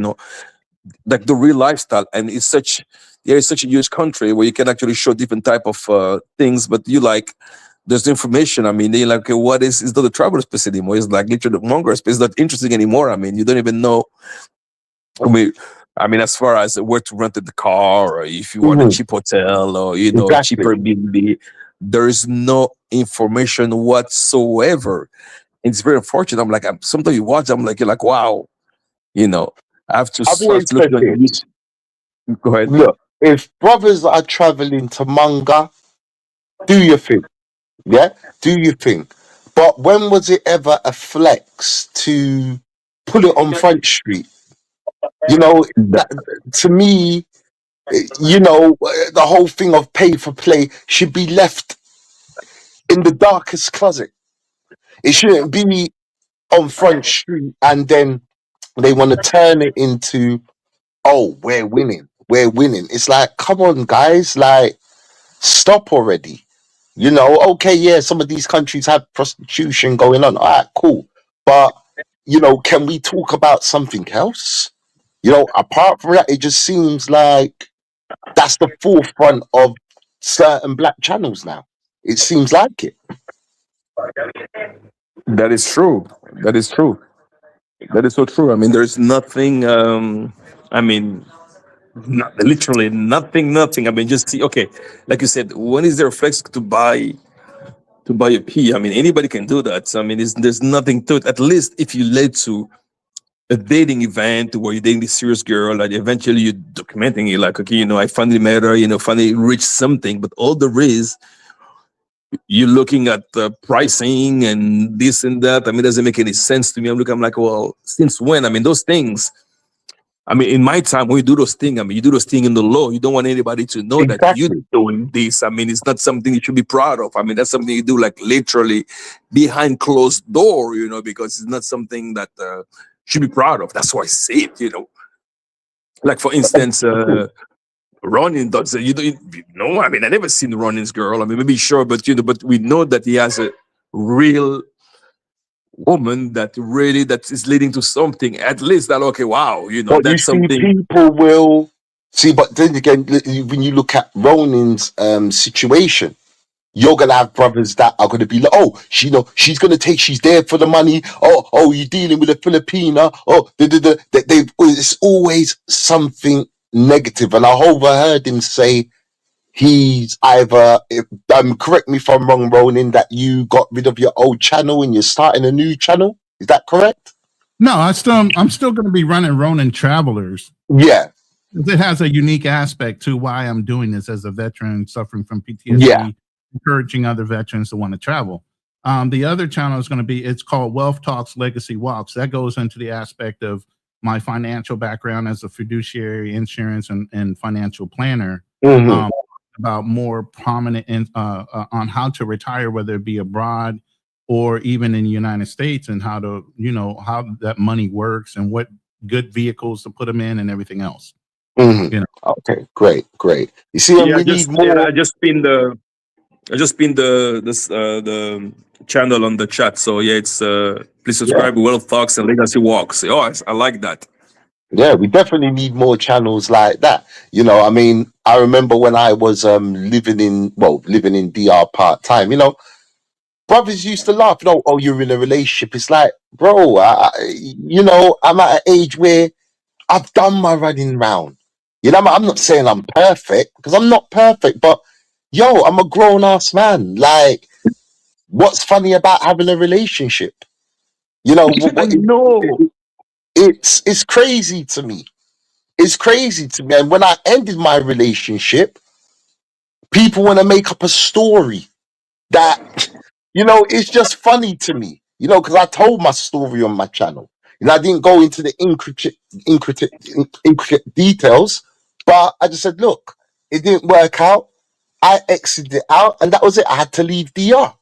like the real lifestyle. And it's such a huge country where you can actually show different type of things, but there's information. I mean, they're like, okay, what is not the travel space anymore? It's like literally the monger space. It's not interesting anymore. I mean, you don't even know. I mean, as far as where to rent the car, or if you want a Mm-hmm. cheap hotel, or Exactly. cheaper Airbnb, there is no information whatsoever. It's very unfortunate. Sometimes you watch, you're like, wow, you know. I've I have always to look said at this. you. Go ahead. Look, if brothers are traveling to Manga, do your thing. Yeah? Do your thing. But when was it ever a flex to put it on Front Street? That, That, to me, the whole thing of pay for play should be left in the darkest closet. It shouldn't be on Front Street and then they want to turn it into, oh, we're winning. We're winning. It's like, come on, guys. Like, stop already. Okay, yeah, some of these countries have prostitution going on. All right, cool. But, can we talk about something else? Apart from that, it just seems like that's the forefront of certain black channels now. It seems like it. That is true. That is true. That is so true. I mean, there's nothing. I mean, literally nothing. Nothing. I mean, just see. Okay, like you said, when is there a flex to buy a pee? I mean, anybody can do that. So, I mean, there's nothing to it. At least if you led to a dating event where you're dating this serious girl, and eventually you're documenting it, like, okay, I finally met her, finally reached something. But all there is, you're looking at the pricing and this and that. I mean, it doesn't make any sense to me. I'm like, well, since when? I mean, those things. I mean, in my time, when you do those things, I mean, you do those things in the law. You don't want anybody to know that you're Exactly. doing this. I mean, it's not something you should be proud of. I mean, that's something you do like literally behind closed door, because it's not something that should be proud of. That's why I say it. Like for instance, Ronin does. No, I mean, I never seen Ronin's girl. I mean, maybe sure, but but we know that he has a real woman that is leading to something. At least that, okay, wow, But you that's see, something. people will see. But then again, when you look at Ronin's situation, you're gonna have brothers that are gonna be like, oh, she's gonna take, she's there for the money. Oh, you're dealing with a Filipina. Oh, it's always something negative. And I overheard him say he's either, correct me if I'm wrong, Ronin, that you got rid of your old channel and you're starting a new channel. Is that correct? No, I'm still going to be running Ronin Travelers. Yeah, It has a unique aspect to why I'm doing this as a veteran suffering from PTSD, yeah. encouraging other veterans to want to travel. The other channel is going to it's called Wealth Talks Legacy Walks. That goes into the aspect of my financial background as a fiduciary, insurance, and financial planner. Mhm. About more prominent on how to retire, whether it be abroad or even in the United States, and how to, how that money works and what good vehicles to put them in and everything else. Mhm. You know. Okay, great. You see, and Yeah, we need more. I just pinned the channel on the chat. So yeah, it's please Yeah, subscribe. Wealth Talks and Legacy Walks. Oh, I like that. yeah, we definitely need more channels like that. I mean, I remember when I was living in DR part time. Brothers used to laugh. Oh, you're in a relationship. It's like, bro, I'm at an age where I've done my running round. I'm not saying I'm perfect because I'm not perfect, but yo, I'm a grown ass man. Like, what's funny about having a relationship? I know. It's crazy to me. It's crazy to me. And when I ended my relationship, people want to make up a story that it's just funny to me. Because I told my story on my channel. I didn't go into the intricate details, but I just said, look, it didn't work out. I exited out, and that was it. I had to leave DR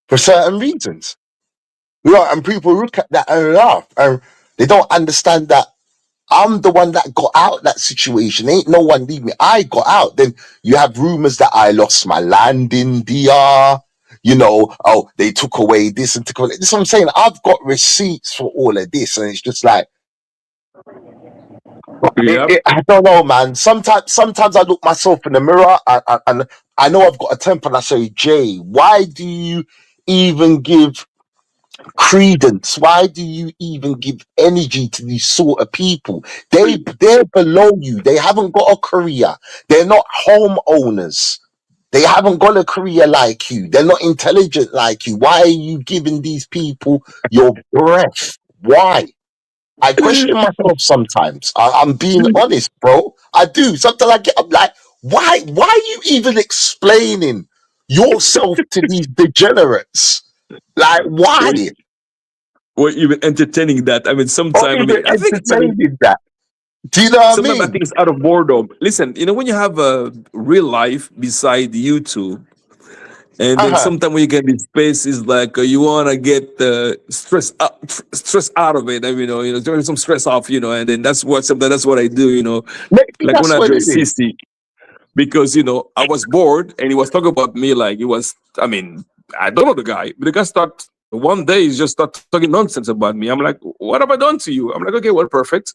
for certain reasons. And people look at that and laugh, and they don't understand that I'm the one that got out that situation. Ain't no one leave me. I got out. Then you have rumors that I lost my land in DR. Oh, they took away this and took away. This is what I'm saying. I've got receipts for all of this, and it's just like, Yep. I don't know, man. Sometimes I look myself in the mirror, and I know I've got a temper, and I say, Jay, why do you even give credence? Why do you even give energy to these sort of people? They're below you. They haven't got a career. They're not homeowners. They haven't got a career like you. They're not intelligent like you. Why are you giving these people your breath? Why? I question myself sometimes. I'm being honest, bro. I do. Sometimes I'm like, why are you even explaining yourself to these degenerates? Like, Or, why? or even entertaining that. I mean, Or sometimes, even I think, entertaining that. Do you know what I sometimes I mean? think it's out of boredom. Listen, when you have a real life beside YouTube, and then Uh-huh. sometimes when you get in space, is like you want to get stress out of it. I mean, turn some stress off, and then that's what I do. Maybe Like when that's I what it address is. Sissy, because I was bored and he was talking about me like he was. I mean, I don't know the guy, but the guy start one day he just start talking nonsense about me. I'm like, what have I done to you? I'm like, okay, well, perfect.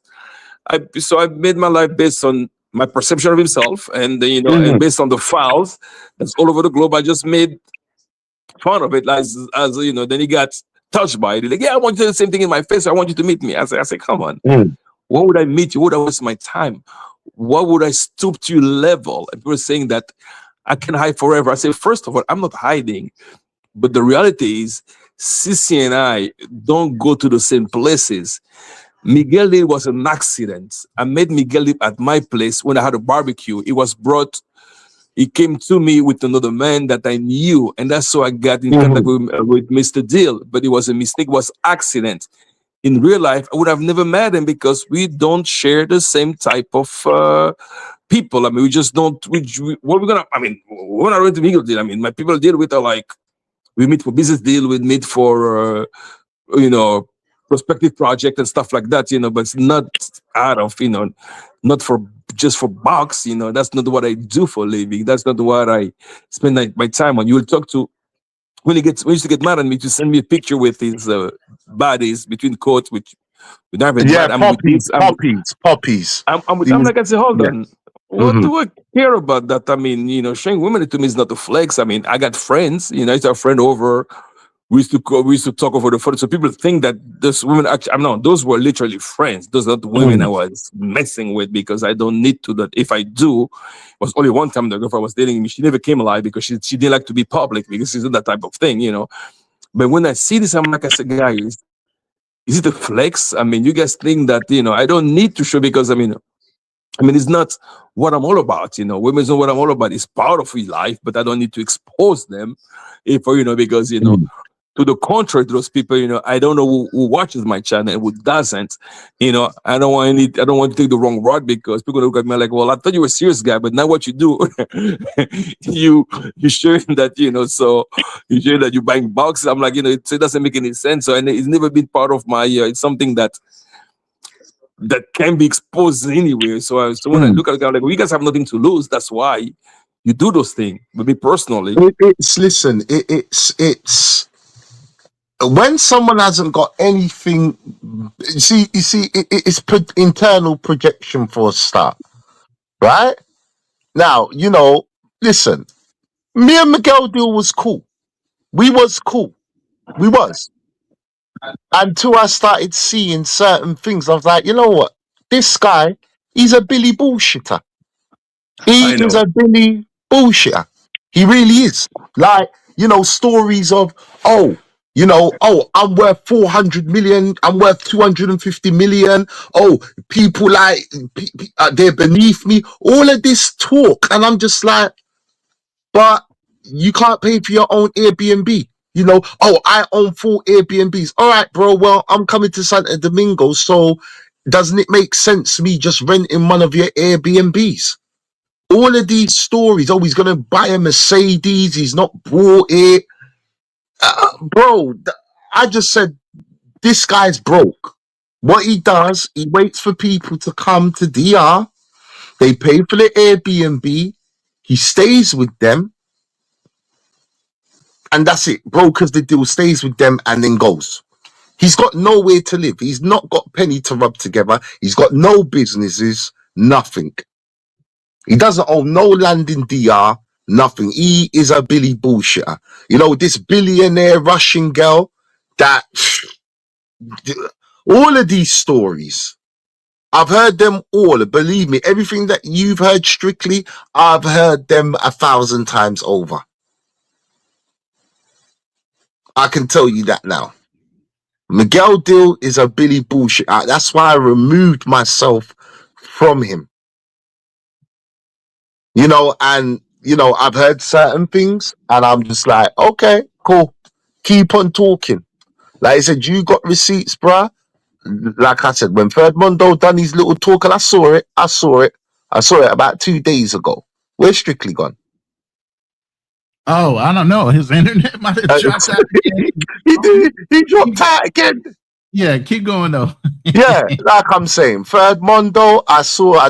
I made my life based on my perception of himself, and and Mhm. based on the files that's all over the globe. I just made fun of it as you know. Then he got touched by it. Like, yeah, I want you to do the same thing in my face. I want you to meet me. I said, come on. Mm. Why would I meet you? Would I waste my time? Why would I stoop to your level? And people are saying that I can hide forever. I say, first of all, I'm not hiding. But the reality is, Sissy and I don't go to the same places. Miguel Lee was an accident. I met Miguel Lee at my place when I had a barbecue. He came to me with another man that I knew, and that's how I got in contact with Mr. Deal. But it was a mistake, it was accident. In real life, I would have never met him because we don't share the same type of people. I mean, we just don't. What we're gonna? I mean, we're not going to Miguel Deal. I mean, my people deal with are like, we meet for business deal, we meet for you know, prospective project and stuff like that, you know, but it's not out of, you know, not for just for box, you know, that's not what I do for a living. That's not what I spend my time on. You will talk to, when he used to get mad at me to send me a picture with his bodies between quotes, which we never been Yeah, mad. I'm with these, poppies. I'm like, I say, hold Yeah. on. What do I care about that? I mean, you know, showing women to me is not a flex. I mean, I got friends, you know, it's our friend over. We used to talk over the phone. So people think that those women actually, I'm not, those were literally friends. Those are the women I was messing with because I don't need to. That if I do, it was only one time the girlfriend was dating me. She never came alive because she didn't like to be public because she's not that type of thing, you know. But when I see this, I'm like, I said, guys, is it a flex? I mean, you guys think that, you know, I don't need to show because I mean, it's not what I'm all about, you know. Women's not what I'm all about. It's part of your life, but I don't need to expose them, if you know, because you know. To the contrary to those people, you know, I don't know who watches my channel and who doesn't. You know, I don't want to take the wrong road because people look at me like, well, I thought you were a serious guy, but now what you do, you showing that, you know, so you show that you're buying boxes. I'm like, you know, it doesn't make any sense. So, and it's never been part of my. It's something that can be exposed anyway. So, when I look at it, I'm like, well, you guys have nothing to lose. That's why you do those things. But me personally, It's when someone hasn't got anything. You see, it's internal projection for a start, right? Now, you know, listen, me and Miguel deal was cool. We was cool. We was. Until I started seeing certain things, I was like, you know what? This guy, he's a Billy bullshitter. He I know. is a Billy bullshitter. He really is. Like, you know, stories of, I'm worth 400 million, I'm worth 250 million. Oh, people like, they're beneath me. All of this talk. And I'm just like, but you can't pay for your own Airbnb. You know, I own 4 Airbnbs. All right, bro. Well, I'm coming to Santo Domingo. So doesn't it make sense me just renting one of your Airbnbs? All of these stories, he's going to buy a Mercedes, he's not bought it. Bro, I just said, this guy's broke. What he does, he waits for people to come to DR, they pay for the Airbnb, he stays with them, and that's it. Brokers the deal, stays with them, and then goes. He's got nowhere to live. He's not got penny to rub together. He's got no businesses, nothing. He doesn't own no land in DR, nothing. He is a Billy bullshitter. You know, this billionaire Russian girl that all of these stories, I've heard them all. Believe me, everything that you've heard strictly, I've heard them 1,000 times over. I can tell you that now. Miguel Dill is a Billy bullshit. That's why I removed myself from him. You know, and, you know, I've heard certain things and I'm just like, okay, cool. Keep on talking. Like I said, you got receipts, bruh. Like I said, when Third Mondo done his little talk and I saw it about 2 days ago. Where's Strictly gone? Oh, I don't know. His internet might have dropped out again. He dropped out again. Yeah, keep going though. Yeah, like I'm saying, Third Mondo, I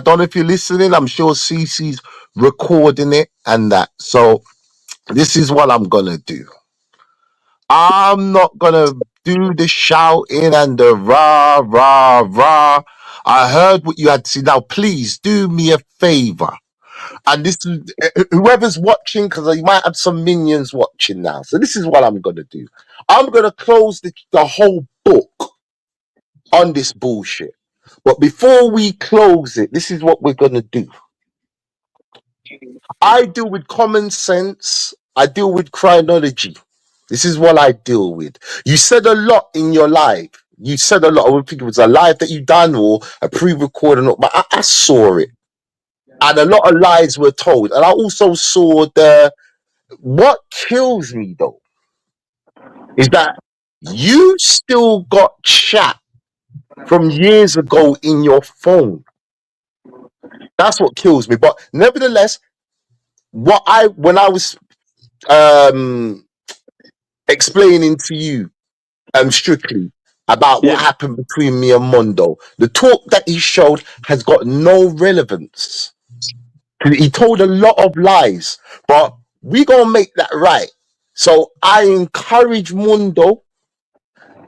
don't know if you're listening, I'm sure CC's recording it and that. So this is what I'm gonna do. I'm not gonna do the shouting and the rah, rah, rah. I heard what you had to say. Now, please do me a favor. And this is whoever's watching, because you might have some minions watching now. So this is what I'm gonna do. I'm gonna close the whole book on this bullshit. But before we close it, this is what we're gonna do. I deal with common sense. I deal with chronology. This is what I deal with. You said a lot in your live. You said a lot. I would think it was a live that you done or a pre-recording, but I saw it. And a lot of lies were told. And I also saw what kills me though is that you still got chat from years ago in your phone. That's what kills me. But nevertheless, when I was explaining to you strictly about what Yeah. happened between me and Mondo, the talk that he showed has got no relevance. He told a lot of lies, but we gonna make that right. So I encourage Mundo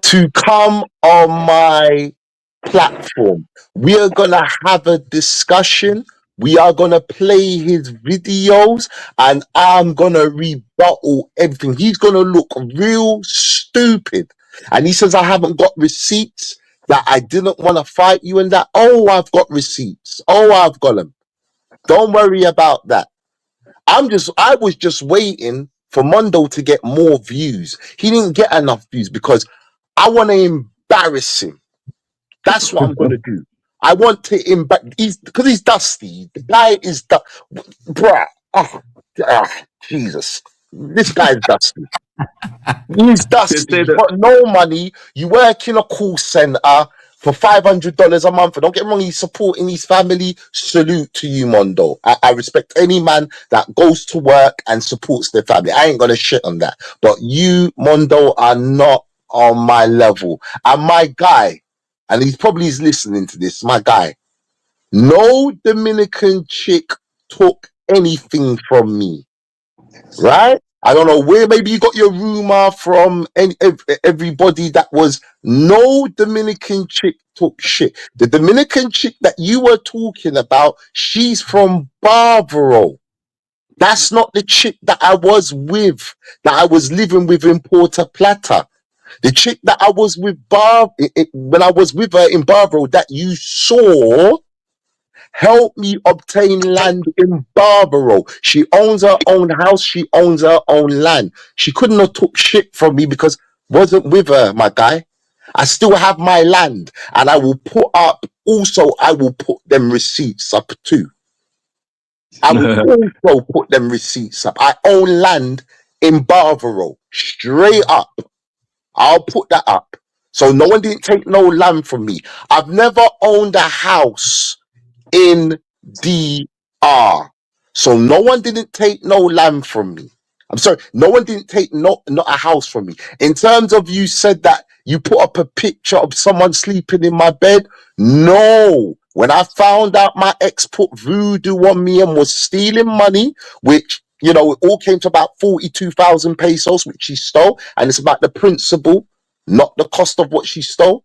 to come on my platform. We are gonna have a discussion. We are gonna play his videos, and I'm gonna rebuttal everything. He's gonna look real stupid, and he says I haven't got receipts. That I didn't want to fight you, and that I've got receipts. I've got them. Don't worry about that. I was just waiting for Mondo to get more views. He didn't get enough views because I want to embarrass him. That's what I'm gonna do. I want to embarrass. Because he's dusty. The guy is bruh. Jesus, this guy is dusty. He's They dusty. say You that got no money. You work in a call center for $500 a month. And don't get me wrong, he's supporting his family. Salute to you, Mondo. I respect any man that goes to work and supports their family. I ain't gonna shit on that. But you, Mondo, are not on my level. And my guy, and he's probably is listening to this, my guy, no Dominican chick took anything from me. Right? I don't know where maybe you got your rumor from everybody that was no Dominican chick took shit. The Dominican chick that you were talking about, she's from Barbaro. That's not the chick that I was with, that I was living with in Puerto Plata. The chick that I was with when I was with her in Barbaro that you saw help me obtain land in Barbaro. She owns her own house. She owns her own land. She couldn't have took shit from me because wasn't with her, my guy. I still have my land, and I will put up. Also, I will put them receipts up too. I will also put them receipts up. I own land in Barbaro, straight up. I'll put that up. So no one didn't take no land from me. I've never owned a house in DR. So no one didn't take no land from me. I'm sorry, no one didn't take not a house from me. In terms of you said that you put up a picture of someone sleeping in my bed. No. When I found out my ex put voodoo on me and was stealing money, which it all came to about 42,000 pesos, which she stole, and it's about the principle, not the cost of what she stole.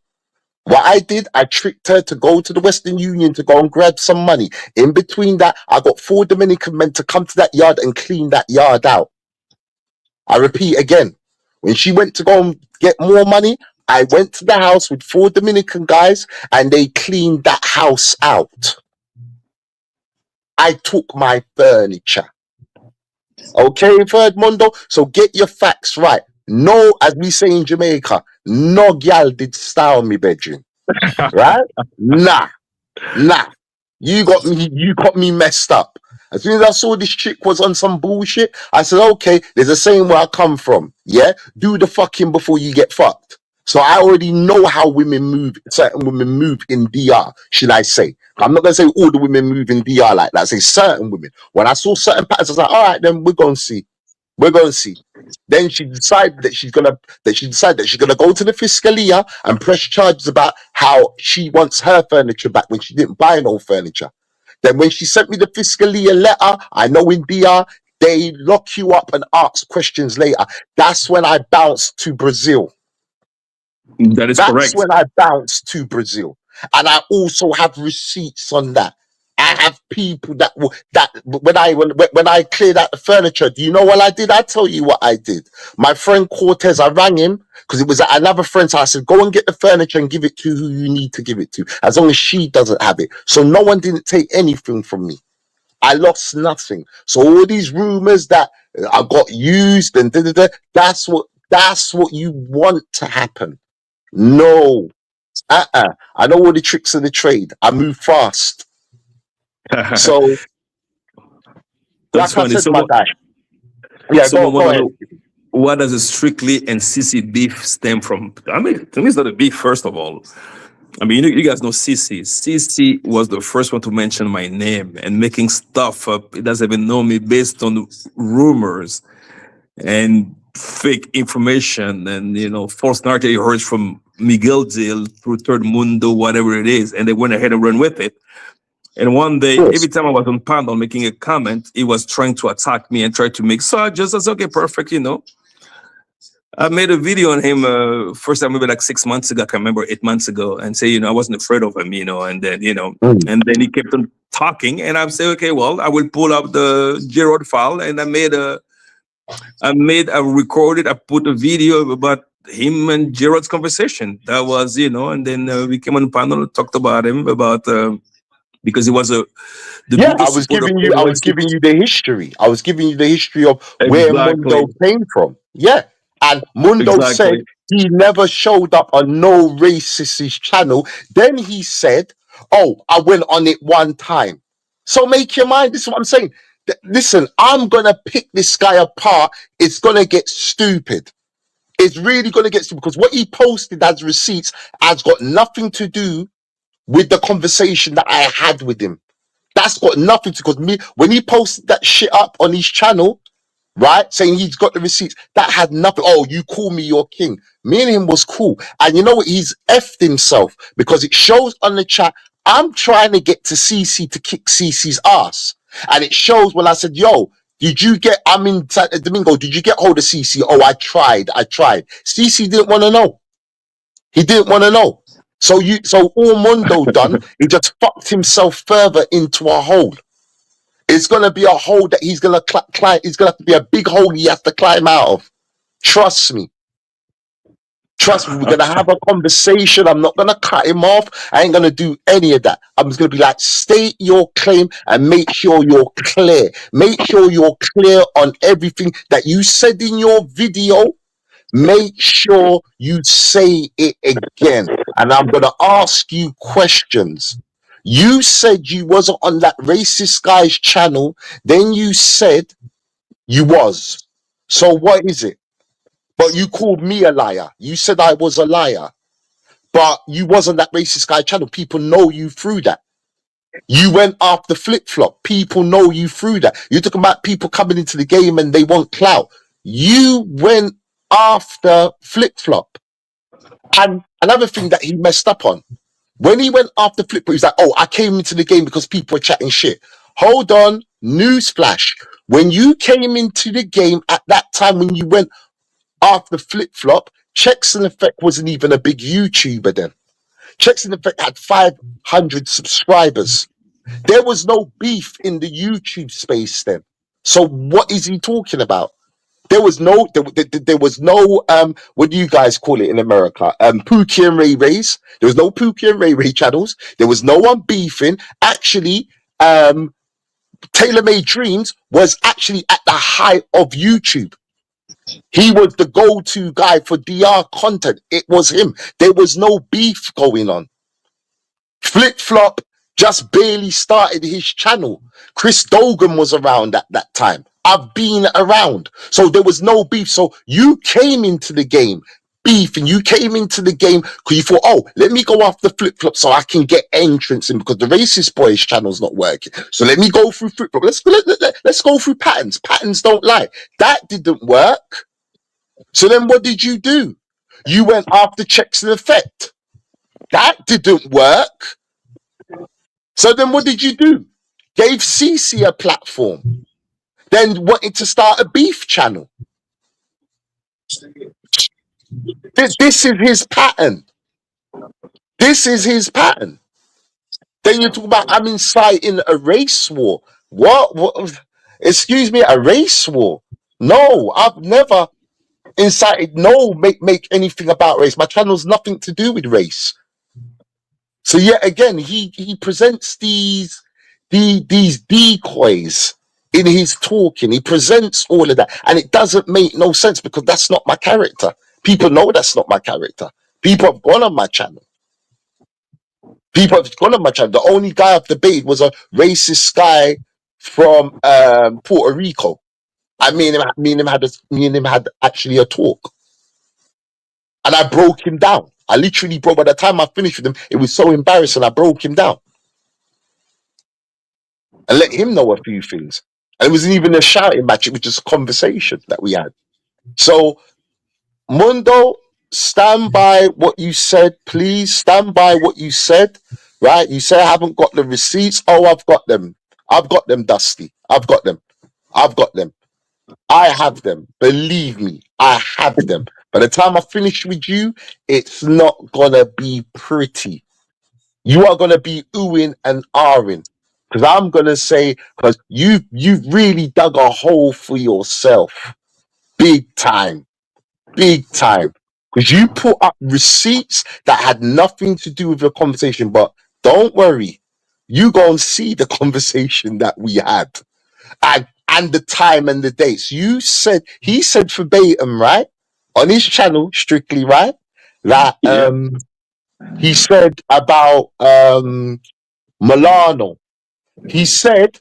What I did, I tricked her to go to the Western Union to go and grab some money. In between that, I got 4 Dominican men to come to that yard and clean that yard out. I repeat again, when she went to go and get more money, I went to the house with 4 Dominican guys and they cleaned that house out. I took my furniture. Okay, Third Mundo? So get your facts right. No, as we say in Jamaica, no gal did style me bedroom. Right? Nah. You got me messed up. As soon as I saw this chick was on some bullshit, I said, okay, there's a saying where I come from. Yeah? Do the fucking before you get fucked. So I already know how women move, certain women move in DR, should I say. I'm not going to say all the women move in DR like that. I say certain women. When I saw certain patterns, I was like, all right, then we're going to see. We're going to see. Then she decided that she's gonna go to the Fiscalia and press charges about how she wants her furniture back when she didn't buy no furniture. Then when she sent me the Fiscalia letter, I know in DR they lock you up and ask questions later. That's when I bounced to Brazil. that is That's correct. when I bounced to Brazil. And I also have receipts on that. I have people that when I cleared out the furniture, do you know what I did? I tell you what I did. My friend Cortez, I rang him because it was at another friend's house. I said, go and get the furniture and give it to who you need to give it to, as long as she doesn't have it. So no one didn't take anything from me. I lost nothing. So all these rumors that I got used and that's what you want to happen. No. I know all the tricks of the trade. I move fast. So, That's like I funny. said, my guy. Yeah, Someone want go to ahead. know, what does a Strictly and CC beef stem from? I mean, to me, it's not a beef, first of all. I mean, you guys know CC. CC was the first one to mention my name and making stuff up. He doesn't even know me based on rumors and fake information and, false narrative he heard from Miguel Deal through Third Mundo, whatever it is. And they went ahead and ran with it. And one day, Yes. every time I was on panel making a comment, he was trying to attack me and try to make, so I just said, okay, perfect, I made a video on him first time maybe like 6 months ago, I can remember 8 months ago, and say, I wasn't afraid of him, and then, Mm. and then he kept on talking, and I'm saying, okay, well, I will pull up the Gerard file, and I recorded, I put a video about him and Gerard's conversation. That was, and then we came on panel, talked about him, about, because he was the Yeah, biggest supporter of I was NYC. giving you the history. I was giving you the history of where Exactly, Mundo came from. Yeah. And Mundo said exactly. he never showed up on no racist channel. Then he said, oh, I went on it one time. So make your mind. This is what I'm saying. Listen, I'm going to pick this guy apart. It's going to get stupid. It's really going to get stupid because what he posted as receipts has got nothing to do with the conversation that I had with him. That's got nothing to, because me, when he posted that shit up on his channel, right, saying he's got the receipts, that had nothing. Oh, you call me your king. Me and him was cool. And you know what? He's effed himself because it shows on the chat, I'm trying to get to CC to kick CC's ass. And it shows when I said, yo, I'm in Domingo, did you get hold of CC? Oh, I tried. CC didn't want to know. He didn't want to know. So all Mundo done, he just fucked himself further into a hole. It's gonna be a hole that he's gonna climb. It's gonna have to be a big hole he has to climb out of. Trust me. Trust me. We're gonna have a conversation. I'm not gonna cut him off. I ain't gonna do any of that. I'm just gonna be like, state your claim and make sure you're clear. Make sure you're clear on everything that you said in your video. Make sure you say it again. And I'm going to ask you questions. You said you wasn't on that racist guy's channel. Then you said you was. So what is it? But you called me a liar. You said I was a liar. But you wasn't that racist guy channel. People know you through that. You went after Flip Flop. People know you through that. You're talking about people coming into the game and they want clout. You went after Flip Flop. And another thing that he messed up on, when he went after Flip Flop, he's like, oh, I came into the game because people were chatting shit. Hold on, newsflash. When you came into the game at that time, when you went after Flip Flop, Checks and Effect wasn't even a big YouTuber then. Checks and Effect had 500 subscribers. There was no beef in the YouTube space then. So what is he talking about? There was no what do you guys call it in America? Pookie and Ray Rays. There was no Pookie and Ray Ray channels. There was no one beefing. Actually, Taylor Made Dreams was actually at the height of YouTube. He was the go-to guy for DR content. It was him. There was no beef going on. Flip Flop just barely started his channel. Chris Dogan was around at that time. I've been around. So there was no beef. So you came into the game beef and you came into the game because you thought, oh, let me go after Flip Flop so I can get entrance in because the Racist Boys channel's not working. So let me go through Flip Flop. Let's go through patterns. Patterns don't lie. That didn't work. So then what did you do? You went after Checks and Effect. That didn't work. So then what did you do? Gave CC a platform. Then wanted to start a beef channel. This is his pattern. This is his pattern. Then you talk about I'm inciting a race war. What? Excuse me, a race war? No, I've never incited. No, make anything about race. My channel's nothing to do with race. So yet again, he presents these decoys in his talking. He presents all of that, and it doesn't make no sense because that's not my character. People know that's not my character. People have gone on my channel. People have gone on my channel. The only guy I've debated was a racist guy from Puerto Rico. Me and him had actually a talk, and I broke him down. I literally broke. By the time I finished with him, it was so embarrassing. I broke him down and let him know a few things. And it wasn't even a shouting match; it was just a conversation that we had. So, Mundo, stand by what you said, please. Stand by what you said. Right? You say I haven't got the receipts. Oh, I've got them. I've got them, Dusty. I've got them. I've got them. I have them. Believe me, I have them. By the time I finish with you, it's not gonna be pretty. You are gonna be oohing and ahhing. Because I'm gonna say, because you've really dug a hole for yourself. Big time. Big time. Because you put up receipts that had nothing to do with your conversation. But don't worry, you go and see the conversation that we had. And the time and the dates. He said verbatim, right? On his channel, strictly, right? That Yeah. he said about Milano. He said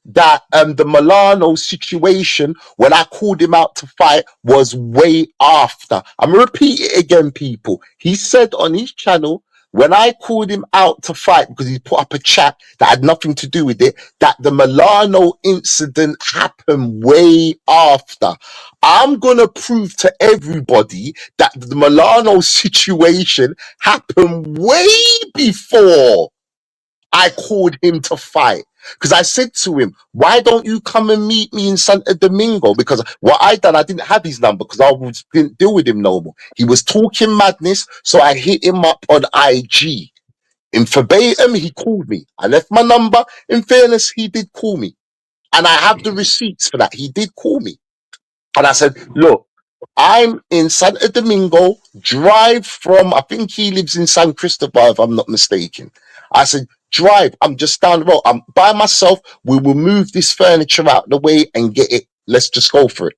that the Milano situation, when I called him out to fight, was way after. I'm gonna repeat it again, people. He said on his channel, when I called him out to fight because he put up a chat that had nothing to do with it, that the Milano incident happened way after. I'm gonna prove to everybody that the Milano situation happened way before I called him to fight. Because I said to him, why don't you come and meet me in Santo Domingo? Because what I done, I didn't have his number because didn't deal with him no more. He was talking madness, so I hit him up on IG. In verbatim, he called me. I left my number. In fairness, he did call me. And I have the receipts for that. He did call me. And I said, look, I'm in Santo Domingo, drive from, I think he lives in San Cristobal, if I'm not mistaken. I said, drive, I'm just down the road. I'm by myself. We will move this furniture out the way and get it. Let's just go for it.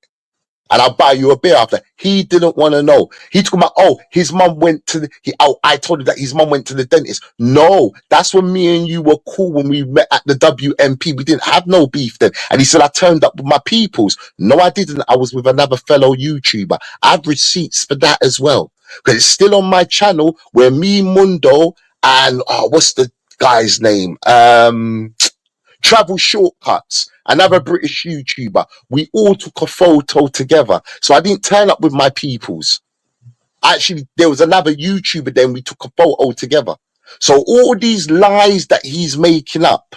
And I'll buy you a beer after. He didn't want to know. He told me, his mum went to I told him that his mum went to the dentist. No, that's when me and you were cool when we met at the WMP. We didn't have no beef then. And he said, I turned up with my peoples. No, I didn't. I was with another fellow YouTuber. I have receipts for that as well. Because it's still on my channel where me, Mundo, and what's the guy's name? Travel Shortcuts, another British YouTuber. We all took a photo together. So I didn't turn up with my peoples. Actually, there was another YouTuber then we took a photo together. So all these lies that he's making up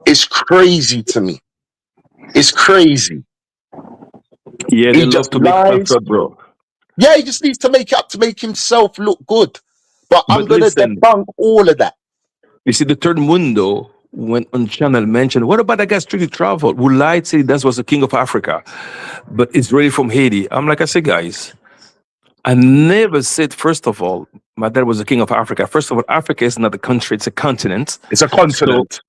is crazy to me. It's crazy. Yeah, He they love just to make lies. stuff up, bro. Yeah, he just needs to make it up to make himself look good. But I'm But going to listen, debunk all of that. you see, the third Mundo went on channel mentioned, what about that guy strictly travel who lied, said that was the king of Africa, but it's really from Haiti? I'm like, I said, guys, I never said, first of all, my dad was the king of Africa. First of all, Africa is not a country, it's a continent. It's a So continent.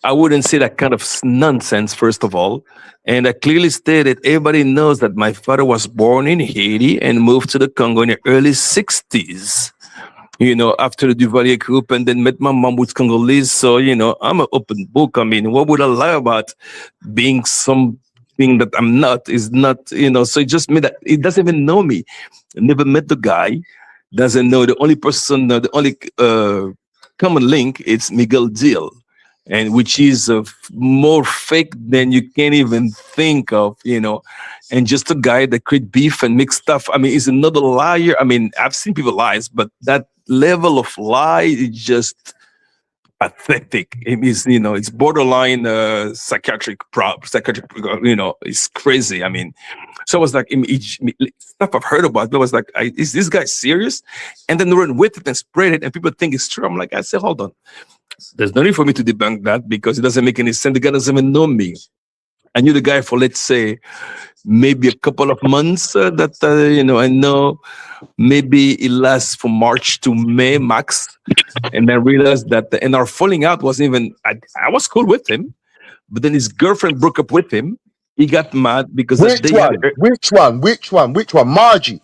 I wouldn't say that kind of nonsense, first of all. And I clearly stated, everybody knows that my father was born in Haiti and moved to the Congo in the early 60s. After the Duvalier group, and then met my mom with Congolese. So, I'm an open book. I mean, what would I lie about? Being something that I'm not is not, so it just meant that he doesn't even know me. Never met the guy, doesn't know the only person, the only common link, it's Miguel Deal. And which is more fake than you can even think of, and just a guy that create beef and mix stuff. I mean, he's another liar. I mean, I've seen people lies, but that level of lie is just pathetic. It is, it's borderline psychiatric, it's crazy. I mean, so I was like, stuff I've heard about, but I was like, is this guy serious? And then they run with it and spread it, and people think it's true. I'm like, I said, hold on. There's no need for me to debunk that because it doesn't make any sense. The guy doesn't even know me. I knew the guy for, let's say, maybe a couple of months. I know maybe it lasts from March to May max. And I realized that, and our falling out wasn't even, I was cool with him, but then his girlfriend broke up with him. He got mad because that Which day he had, one? Which one? Margie.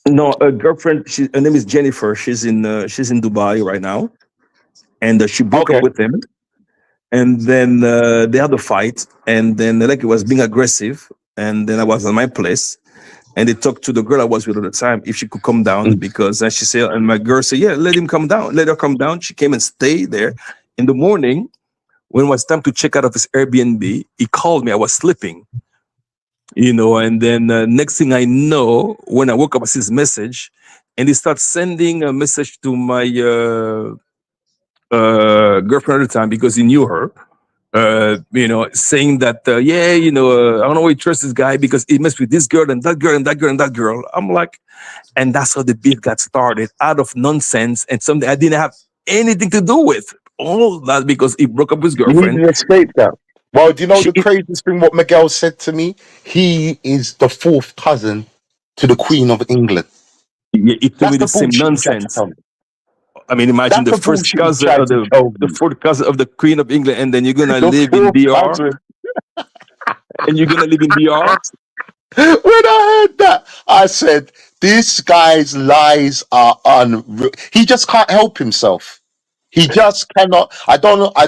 no, a girlfriend, her name is Jennifer. She's in Dubai right now. And she broke up Okay. with him. And then they had a fight. And then like it was being aggressive. And then I was at my place. And they talked to the girl I was with at the time if she could come down because she said, and my girl said, yeah, let him come down. Let her come down. She came and stayed there. In the morning, when it was time to check out of his Airbnb, he called me. I was sleeping, and then next thing I know, when I woke up, I see his message, and he starts sending a message to my girlfriend at the time because he knew her. Saying that, I don't know why he trusts this guy because he messed with this girl and that girl and that girl and that girl. I'm like, and that's how the beef got started out of nonsense and something I didn't have anything to do with. All that because he broke up with his You need girlfriend. an escape that. Well, do you know She, the craziest thing? What Miguel said to me? He is the fourth cousin to the Queen of England. he told That's me the the same bullshit he tried to nonsense. tell me. I mean, imagine That's the the first bullshit he cousin tried of to the tell the me. fourth cousin of the Queen of England, and then you're gonna The live in fourth BR, cousin. and you're gonna live in BR. When I heard that, I said, "This guy's lies are unreal. He just can't help himself. He just cannot. I don't know. I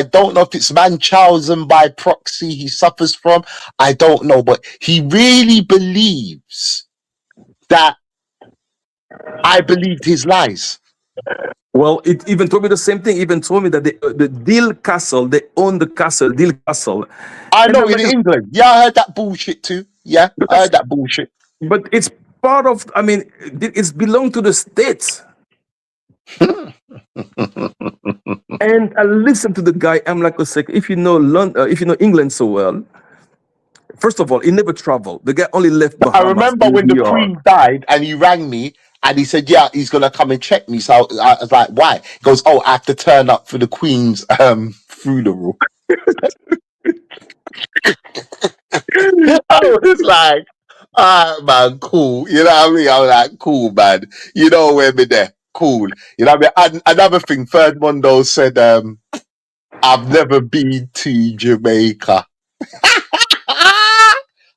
don't know if it's Munchausen by proxy he suffers from. I don't know, but he really believes that I believed his lies. Well, it even told me the same thing. Even told me that the Deal Castle, they own the castle, Deal Castle, I and know I'm in like, England. Yeah, I heard that bullshit too. Yeah, but I heard that's, that bullshit. but it's part of. I mean, it's belong to the states. And I listen to the guy. I'm like, a sec. If you know London, if you know England so well, first of all, he never traveled. The guy only left I Bahamas remember in when the BR. Queen died and he rang me and he said, "Yeah, he's gonna come and check me." So I was like, "Why?" He goes, "Oh, I have to turn up for the Queen's funeral." I was like, "Ah, man, cool." You know what I mean? I was like, "Cool, man." You know where me there? Cool. You know what I mean? And another thing, Third Mondo said, "I've never been to Jamaica."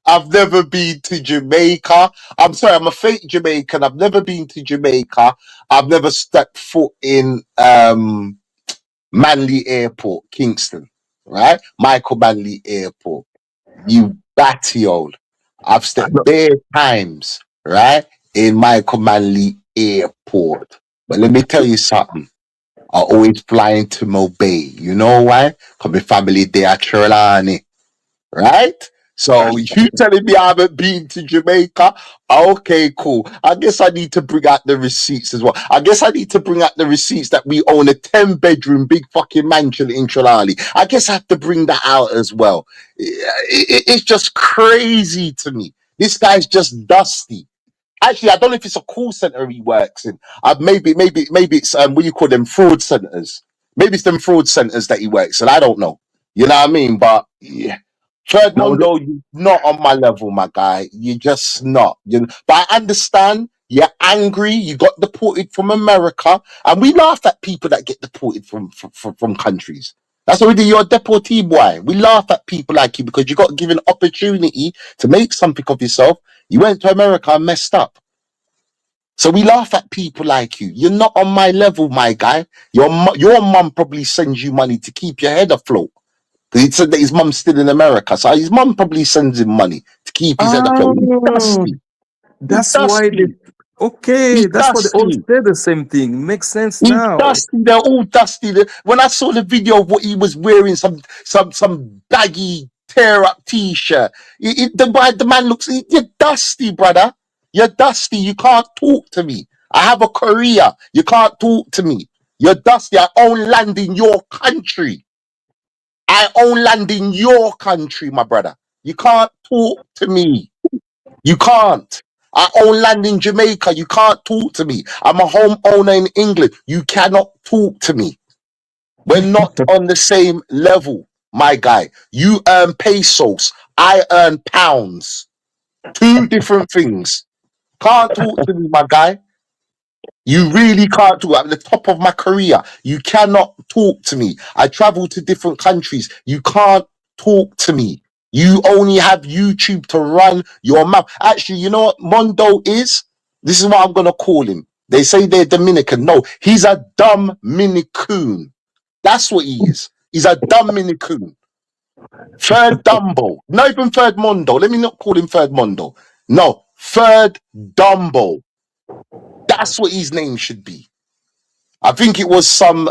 I've never been to Jamaica. I'm sorry, I'm a fake Jamaican. I've never been to Jamaica. I've never stepped foot in Manly Airport, Kingston, right? Michael Manley Airport. You batty old. I've stepped bare times, right? In Michael Manley Airport. But let me tell you something. I always flying to Mobay. You know why? Because my family they are Trelawney, right? So you telling me I haven't been to Jamaica? Okay, cool. I guess I need to bring out the receipts as well. I guess I need to bring out the receipts that we own a 10-bedroom big fucking mansion in Trelawney. I guess I have to bring that out as well. It's just crazy to me. This guy's just dusty. Actually, I don't know if it's a call center he works in. Maybe it's what you call them fraud centers. Maybe it's them fraud centers that he works in. I don't know. You know what I mean? But yeah, Third Now, Mondo, you're not on my level, my guy. You're just not. You know, but I understand. You're angry. You got deported from America, and we laugh at people that get deported from countries. That's already you're a deportee boy. We laugh at people like you because you got given opportunity to make something of yourself. You went to America and messed up. So we laugh at people like you. You're not on my level, my guy. Your mum probably sends you money to keep your head afloat. He said that his mum's still in America, so his mum probably sends him money to keep his head afloat. He's oh, dusty. He's that's why they. dusty. Okay, He's that's why they all dusty. say the same thing. Makes sense He's now. dusty. They're all dusty. When I saw the video of what he was wearing, some baggy tear up t-shirt. The man looks. You're dusty, brother. You're dusty. You can't talk to me. I have a career. You can't talk to me. You're dusty. I own land in your country. I own land in your country, my brother. You can't talk to me. You can't. I own land in Jamaica. You can't talk to me. I'm a homeowner in England. You cannot talk to me. We're not on the same level, my guy. You earn pesos. I earn pounds. Two different things. Can't talk to me, my guy. You really can't talk. At the top of my career, you cannot talk to me. I travel to different countries. You can't talk to me. You only have YouTube to run your mouth. Actually, you know what Mondo is? This is what I'm gonna call him. They say they're Dominican. No, he's a Dominican. That's what he is. He's a Dominican. Third Dumbo. Not even third Mondo. Let me not call him third Mondo. No, third Dumbo. That's what his name should be. I think it was some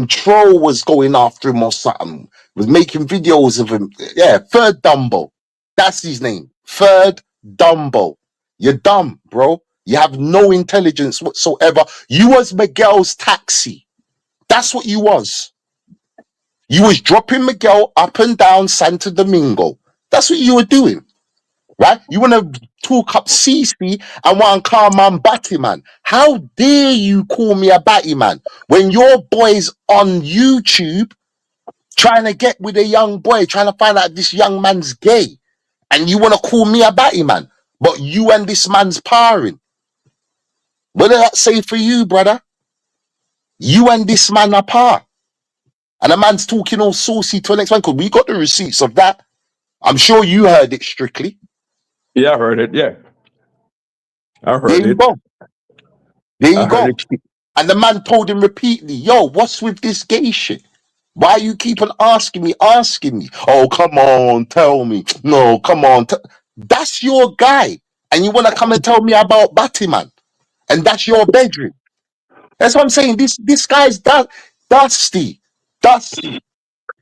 troll was going after him or something. Was making videos of him. Yeah, third Dumbo. That's his name. Third Dumbo. You're dumb, bro. You have no intelligence whatsoever. You was Miguel's taxi. That's what you was. You was dropping Miguel up and down Santo Domingo. That's what you were doing. Right? You want to talk up CC and want to call man Batty man. How dare you call me a Batty man when your boy's on YouTube trying to get with a young boy, trying to find out if this young man's gay, and you want to call me a Batty man, but you and this man's parring. What did that say for you, brother? You and this man are par. And the man's talking all saucy to the next man because we got the receipts of that. I'm sure you heard it strictly. Yeah, I heard it. Yeah, I There heard you it. go. There I you heard go. it. And the man told him repeatedly, yo, what's with this gay shit? Why you keep on asking me? Oh, come on, tell me. No, come on. That's your guy. And you want to come and tell me about Batman. And that's your bedroom. That's what I'm saying. This guy's dusty. Dusty.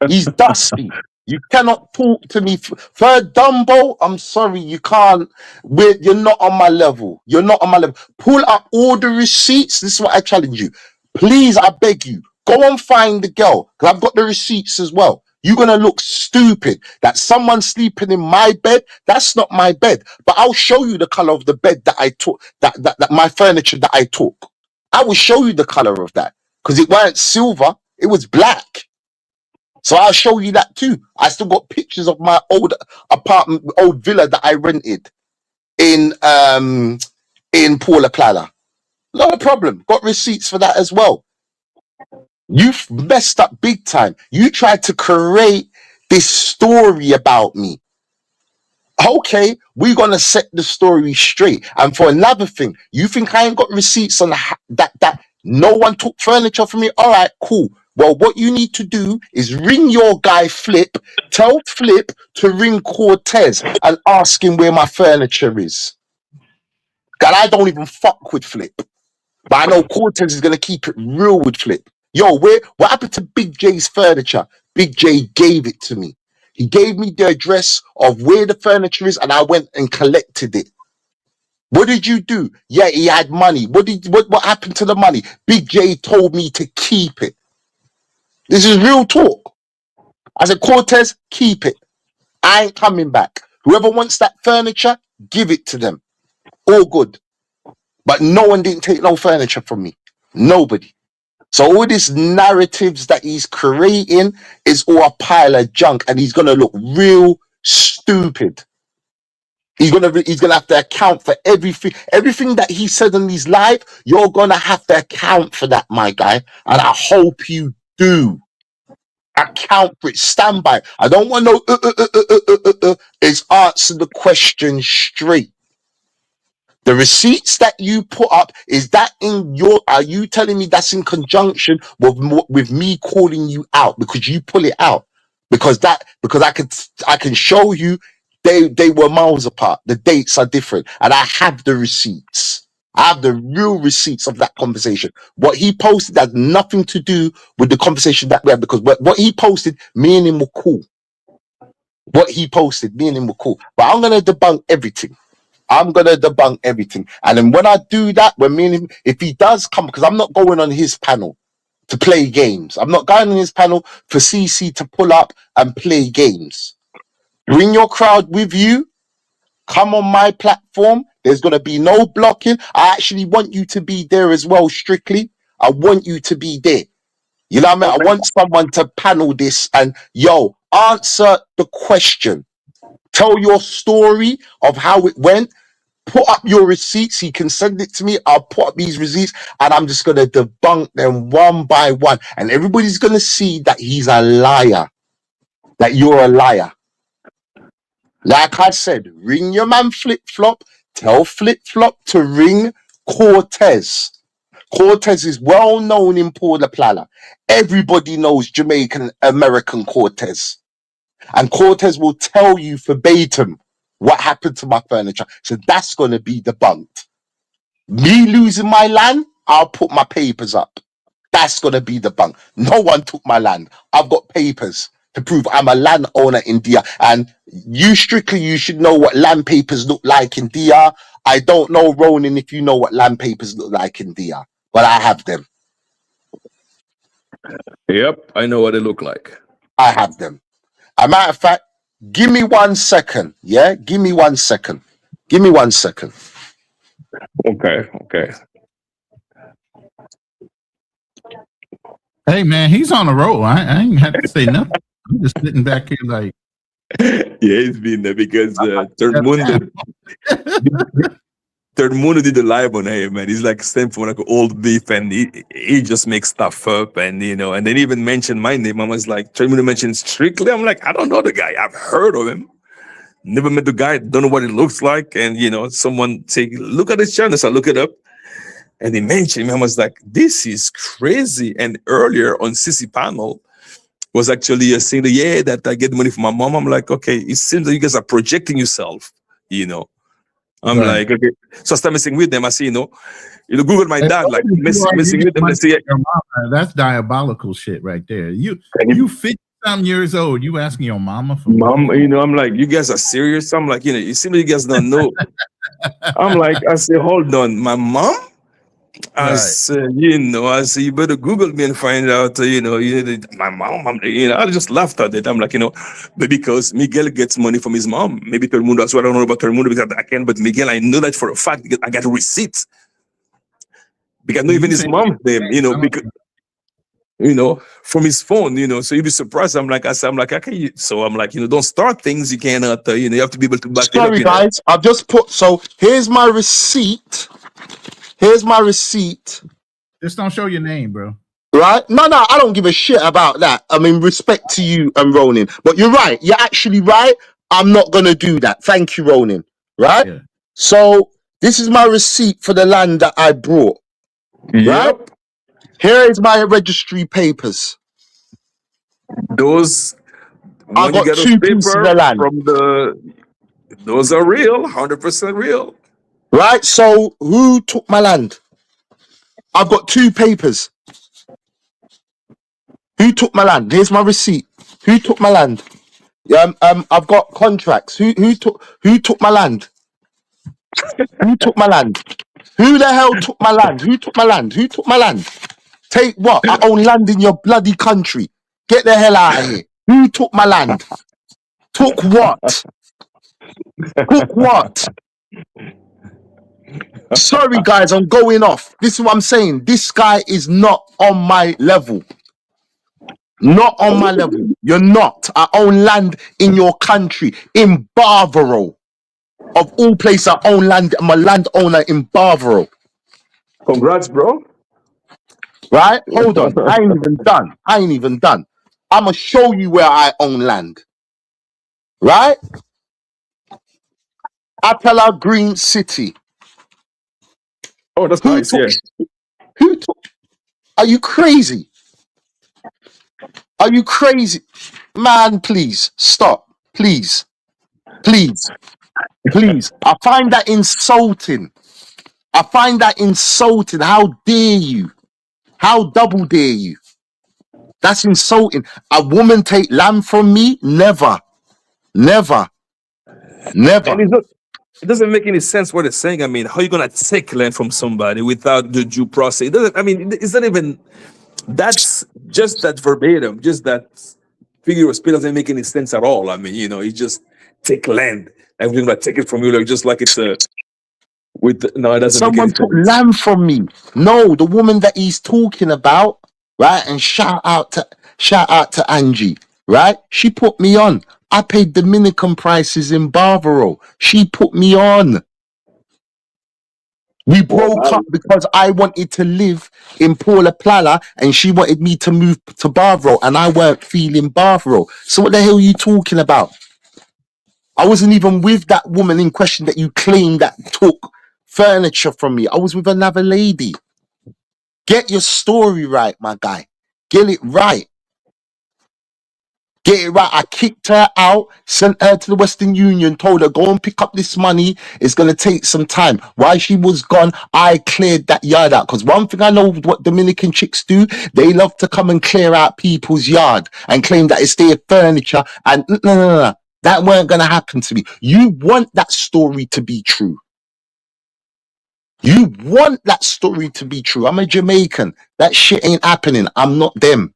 He's dusty. You cannot talk to me. Third Dumbo, I'm sorry, you can't. You're not on my level. You're not on my level. Pull up all the receipts. This is what I challenge you. Please, I beg you, go and find the girl because I've got the receipts as well. You're gonna look stupid that someone's sleeping in my bed. That's not my bed. But I'll show you the color of the bed that I took. That my furniture that I took. I will show you the color of that because it weren't silver. It was black. So I'll show you that too. I still got pictures of my old apartment, old villa that I rented in Paula Plana. Not a problem. Got receipts for that as well. You've messed up big time. You tried to create this story about me. Okay, we're gonna set the story straight. And for another thing, you think I ain't got receipts on that no one took furniture from me? All right, cool. Well, what you need to do is ring your guy Flip, tell Flip to ring Cortez and ask him where my furniture is. God, I don't even fuck with Flip. But I know Cortez is gonna keep it real with Flip. Yo, what happened to Big J's furniture? Big J gave it to me. He gave me the address of where the furniture is, and I went and collected it. What did you do? Yeah, he had money. What happened to the money? Big J told me to keep it. This is real talk. I said, Cortez, keep it. I ain't coming back. Whoever wants that furniture, give it to them. All good. But no one didn't take no furniture from me. Nobody. So all these narratives that he's creating is all a pile of junk, and he's gonna look real stupid. He's gonna have to account for everything that he said in his life. You're gonna have to account for that, my guy, and I hope you do. Account for it. Stand by. I don't want no. It's answer the question straight. The receipts that you put up, is that are you telling me that's in conjunction with me calling you out because you pull it out? Because I can show you they were miles apart. The dates are different. And I have the receipts. I have the real receipts of that conversation. What he posted has nothing to do with the conversation that we had, because what he posted, me and him were cool. What he posted, me and him were cool. But I'm gonna debunk everything. I'm gonna debunk everything. And then when I do that, when me and him, if he does come, because I'm not going on his panel to play games. I'm not going on his panel for CC to pull up and play games. Bring your crowd with you. Come on my platform. There's gonna be no blocking. I actually want you to be there as well, strictly. I want you to be there. You know what I mean? I want someone to panel this and answer the question. Tell your story of how it went. Put up your receipts. He can send it to me. I'll put up these receipts and I'm just going to debunk them one by one. And everybody's going to see that he's a liar, that you're a liar. Like I said, ring your man Flip Flop. Tell Flip Flop to ring Cortez. Cortez is well known in Port Plata. Everybody knows Jamaican American Cortez. And Cortez will tell you verbatim what happened to my furniture. So that's going to be debunked. Me losing my land, I'll put my papers up. That's going to be debunked. No one took my land. I've got papers to prove I'm a landowner in DR. And you should know what land papers look like in DR. I don't know, Ronan, if you know what land papers look like in DR, but I have them. Yep, I know what they look like. I have them. As a matter of fact, give me 1 second. Yeah, give me 1 second. Give me 1 second. Okay. Hey man, he's on a roll. I ain't had to say nothing. I'm just sitting back here like, Yeah, it's been there because Third Mundo did the live on here, man. He's like same for like old beef, and he just makes stuff up, and and then even mentioned my name. I was like, Third Mundo mentioned Strictly. I'm like, I don't know the guy. I've heard of him, never met the guy. Don't know what it looks like, and someone say, look at his channel. So I look it up, and he mentioned him. I was like, this is crazy. And earlier on CC panel was actually saying that I get money from my mom. I'm like, okay, it seems that you guys are projecting yourself, I'm right. like, okay. So I start messing with them. I see, Google my dad, like messing with them. They say, that's diabolical shit right there. You 50-some years old. You asking your mama for mom, money? I'm like, you guys are serious? I'm like, you seem like you guys don't know. I'm like, I say, hold on, my mom? I said, you better Google me and find out, my mom, I just laughed at it. I'm like, but because Miguel gets money from his mom, maybe Termundo, that's what I don't know about Termundo because I can't, but Miguel, I know that for a fact because I got receipts. Because I know even his mom's name, because, from his phone, so you'd be surprised. I'm like, okay, so I'm like, don't start things you cannot, you have to be able to back it up. Sorry, guys, I've just put, so here's my receipt. Here's my receipt. Just don't show your name, bro. Right? No, I don't give a shit about that. I mean, respect to you and Ronin. But you're right. You're actually right. I'm not going to do that. Thank you, Ronin. Right? Yeah. So this is my receipt for the land that I brought. Yep. Right? Here is my registry papers. Those, I got 2 pieces of land. Those are real, 100% real. Right? So who took my land? I've got 2 papers. Who took my land? Here's my receipt. Who took my land? I've got contracts. Who took my land? Who took my land? Who the hell took my land? Who took my land? Who took my land? Take what? I own land in your bloody country. Get the hell out of here. Who took my land? Took what? Took what? Sorry, guys, I'm going off. This is what I'm saying. This guy is not on my level. Not on my level. You're not. I own land in your country, in Barbaro. Of all places, I own land. I'm a landowner in Barbaro. Congrats, bro. Right? Hold on. I ain't even done. I'm going to show you where I own land. Right? Atala Green City. Oh, that's nice, yeah. Who took? Are you crazy? Are you crazy? Man, please, stop. Please. Please. Please. I find that insulting. I find that insulting. How dare you? How double dare you? That's insulting. A woman take land from me? Never. Never. Never. And it doesn't make any sense what it's saying. I mean, how are you gonna take land from somebody without the due process? It doesn't. I mean, it's not even. That's just that verbatim, just that figure of speech doesn't make any sense at all. I mean, you just take land. I'm gonna take it from you, like just like it's a. No, it doesn't. Someone make any took sense. land from me. No, the woman that he's talking about right? And shout out to Angie, right? She put me on. I paid Dominican prices in Barbaro. She put me on. We Well, broke up because I wanted to live in Paula Plala and she wanted me to move to Barbaro and I weren't feeling Barbaro. So what the hell are you talking about? I wasn't even with that woman in question that you claim that took furniture from me. I was with another lady. Get your story right, my guy. Get it right. Get it right. I kicked her out, sent her to the Western Union, told her, go and pick up this money. It's going to take some time. While she was gone, I cleared that yard out. Because one thing I know what Dominican chicks do, they love to come and clear out people's yard and claim that it's their furniture. And no. That weren't going to happen to me. You want that story to be true. You want that story to be true. I'm a Jamaican. That shit ain't happening. I'm not them.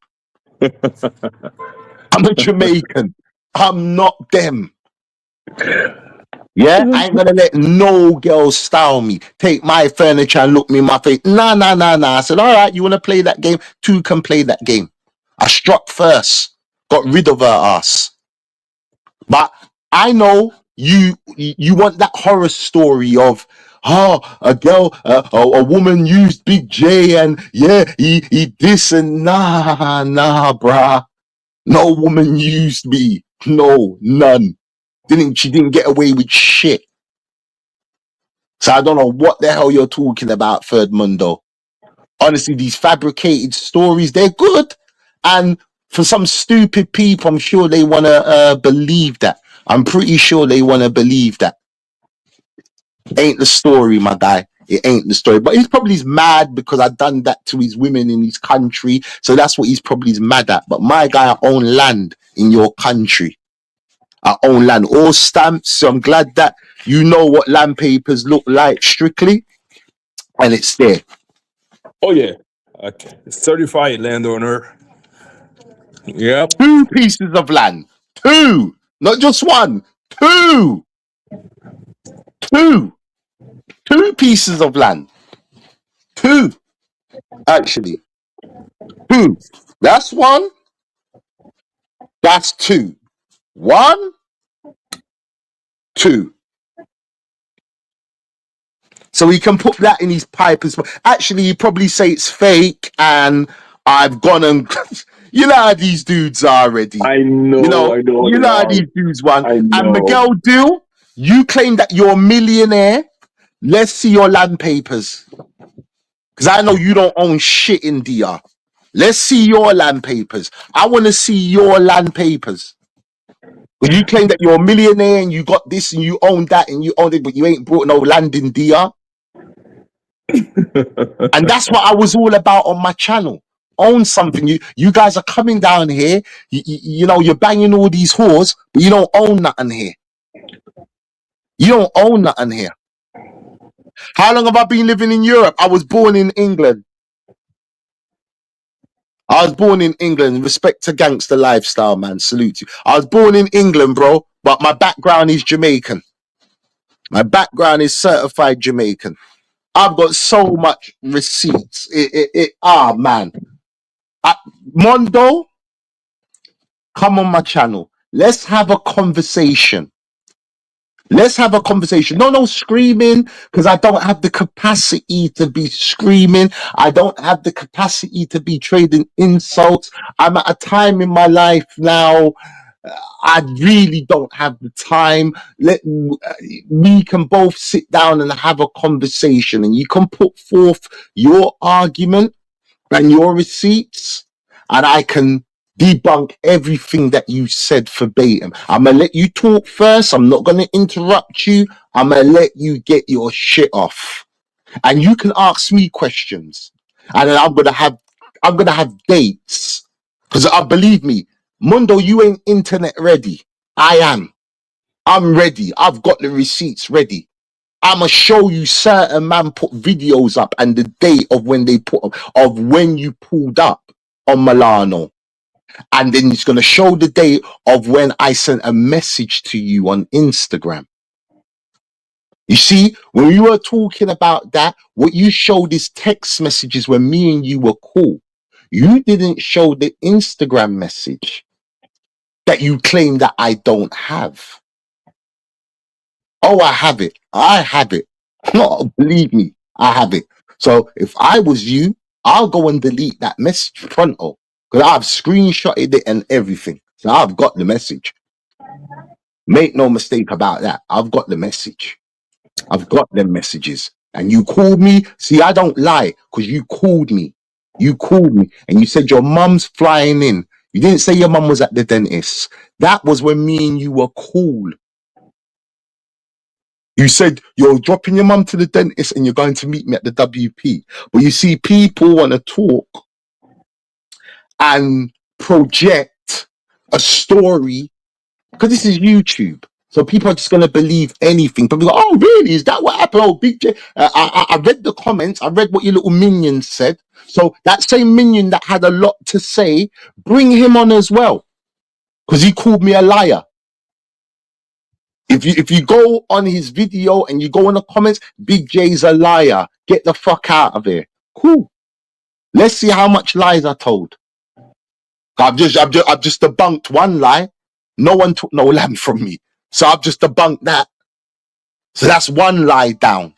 I'm a Jamaican. I'm not them. Yeah, I ain't gonna let no girl style me, take my furniture and look me in my face. Nah. I said, all right, you wanna play that game? Two can play that game. I struck first, got rid of her ass. But I know you want that horror story of a girl, a woman used Big J and yeah, he this and nah, bruh. No woman used me. No, none. She didn't get away with shit. So I don't know what the hell you're talking about, Third Mundo. Honestly, these fabricated stories, they're good. And for some stupid people, I'm sure they want to believe that. I'm pretty sure they want to believe that. Ain't the story, my guy. It ain't the story. But he's probably mad because I done that to his women in his country. So that's what he's probably mad at. But my guy, I own land in your country. I own land, all stamps. So I'm glad that you know what land papers look like strictly. And it's there. oh yeah, okay. Certified landowner. Yep. 2 pieces of land. 2. Not just 1. 2. 2. 2 pieces of land. 2. Actually. 2. That's 1. That's 2. 1. 2. So he can put that in his pipe as well. Actually, he'd probably say it's fake and I've gone and you know how these dudes are already. I know, You know how these dudes want. And Miguel Dill, you claim that you're a millionaire. Let's see your land papers. Because I know you don't own shit in DR. Let's see your land papers. I want to see your land papers. But you claim that you're a millionaire and you got this and you own that and you own it, but you ain't brought no land in DR. And that's what I was all about on my channel. Own something. You guys are coming down here. You know, you're banging all these whores, but you don't own nothing here. You don't own nothing here. How long have I been living in Europe? I was born in England. Respect to gangster lifestyle, man. Salute you. I was born in England, bro, but my background is Jamaican. My background is certified Jamaican. I've got so much receipts. Man. Mondo, come on my channel. Let's have a conversation. No screaming, because I don't have the capacity to be screaming. I don't have the capacity to be trading insults. I'm at a time in my life now. I really don't have the time. We can both sit down and have a conversation, and you can put forth your argument and your receipts, and I can debunk everything that you said verbatim. I'm gonna let you talk first. I'm not gonna interrupt you. I'm gonna let you get your shit off, and you can ask me questions, and then I'm gonna have dates, because believe me, Mundo, you ain't internet ready. I am. I'm ready. I've got the receipts ready. I'ma show you certain man put videos up and the date of when they put of when you pulled up on Milano. And then it's gonna show the date of when I sent a message to you on Instagram. You see, when we were talking about that, what you showed is text messages when me and you were cool. You didn't show the Instagram message that you claim that I don't have. Oh, I have it. I have it. No, believe me, I have it. So if I was you, I'll go and delete that message pronto because I've screenshotted it and everything. So I've got the message. Make no mistake about that. I've got the message. I've got them messages. And you called me. See, I don't lie because you called me. You called me and you said your mum's flying in. You didn't say your mum was at the dentist. That was when me and you were cool. You said you're dropping your mum to the dentist and you're going to meet me at the WP. But you see, people want to talk and project a story because this is YouTube. So people are just going to believe anything. People go, oh, really? Is that what happened? Oh, Big J. I read the comments. I read what your little minion said. So that same minion that had a lot to say, bring him on as well. Because he called me a liar. If you go on his video and you go in the comments, Big J's a liar. Get the fuck out of here. Cool. Let's see how much lies I told. I've just debunked one lie. No one took no land from me. So I've just debunked that. So that's one lie down.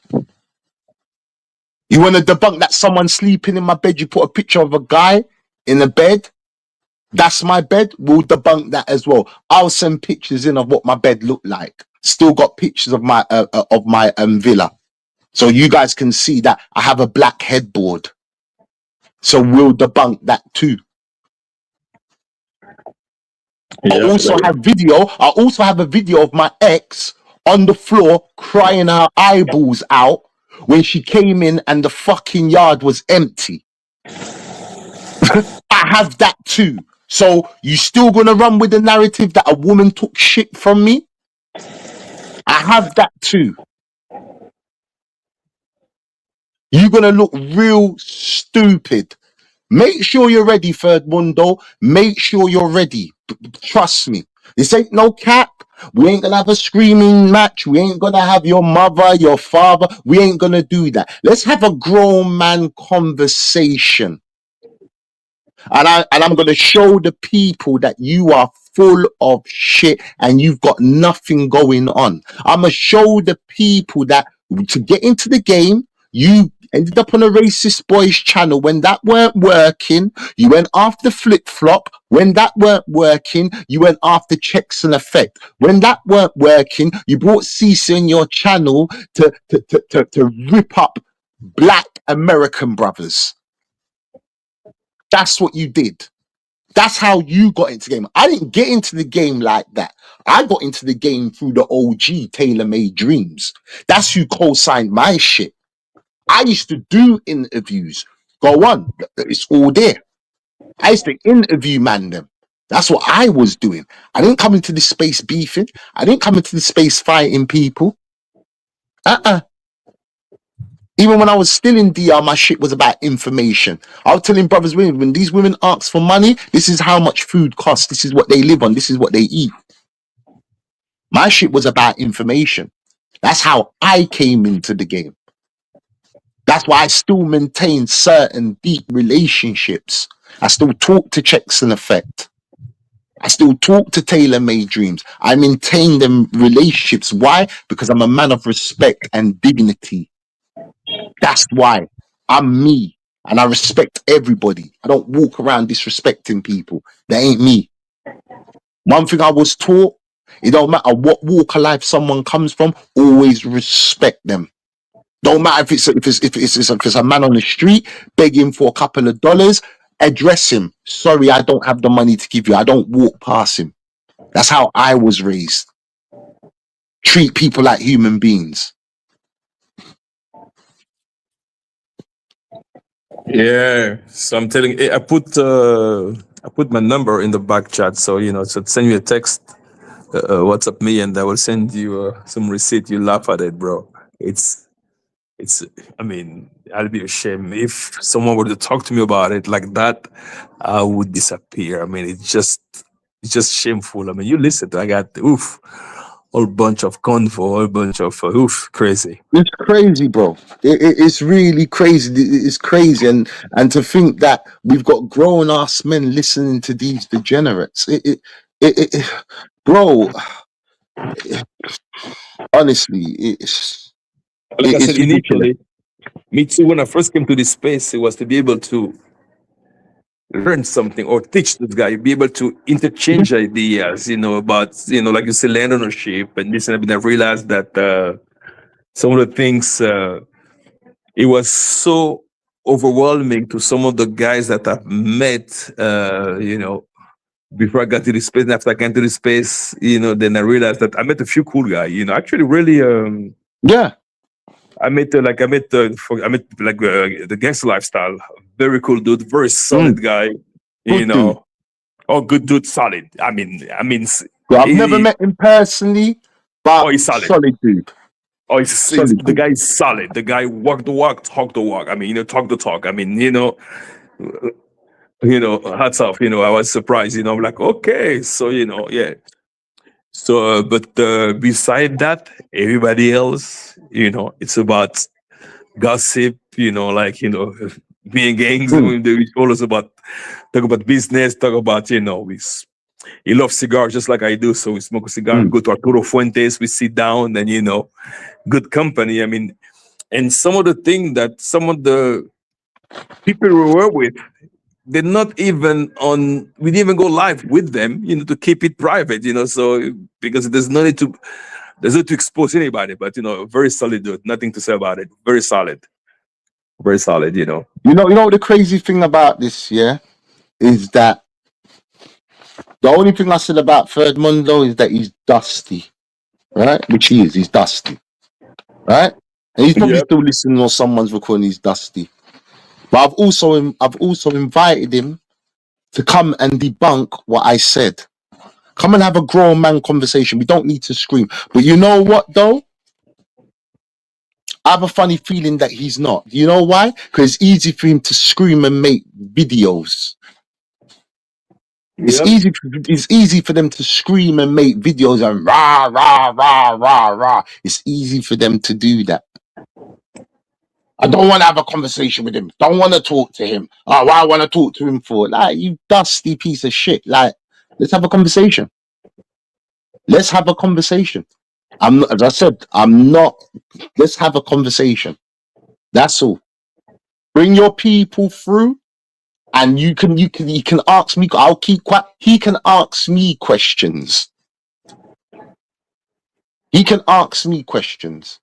You want to debunk that someone's sleeping in my bed? You put a picture of a guy in the bed. That's my bed. We'll debunk that as well. I'll send pictures in of what my bed looked like. Still got pictures of my villa, so you guys can see that I have a black headboard. So we'll debunk that too. I also have a video of my ex on the floor crying her eyeballs out when she came in and the fucking yard was empty. I have that too. So you still gonna run with the narrative that a woman took shit from me? I have that too. You're gonna look real stupid. Make sure you're ready, Third Mundo. Make sure you're ready. Trust me. This ain't no cap. We ain't gonna have a screaming match. We ain't gonna have your mother, your father. We ain't gonna do that. Let's have a grown man conversation. And I'm gonna show the people that you are full of shit and you've got nothing going on. I'm gonna show the people that to get into the game, you ended up on a racist boys channel. When that weren't working, you went after Flip Flop. When that weren't working, you went after Checks and Effect. When that weren't working, you brought Cece on your channel to rip up black American brothers. That's what you did. That's how you got into the game. I didn't get into the game like that. I got into the game through the OG Tailor Made Dreams. That's who co-signed my shit. I used to do interviews. Go on. It's all there. I used to interview man them. That's what I was doing. I didn't come into this space beefing. I didn't come into this space fighting people. Even when I was still in DR, my shit was about information. I was telling brothers, when these women ask for money, this is how much food costs. This is what they live on. This is what they eat. My shit was about information. That's how I came into the game. That's why I still maintain certain deep relationships. I still talk to Checks and Effect. I still talk to Tailor Made Dreams. I maintain them relationships. Why? Because I'm a man of respect and dignity. That's why. I'm me. And I respect everybody. I don't walk around disrespecting people. That ain't me. One thing I was taught, it don't matter what walk of life someone comes from, always respect them. Don't matter if it's a man on the street begging for a couple of dollars, address him. Sorry, I don't have the money to give you. I don't walk past him. That's how I was raised. Treat people like human beings. Yeah, so I'm telling you, I put my number in the back chat, so so send me a text, WhatsApp me, and I will send you some receipt. You laugh at it, bro. It's. I mean, I'll be ashamed if someone were to talk to me about it like that. I would disappear. I mean, it's just shameful. I mean, you listen. I got oof. whole bunch of convo, whole bunch of crazy. It's crazy, bro. It's really crazy. It's crazy, and to think that we've got grown ass men listening to these degenerates. Bro. Honestly, Like I said it's ridiculous. initially, me too. When I first came to this space, it was to be able to learn something or teach this guy, be able to interchange ideas, about, like you say, land ownership and this and that. And I realized that some of the things, it was so overwhelming to some of the guys that I've met, before I got to this space. And after I came to this space, then I realized that I met a few cool guys, actually really, Yeah. I met like the gangster lifestyle. Very cool dude, very solid guy. Good dude. Oh, good dude, solid. I mean, Well, I've never met him personally, but he's solid. solid dude. Oh, Solid the dude. guy is solid. The guy walk the walk, talk the walk. I mean, talk the talk. I mean, hats off. I was surprised. I'm like, okay, so yeah. So, but beside that, everybody else, it's about gossip, being gangs. It's always about talk about business, talk about he loves cigars just like I do. So we smoke a cigar, we go to Arturo Fuentes, we sit down, and good company. I mean, and some of the thing that some of the people we were with, they're not even on. We didn't even go live with them, to keep it private, So because there's no need to expose anybody, but very solid dude. Nothing to say about it. Very solid. Very solid, You know the crazy thing about this, yeah, is that the only thing I said about Third Mundo is that he's dusty, right? Which he is. He's dusty, right? And he's probably Yep. still listening or someone's recording. He's dusty. But I've also invited him to come and debunk what I said. Come and have a grown man conversation. We don't need to scream. But you know what though? I have a funny feeling that he's not. You know why? Because it's easy for him to scream and make videos. It's Yep. easy for them to scream and make videos and rah rah rah rah rah. It's easy for them to do that. I don't want to have a conversation with him. Don't want to talk to him. Oh, what I want to talk to him for? Like, you dusty piece of shit. Like, let's have a conversation. Let's have a conversation. As I said, I'm not. Let's have a conversation. That's all. Bring your people through, and you can ask me. I'll keep quiet. He can ask me questions. He can ask me questions.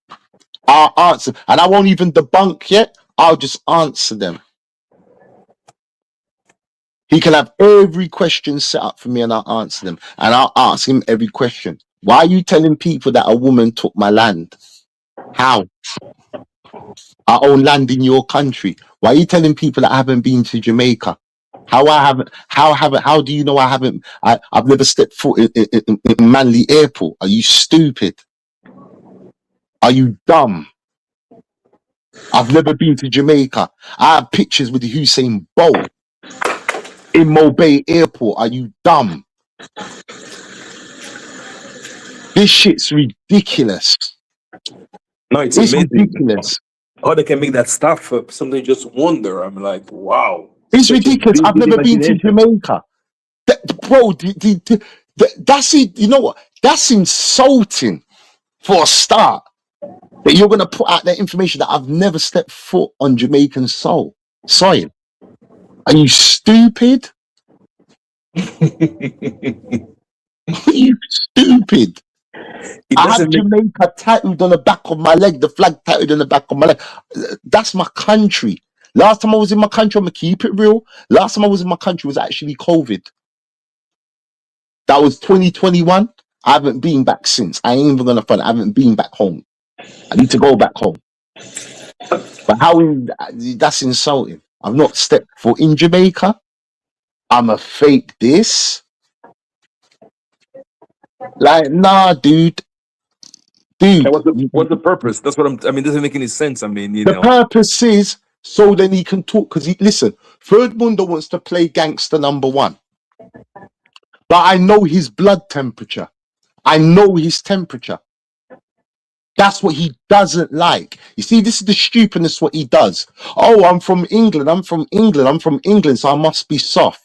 I'll answer, and I won't even debunk yet. I'll just answer them. He can have every question set up for me, and I'll answer them. And I'll ask him every question. Why are you telling people that a woman took my land? How? I own land in your country. Why are you telling people that I haven't been to Jamaica? How do you know I haven't? I've never stepped foot in Manly Airport. Are you stupid? Are you dumb? I've never been to Jamaica. I have pictures with Usain Bolt in Mobay Airport. Are you dumb? This shit's ridiculous. No, it's It's amazing ridiculous. how they can make that stuff up. Something just wonder. I'm like, wow. It's Such a ridiculous. I've vivid never been to imagination. Jamaica. Bro, that's it. You know what? That's insulting for a start. That you're going to put out that information that I've never stepped foot on Jamaican soil. Are you stupid? Are you stupid? It I have doesn't make Jamaica tattooed on the back of my leg, the flag tattooed on the back of my leg. That's my country. Last time I was in my country, I'm going to keep it real. Last time I was in my country was actually COVID. That was 2021. I haven't been back since. I ain't even going to front. I haven't been back home. I need to go back home. But that's insulting. I've not stepped foot in Jamaica. I'm a fake this. Like, nah, dude. and what's the purpose? That's what I mean, doesn't make any sense. I mean, The purpose is so then he can talk. Because listen, Third Mundo wants to play gangster number one. But I know his blood temperature. I know his temperature. That's what he doesn't like. You see, this is the stupidness what he does. Oh, I'm from England. I'm from England. I'm from England, so I must be soft.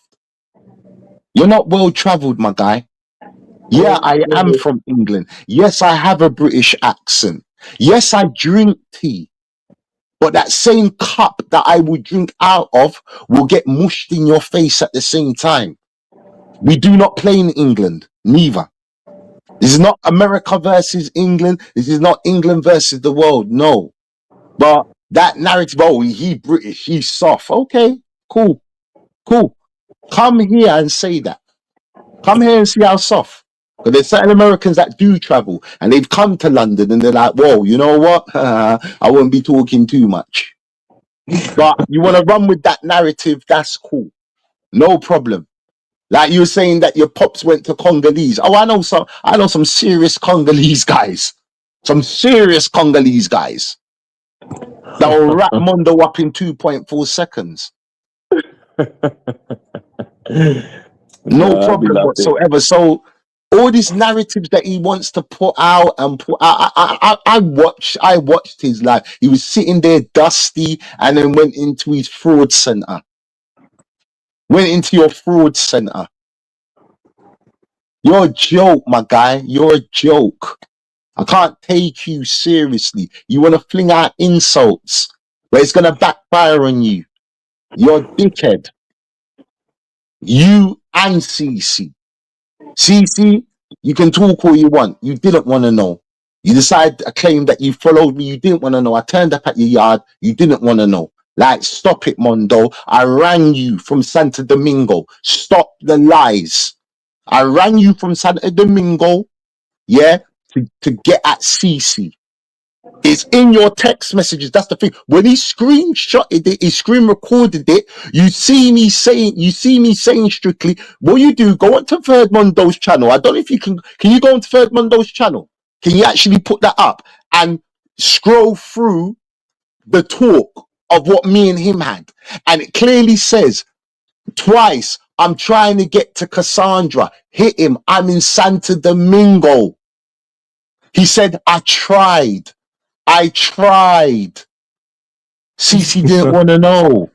You're not well traveled, my guy. Yeah, I am from England. Yes, I have a British accent. Yes, I drink tea. But that same cup that I would drink out of will get mushed in your face at the same time. We do not play in England, neither. This is not America versus England. This is not England versus the world. No. But that narrative, oh, he British, he's soft. Okay, cool, cool. Come here and say that. Come here and see how soft. Because there's certain Americans that do travel and they've come to London and they're like, whoa, you know what? I won't be talking too much. But you want to run with that narrative, that's cool. No problem. Like you were saying that your pops went to Congolese. Oh, I know some serious Congolese guys. Some serious Congolese guys that will wrap Mondo up in 2.4 seconds. No problem whatsoever. So all these narratives that he wants to put out and put out, I watched his life. He was sitting there dusty and then went into his fraud center. Went into your fraud center. You're a joke, my guy. You're a joke. I can't take you seriously. You want to fling out insults, but it's going to backfire on you. You're a dickhead. You and CC. CC, you can talk all you want. You didn't want to know. You decided to claim that you followed me. You didn't want to know. I turned up at your yard. You didn't want to know. Like, stop it, Mondo. I rang you from Santo Domingo. Stop the lies. I rang you from Santo Domingo, yeah, to get at CC. It's in your text messages. That's the thing. When he screenshotted it, he screen recorded it. You see me saying strictly, what you do, go onto Third Mondo's channel. I don't know if you can you go onto Third Mondo's channel? Can you actually put that up and scroll through the talk of what me and him had? And it clearly says twice, I'm trying to get to Cassandra. Hit him. I'm in Santo Domingo. He said, I tried. CC didn't want to know.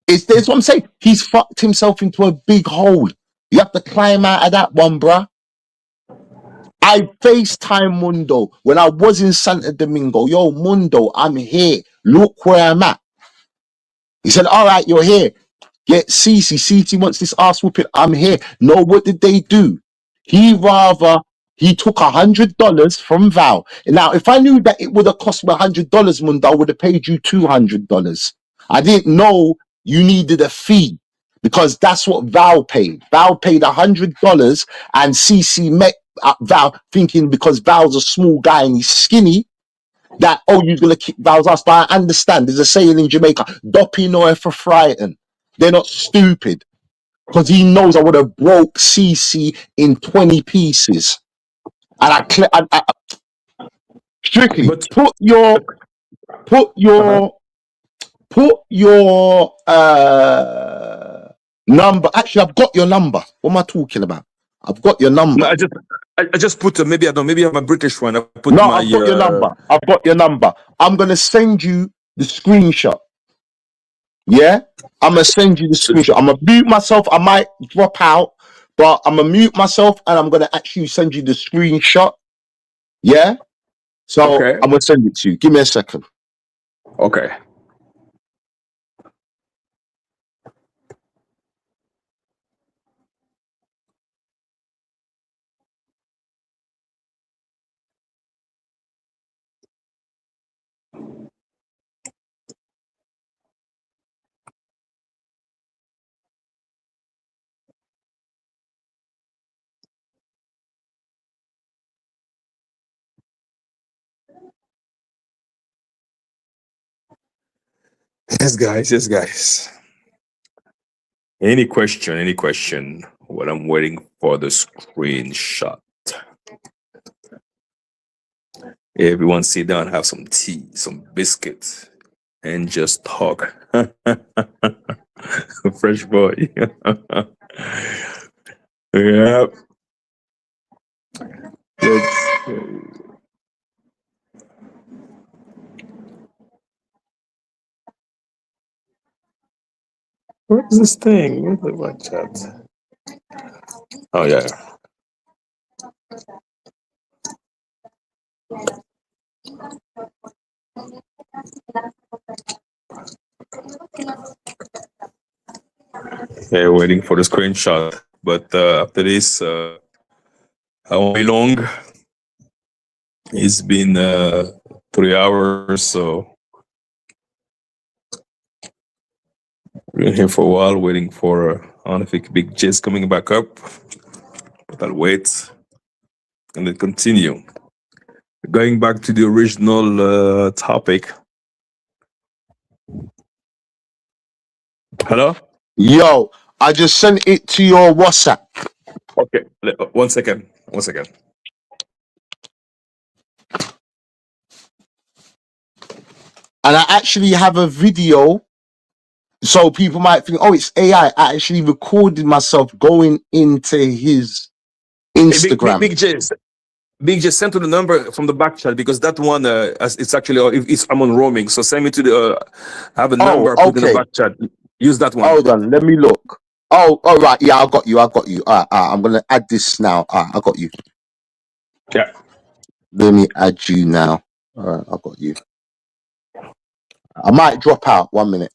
It's what I'm saying. He's fucked himself into a big hole. You have to climb out of that one, bruh. I FaceTime Mundo when I was in Santo Domingo. Yo, Mundo, I'm here. Look where I'm at. He said, all right, you're here. Get CC. CC wants this ass whooping. I'm here. No, what did they do? He took $100 from Val. Now, if I knew that it would have cost me $100, Mundo, I would have paid you $200. I didn't know you needed a fee because that's what Val paid. Val paid $100 and CC met Val thinking because Val's a small guy and he's skinny that, oh, you're going to kick Val's ass. But I understand. There's a saying in Jamaica, doppy no for frightened. They're not stupid because he knows I would have broke CC in 20 pieces. And I strictly But put your number. Actually, I've got your number. What am I talking about? I've got your number. no, I just put maybe I don't maybe I have a British one. I put No, my I've got your number. I've got your number. I'm gonna send you the screenshot. Yeah, I'm gonna send you the screenshot. I'm gonna mute myself. I might drop out, but I'm gonna mute myself and I'm gonna actually send you the screenshot. Yeah. So Okay. I'm gonna send it to you. Give me a second. Okay. Yes, guys. Any question? What I'm waiting for the screenshot. Everyone sit down, have some tea, some biscuits, and just talk. Fresh boy. Yeah. Let's, where's this thing? Where's the what chat? Oh yeah. Yeah, waiting for the screenshot. But after this, how long? It's been 3 hours, so we're here for a while, waiting for I don't know if Big J's coming back up, but I'll wait and then continue. Going back to the original topic. Hello? Yo, I just sent it to your WhatsApp. Okay, 1 second. 1 second. And I actually have a video. So people might think, oh, it's AI. I actually recorded myself going into his Hey, Instagram. Big J, send to the number from the back chat because that one, it's actually, I'm on roaming. So send me to the, I have a number put in the okay. back chat. Use that one. Hold on, let me look. Oh, all right. Yeah, I got you. I'm gonna add this now. I got you. Yeah. Let me add you now. All right, I got you. I might drop out 1 minute.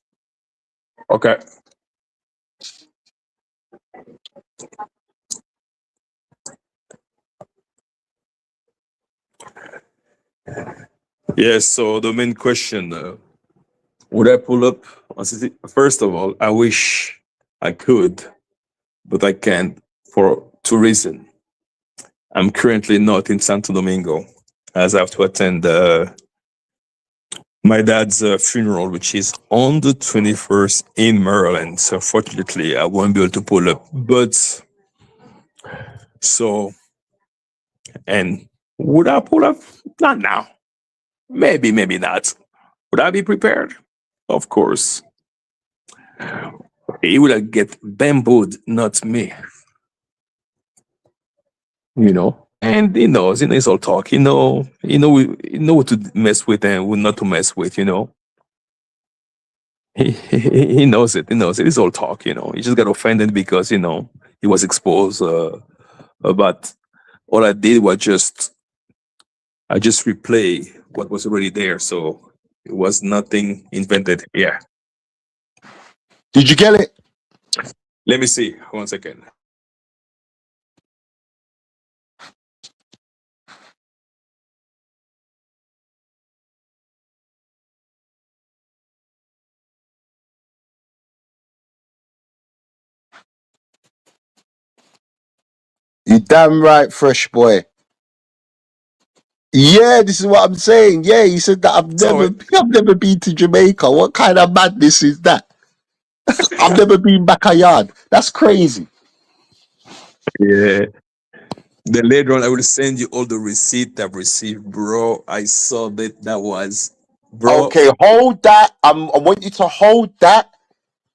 Okay. Yes, so the main question, would I pull up? First of all, I wish I could, but I can't for two reasons. I'm currently not in Santo Domingo, as I have to attend my dad's funeral, which is on the 21st in Maryland. So fortunately, I won't be able to pull up. But so, and would I pull up? Not now. Maybe, maybe not. Would I be prepared? Of course. He would have get bambooed, not me. You know, and he knows. It's all talk. He know what to mess with and what not to mess with. He knows it. He knows it. It's all talk. He just got offended because he was exposed. But all I did was I just replay what was already there. So it was nothing invented. Yeah. Did you get it? Let me see. 1 second. You damn right, fresh boy. Yeah, this is what I'm saying. Yeah, he said that I've never been to Jamaica. What kind of madness is that? I've never been backyard. That's crazy. Yeah. Then later on, I will send you all the receipt I've received, bro. I saw that was, bro. Okay, hold that. I want you to hold that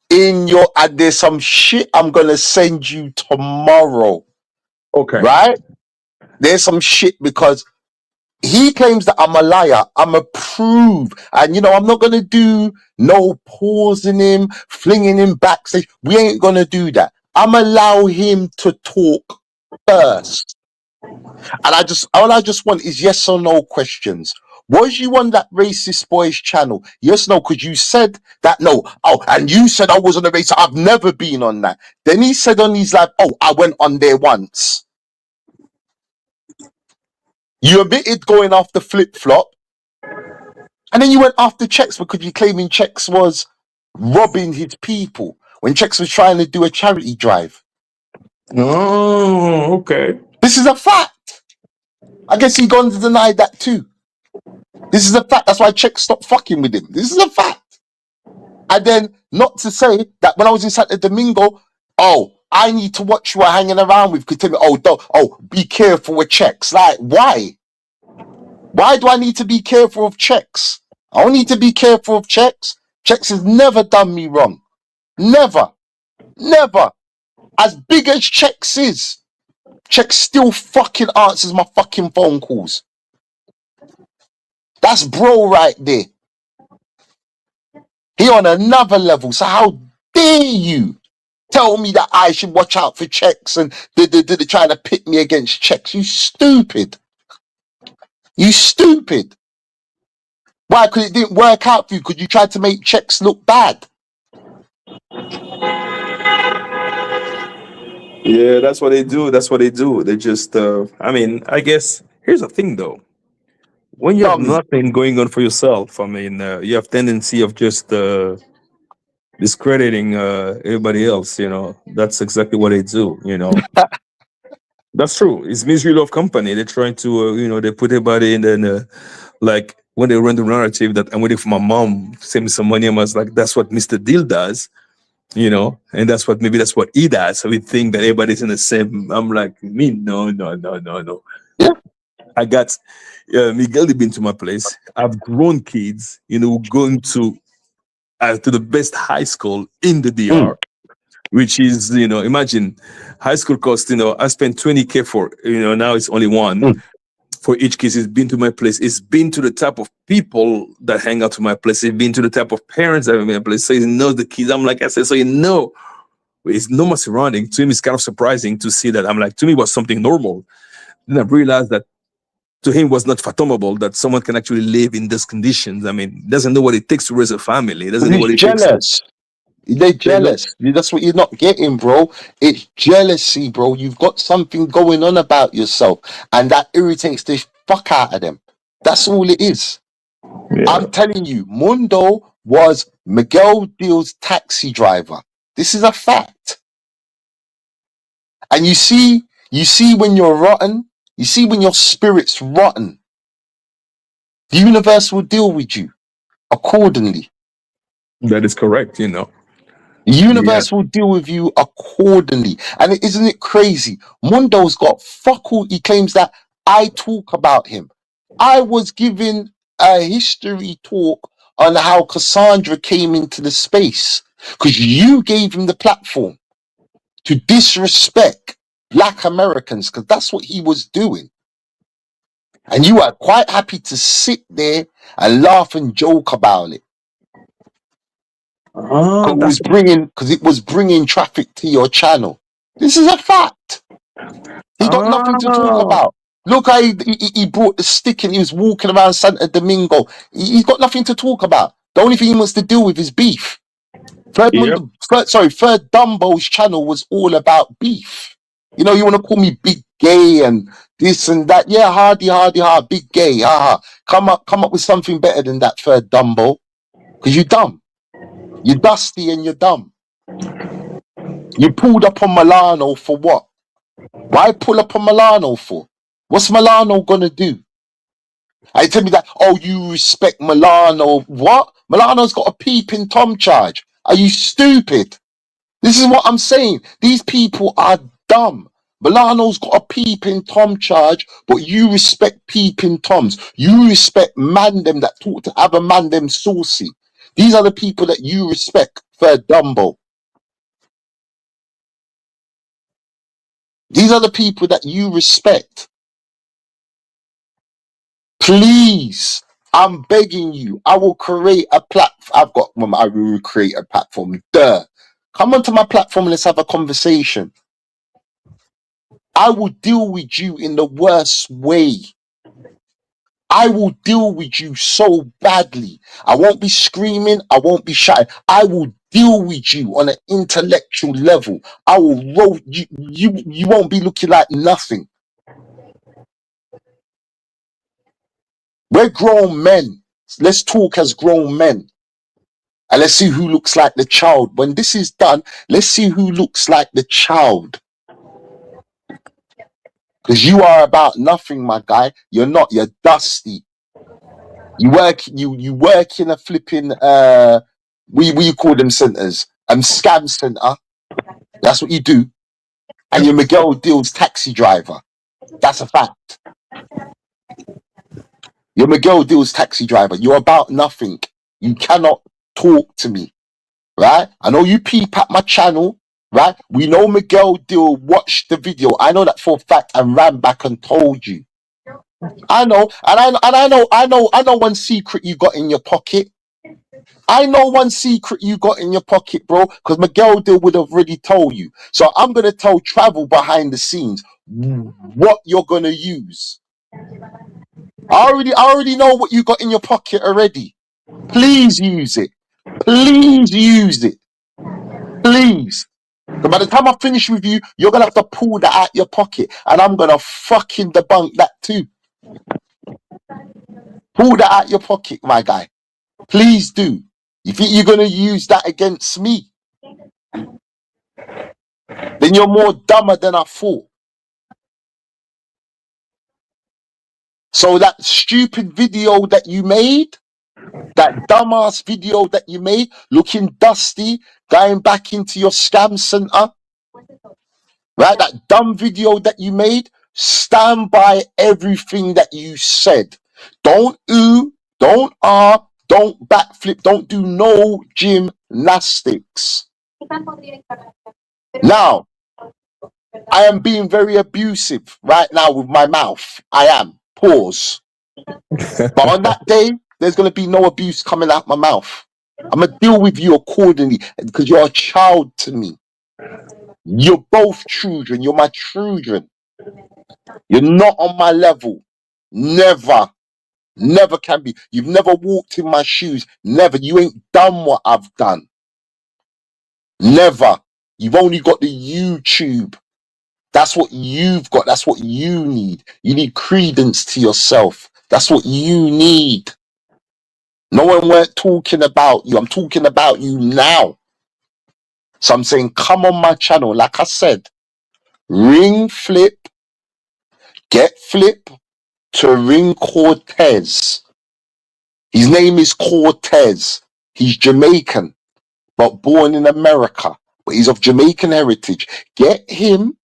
in your. And there's some shit I'm gonna send you tomorrow. Okay. Right? There's some shit because he claims that I'm a liar. I'm a prove. And I'm not gonna do no pausing him, flinging him backstage. We ain't gonna do that. I'm allow him to talk first. And all I just want is yes or no questions. Was you on that racist boys channel? Yes, no, because you said that no. Oh, and you said I was on the racist. I've never been on that. Then he said on his live, oh, I went on there once. You admitted going after flip flop. And then you went after Chex because you're claiming Chex was robbing his people when Chex was trying to do a charity drive. Oh, okay. This is a fact. I guess he gone to deny that too. This is a fact. That's why Chex stopped fucking with him. This is a fact. And then not to say that when I was in Santo Domingo, oh, I need to watch who I'm hanging around with. Could tell me, be careful with Chex. Like, why? Why do I need to be careful of Chex? I don't need to be careful of Chex. Chex has never done me wrong. Never. Never. As big as Chex is, Check still fucking answers my fucking phone calls. That's bro right there. He on another level. So how dare you tell me that I should watch out for checks and they're trying to pit me against checks? You stupid. You stupid. Why? Because it didn't work out for you because you tried to make checks look bad. Yeah, that's what they do. That's what they do. They just, I mean, I guess here's the thing though. When you have Tell me. nothing going on for yourself, I mean, you have tendency of just discrediting everybody else. You know, that's exactly what they do. You know, that's true. It's misery love company. They're trying to, they put everybody in. Then, like when they run the narrative that I'm waiting for my mom, send me some money. I was like, that's what Mr. Deal does. You know, and that's what he does. So we think that everybody's in the same. I'm like, me, no, no, no, no, no. Yeah. I got Miguel been to my place. I've grown kids, going to the best high school in the Mm, DR, which is, imagine high school cost, I spent 20K for, now it's only one mm. for each kid. It's been to my place. It's been to the type of people that hang out to my place. It's been to the type of parents that have been in my place. So he knows the kids. I'm like, I said, so it's normal surrounding. To him, it's kind of surprising to see that. I'm like, to me, it was something normal. Then I realized that to him was not fathomable that someone can actually live in these conditions. I mean, doesn't know what it takes to raise a family. Doesn't know He's what it takes to. jealous. They're They know. jealous. That's what you're not getting, bro. It's jealousy, bro. You've got something going on about yourself, and that irritates the fuck out of them. That's all it is. Yeah, I'm telling you, Mundo was Miguel Deal's taxi driver. This is a fact. And you see when you're rotten, you see when your spirit's rotten, the universe will deal with you accordingly. that is correct. The Yeah. universe will deal with you accordingly. And isn't it crazy? Mundo's got fuck all. He claims that I talk about him. I was giving a history talk on how Cassandra came into the space because you gave him the platform to disrespect Black Americans because that's what he was doing. And you are quite happy to sit there and laugh and joke about it. That's Because it was bringing traffic to your channel. This is a fact. He got nothing to talk ah about. Look how he brought the stick and he was walking around Santo Domingo. He's got nothing to talk about. The only thing he wants to deal with is beef. Third yep. Dumbo's channel was all about beef. You want to call me big gay and this and that. Yeah, hardy, big gay. Come up with something better than that, Third Dumbo. Because you're dumb. You're dusty and you're dumb. You pulled up on Milano for what? Why pull up on Milano for? What's Milano gonna do? I tell me that, oh, you respect Milano. What? Milano's got a peeping Tom charge. Are you stupid? This is what I'm saying. These people are dumb. Milano's got a peeping Tom charge, but you respect peeping Toms. You respect man them that talk to other man them saucy. These are the people that you respect, Third Dumbo. These are the people that you respect. Please, I'm begging you. I will create a platform. I will create a platform. Duh. Come onto my platform and let's have a conversation. I will deal with you in the worst way. I will deal with you so badly. I won't be screaming. I won't be shouting. I will deal with you on an intellectual level. I will roll you. You won't be looking like nothing. We're grown men. Let's talk as grown men. And let's see who looks like the child. When this is done, let's see who looks like the child. Because you are about nothing, my guy. You're not. You're dusty. You work in a flipping we call them centers. Scam center. That's what you do. And you're Miguel Deal's taxi driver. That's a fact. You're Miguel Deal's taxi driver. You're about nothing. You cannot talk to me. Right? I know you peep at my channel. right? We know Miguel Dill watched the video. I know that for a fact and ran back and told you. I know, I know one secret you got in your pocket. I know one secret you got in your pocket, bro, because Miguel Dill would have already told you. So I'm gonna tell Travel behind the scenes what you're gonna use. I already know what you got in your pocket already. Please use it. Please use it. Please. But by the time I finish with you, you're gonna have to pull that out your pocket, and I'm gonna fucking debunk that too. Pull that out your pocket, my guy. Please do. You think you're gonna use that against me? Then you're more dumber than I thought. So that stupid video that you made, that dumbass video that you made, looking dusty, going back into your scam center, right? That dumb video that you made, stand by everything that you said. Don't ooh, don't ah, don't backflip, don't do no gymnastics. Now, I am being very abusive right now with my mouth. I am. Pause. But on that day, there's going to be no abuse coming out my mouth. I'm going to deal with you accordingly because you're a child to me. You're both children. You're my children. You're not on my level. Never. Never can be. You've never walked in my shoes. Never. You ain't done what I've done. Never. You've only got the YouTube. That's what you've got. That's what you need. You need credence to yourself. That's what you need. No one weren't talking about you. I'm talking about you now. So I'm saying, come on my channel. Like I said, ring Flip, get Flip to ring Cortez. His name is Cortez. He's Jamaican, but born in America. But he's of Jamaican heritage. Get him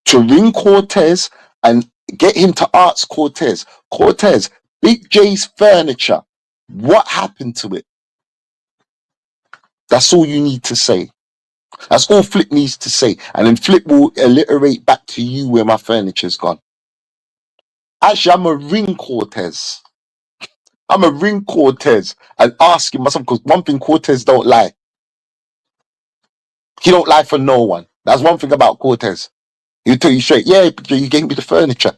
to ring Cortez and get him to ask Cortez. Cortez, Big J's furniture, what happened to it? That's all you need to say. That's all Flip needs to say. And then Flip will alliterate back to you where my furniture's gone. Actually, I'm a ring Cortez. I'm a ring Cortez and asking myself, because one thing, Cortez don't lie. He don't lie for no one. That's one thing about Cortez. He'll tell you straight, yeah, you gave me the furniture.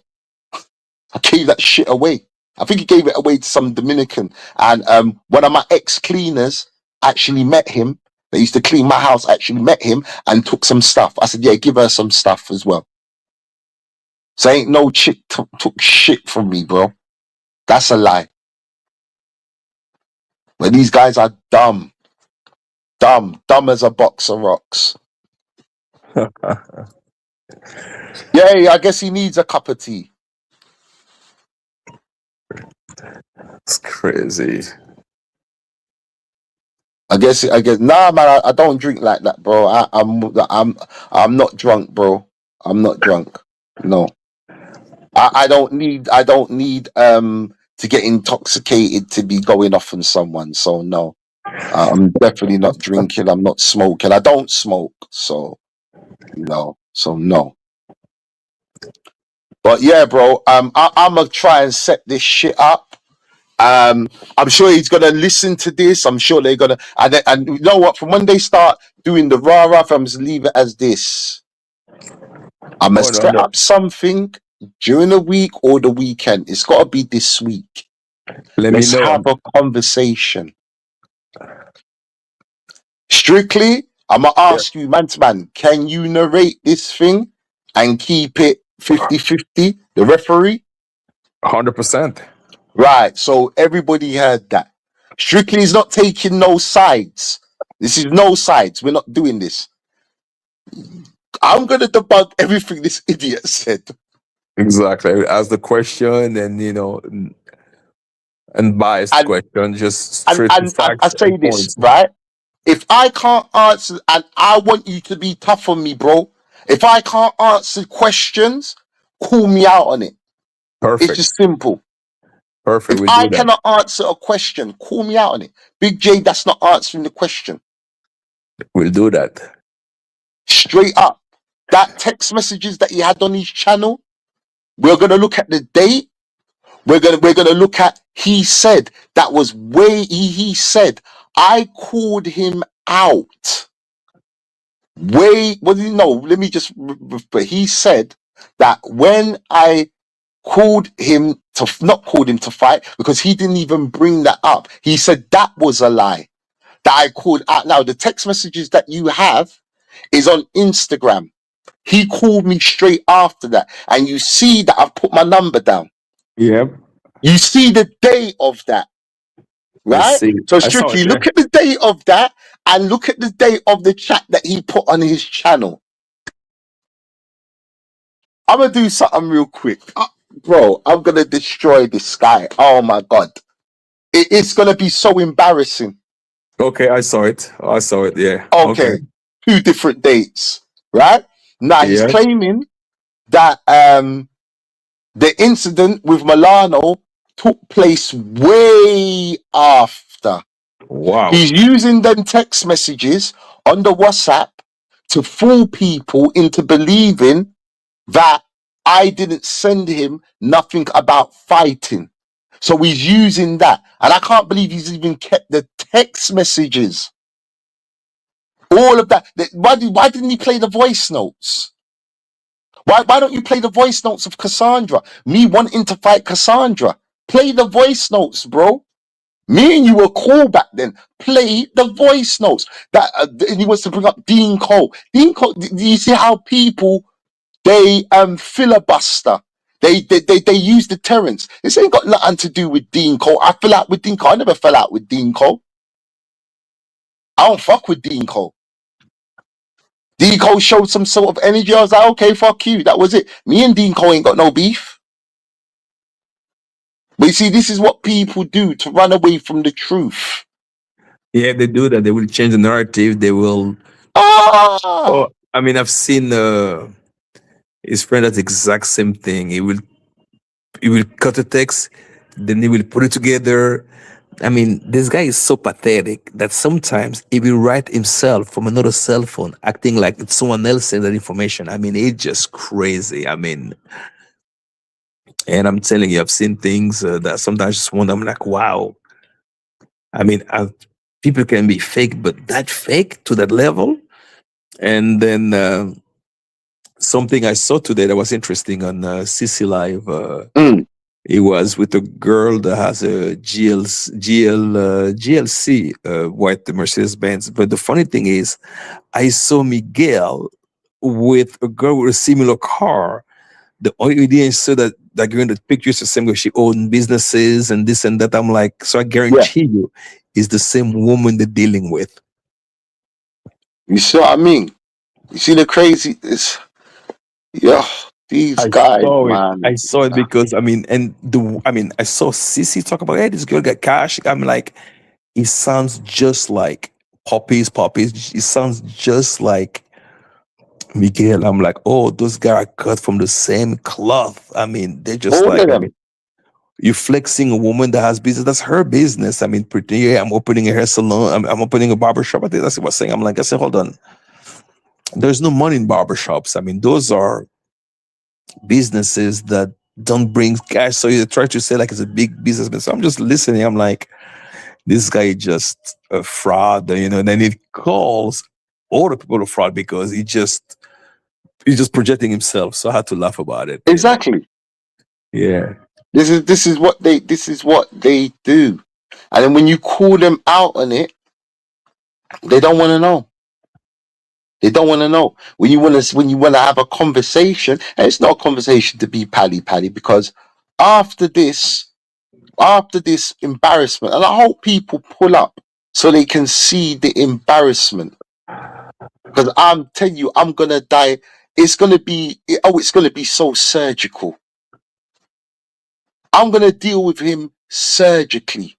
I gave that shit away. I think he gave it away to some Dominican. And one of my ex-cleaners actually met him. They used to clean my house, actually met him and took some stuff. I said, yeah, give her some stuff as well. So ain't no chick took shit from me, bro. That's a lie. But these guys are dumb. Dumb as a box of rocks. Yeah, I guess he needs a cup of tea. It's crazy. I guess nah, man, I don't drink like that, bro. I'm not drunk, bro. I'm not drunk. No. I don't need to get intoxicated to be going off on someone. So no. I'm definitely not drinking, I'm not smoking. I don't smoke, so no. So no. But yeah, bro, I'm gonna try and set this shit up. I'm sure he's gonna listen to this. I'm sure they're gonna, and you know what? From when they start doing the rah-rah, I'm just leave it as this. I'm gonna set up something during the week or the weekend. It's gotta be this week. Let's have a conversation. Strictly, I'm gonna ask you, man to man, can you narrate this thing and keep it 50-50, the referee? 100%. Right, so everybody heard that. Strictly is not taking no sides. This is no sides. We're not doing this. I'm gonna debunk everything this idiot said. Exactly. Ask the question and and biased question, just straight to facts. I say this, points. right? If I can't answer, and I want you to be tough on me, bro. If I can't answer questions, call me out on it. Perfect. It's just simple. Perfect. If I cannot answer a question, call me out on it. Big J, that's not answering the question. We'll do that. Straight up. That text messages that he had on his channel, we're gonna look at the date. We're gonna look at he said that was way he said I called him out. Way well no, let me just but he said that when I called him to not called him to fight because he didn't even bring that up. He said that was a lie. That I called out. Now the text messages that you have is on Instagram. He called me straight after that. And you see that I've put my number down. Yep. You see the date of that, I right? see. So I saw it. strictly Yeah. look at the date of that and look at the date of the chat that he put on his channel. I'm gonna do something real quick. Bro, I'm gonna destroy this guy. Oh my god. It's gonna be so embarrassing. Okay, I saw it. I saw it. Yeah. Okay. Okay. 2 different dates, right? Now he's Yeah. claiming that the incident with Milano took place way after. Wow. He's using them text messages on the WhatsApp to fool people into believing that I didn't send him nothing about fighting. So he's using that. And I can't believe he's even kept the text messages. All of that. Why didn't he play the voice notes? Why don't you play the voice notes of Cassandra? Me wanting to fight Cassandra. Play the voice notes, bro. Me and you were cool back then. Play the voice notes. That and he wants to bring up Dean Cole. Dean Cole. Do you see how people they filibuster? They use deterrence. This ain't got nothing to do with Dean Cole. I fell out with Dean Cole. I never fell out with Dean Cole. I don't fuck with Dean Cole. Dean Cole showed some sort of energy. I was like, okay, fuck you. That was it. Me and Dean Cole ain't got no beef. But you see, this is what people do to run away from the truth. Yeah, they do that. They will change the narrative. They will. Ah, Oh, I mean, I've seen his friend does the exact same thing. He will cut the text, then he will put it together. I mean, this guy is so pathetic that sometimes he will write himself from another cell phone, acting like it's someone else saying that information. I mean, it's just crazy. I mean, and I'm telling you, I've seen things that sometimes I just wonder. I'm like, wow. I mean, people can be fake, but that fake to that level. And then something I saw today that was interesting on CC Live. mm, It was with a girl that has a GLC white Mercedes Benz. But the funny thing is, I saw Miguel with a girl with a similar car. The only didn't say that girl in the picture is the same way she owned businesses and this and that. I'm like, so I yeah. guarantee you, it's the same woman they're dealing with. You see what I mean? You see the crazy yeah, these I guys, saw it. man. I saw it because I saw Sissy talk about, hey, this girl got cash. I'm like, it sounds just like Poppies. It sounds just like Miguel. I'm like, oh, those guys are cut from the same cloth. I mean, they're just All of like, I them. mean, you flexing a woman that has business. That's her business. I mean, pretty. Yeah, I'm opening a hair salon. I'm opening a barber shop. I think that's what I was saying. I'm like, I said, hold on. There's no money in barbershops. I mean, those are businesses that don't bring cash. So you try to say like it's a big businessman. So I'm just listening. I'm like, this guy is just a fraud, and then it calls all the people a fraud because he's just projecting himself. So I had to laugh about it. Exactly. Yeah. This is what they do. And then when you call them out on it, they don't want to know. They don't want to know. When you want to have a conversation, and it's not a conversation to be pally because after this embarrassment, and I hope people pull up so they can see the embarrassment. Because I'm telling you, I'm gonna die. It's gonna be so surgical. I'm gonna deal with him surgically.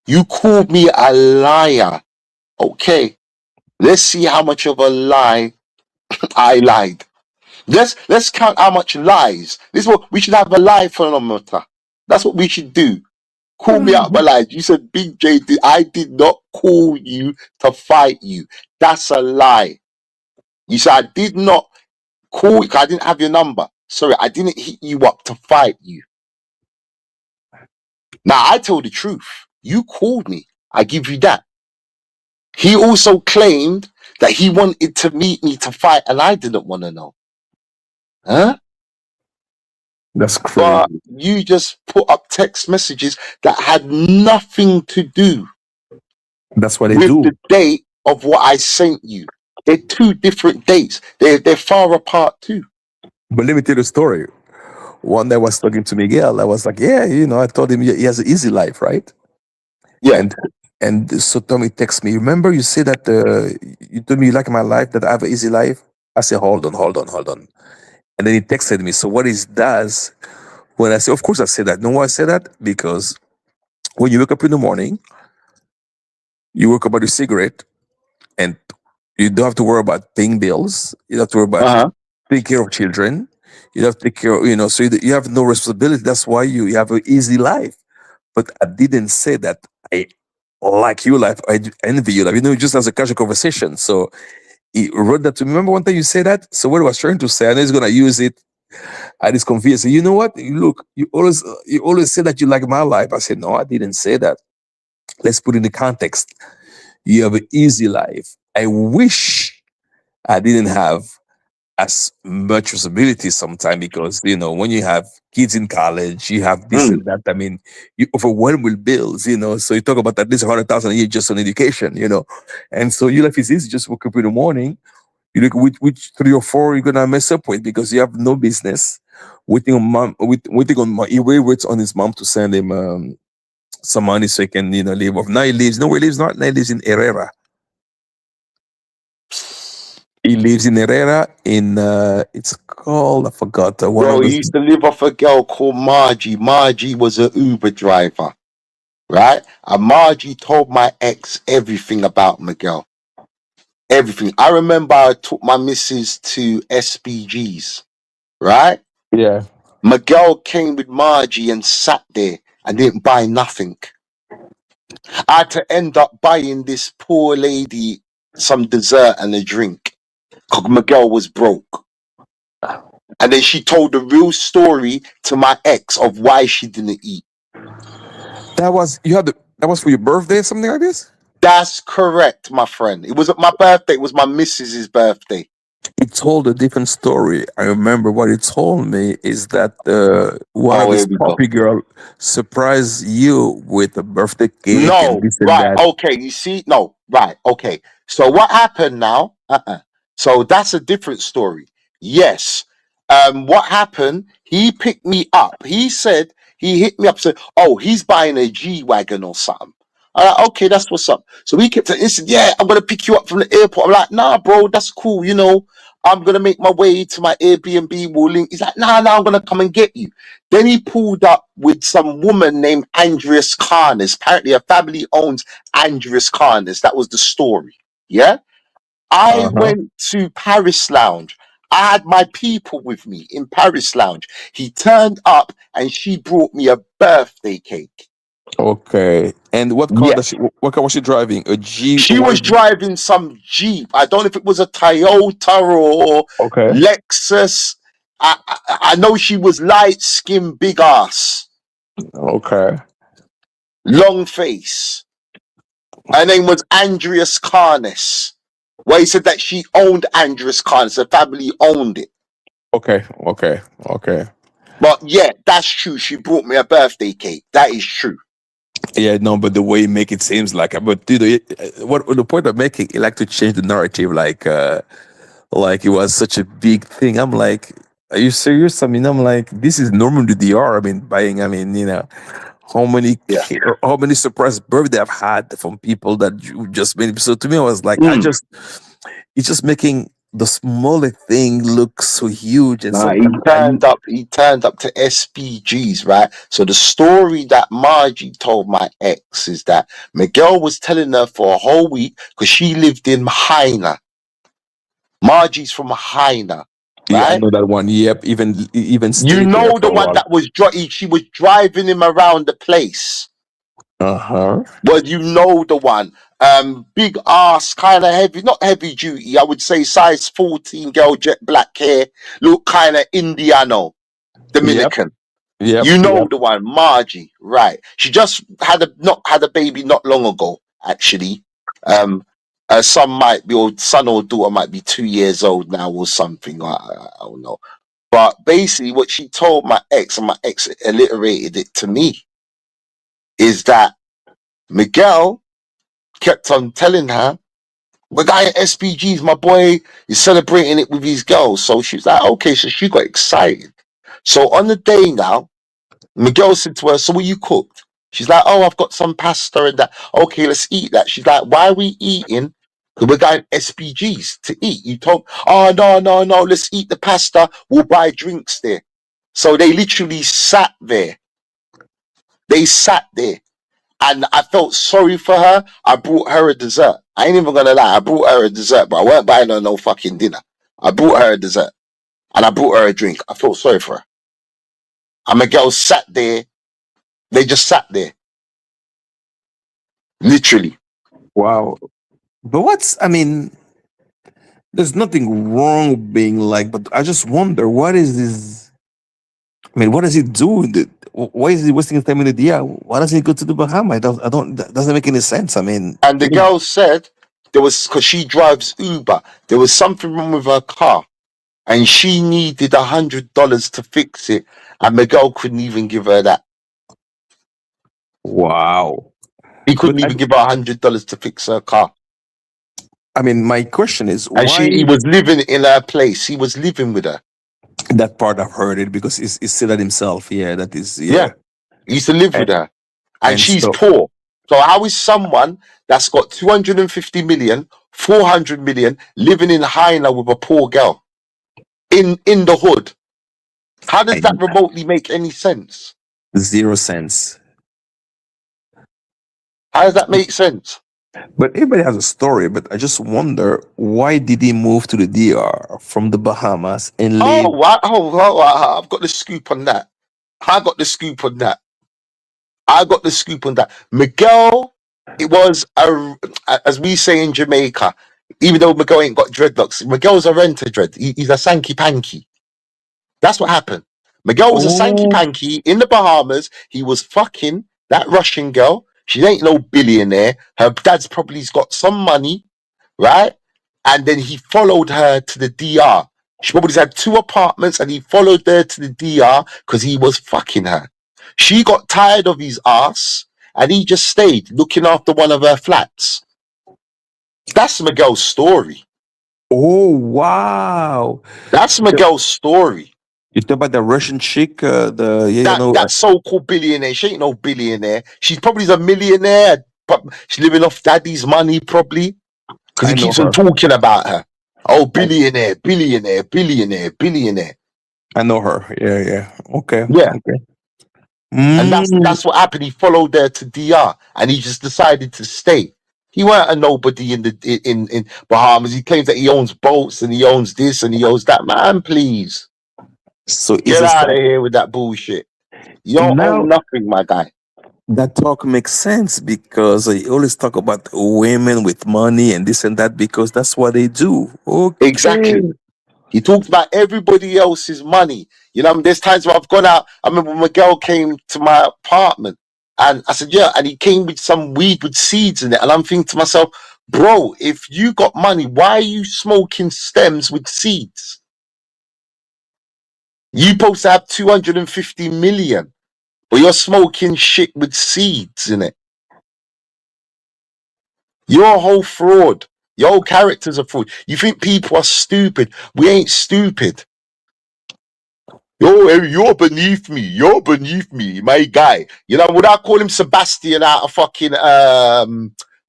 You called me a liar. Okay. Let's see how much of a lie I lied. Let's count how much lies. This is what we should have, a lie thermometer. That's what we should do. Call me out my lies. You said Big J I did not call you to fight you. That's a lie. You said I did not call you 'cause I didn't have your number. Sorry, I didn't hit you up to fight you. Now I tell the truth. You called me. I give you that. He also claimed that he wanted to meet me to fight, and I didn't want to know. Huh? That's crazy. But you just put up text messages that had nothing to do That's what they with do. the date of what I sent you. They're two different dates. They're far apart too. But let me tell you a story. One day I was talking to Miguel. I was like, yeah, I told him he has an easy life, right? Yeah. And so Tommy texts me, remember you said that you told me you like my life, that I have an easy life? I said, hold on. And then he texted me. So what he does, when I say, of course I say that. You know why I say that? Because when you wake up in the morning, you wake up about your cigarette, and you don't have to worry about paying bills. You don't have to worry about Uh-huh. taking care of children. You don't have to take care of, so you have no responsibility. That's why you have an easy life. But I didn't say that I like your life. I envy your life. Just as a casual conversation. So he wrote that to me. Remember one time you said that? So what I was trying to say, I know he's going to use it at his convenience. You know what? Look, you always say that you like my life. I said, no, I didn't say that. Let's put in the context. You have an easy life. I wish I didn't have as much responsibility sometimes, because when you have kids in college, you have this and that. I mean, you overwhelmed with bills. So you talk about at least 100,000 a year just on education. And so your life is easy. Just wake up in the morning. You look which 3 or 4 you're gonna mess up with, because you have no business waiting on mom. Waiting on he waits on his mom to send him some money so he can live off. Now he lives. No, where he lives not. Now he lives in Herrera. He lives in Herrera it's called, I forgot, one Bro, of he those. used to live off a girl called Margie. Margie was an Uber driver, right? And Margie told my ex everything about Miguel. Everything. I remember I took my missus to SPGs, right? Yeah. Miguel came with Margie and sat there and didn't buy nothing. I had to end up buying this poor lady some dessert and a drink because Miguel was broke. And then she told the real story to my ex of why she didn't eat. That was for your birthday or something like this? That's correct, my friend. It wasn't my birthday, it was my missus's birthday. It told a different story. I remember what it told me is that one of Oh, here his we go. puppy girl surprised you with a birthday cake and No, this and right, that. okay, you see? No, right, okay. So what happened now? So that's a different story. Yes. What happened? He picked me up. He said he hit me up, said, "Oh, he's buying a G-Wagon or something." I'm like, okay, that's what's up. So he kept saying, he said, "Yeah, I'm gonna pick you up from the airport." I'm like, "Nah, bro, that's cool, I'm gonna make my way to my Airbnb, we'll link." He's like, "Nah, I'm gonna come and get you." Then he pulled up with some woman named Andreas Carnes. Apparently, a family owns Andreas Carnes. That was the story. Yeah. I Uh-huh. went to Paris Lounge. I had my people with me in Paris Lounge. He turned up and she brought me a birthday cake. Okay. And Yeah. what car was she driving? A G She what was is driving some Jeep. I don't know if it was a Toyota or okay. Lexus. I know she was light skin, big ass, Okay. long face. Her name was Andreas Carnes. Well, he said that she owned Andreas Carnes. The family owned it. Okay. Okay. Okay. But yeah, that's true. She brought me a birthday cake. That is true. Yeah, no, but the way you make it seems like, but what the point of making, you like to change the narrative, like it was such a big thing. I'm like, are you serious? I mean, I'm like, this is normal to DR. I mean, buying. I mean, Yeah. how many surprise birthday I've had from people that you just made. So to me, I was like, Mm. it's just making the smaller thing look so huge, and Nah, he sometimes turned up. He turned up to SPGs, right? So the story that Margie told my ex is that Miguel was telling her for a whole week because she lived in Haina. Margie's from Haina, yeah, I right? know that one. Yep, even You stayed there know for the a one while. that was she was driving him around the place. Uh-huh. Well, you know the one. Big ass, kind of heavy, not heavy duty. I would say size 14 girl, jet black hair, look kind of Indiano, Yep. Dominican. Yep. You know Yep. the one, Margie, right? She just had a baby not long ago, actually. Um, her son might be, or son or daughter might be 2 years old now or something. I don't know. But basically, what she told my ex, and my ex alliterated it to me, is that Miguel kept on telling her, "The guy at SPG's, my boy, is celebrating it with his girls." So she was like, "Okay," so she got excited. So on the day now, Miguel said to her, "So what you cooked?" She's like, "Oh, I've got some pasta and that." "Okay, let's eat that." She's like, "Why are we eating? We're going SPG's to eat." You told, "Oh, no, no, no, let's eat the pasta. We'll buy drinks there." So they literally sat there. They sat there. And I felt sorry for her. I brought her a dessert. I ain't even gonna lie. I brought her a dessert, but I weren't buying her no fucking dinner. I brought her a dessert and I brought her a drink. I felt sorry for her. And my girl sat there. They just sat there. Literally. Wow. But I mean, there's nothing wrong with being like, but I just wonder what is this? I mean, what does he do? Why is he wasting his time in the DR? Why doesn't he go to the Bahamas? I don't, that doesn't make any sense. I mean, And the girl said there was, because she drives Uber, there was something wrong with her car and she needed $100 to fix it. And Miguel couldn't even give her that. wow. He But couldn't even give her $100 to fix her car. I mean, my question is And why he was living in her place. He was living with her. that part I've heard it because he said that himself. Yeah, that is, Yeah. yeah. He used to live with And, her. And and she's so, poor. So how is someone that's got 250 million, 400 million, living in Haina with a poor girl in the hood? How does I, that remotely make any sense? zero sense. How does that make sense? But everybody has a story. But I just wonder why did he move to the DR from the Bahamas and Oh, live? wow. I've got the scoop on that. I got the scoop on that. I got the scoop on that. Miguel, it was as we say in Jamaica, even though Miguel ain't got dreadlocks, Miguel's a renter dread. He's a sanky panky. That's what happened. Miguel was a sanky Oh, panky in the Bahamas. He was fucking that Russian girl. She ain't no billionaire. Her dad's probably got some money, right? And then he followed her to the DR. She probably had 2 apartments and he followed her to the DR because he was fucking her. She got tired of his ass and he just stayed looking after one of her flats. That's Miguel's story. oh, wow. That's Miguel's story. You talk about the Russian chick, That so-called billionaire. She ain't no billionaire. She's probably a millionaire, but she's living off daddy's money probably because I he know keeps on her. talking about her. Oh, billionaire, billionaire, billionaire, billionaire. I know her. Yeah, yeah. Okay, Yeah, okay. and Mm. that's what happened. He followed her to DR, and he just decided to stay. He weren't a nobody in Bahamas. He claims that he owns boats and he owns this and he owns that. Man, please So it's get a out of start. here with that bullshit. You don't Now own nothing, my guy. that talk makes sense because you always talk about women with money and this and that because that's what they do. Okay. Exactly. He talks about everybody else's money. You know, there's times where I've gone out. I remember when Miguel came to my apartment and I said, yeah, and he came with some weed with seeds in it. And I'm thinking to myself, bro, if you got money, why are you smoking stems with seeds? You supposed to have 250 million, but you're smoking shit with seeds in it. You're a whole fraud. Your whole character's a fraud. You think people are stupid. We ain't stupid. You're beneath me. You're beneath me, my guy. You know, would I call him Sebastian out of fucking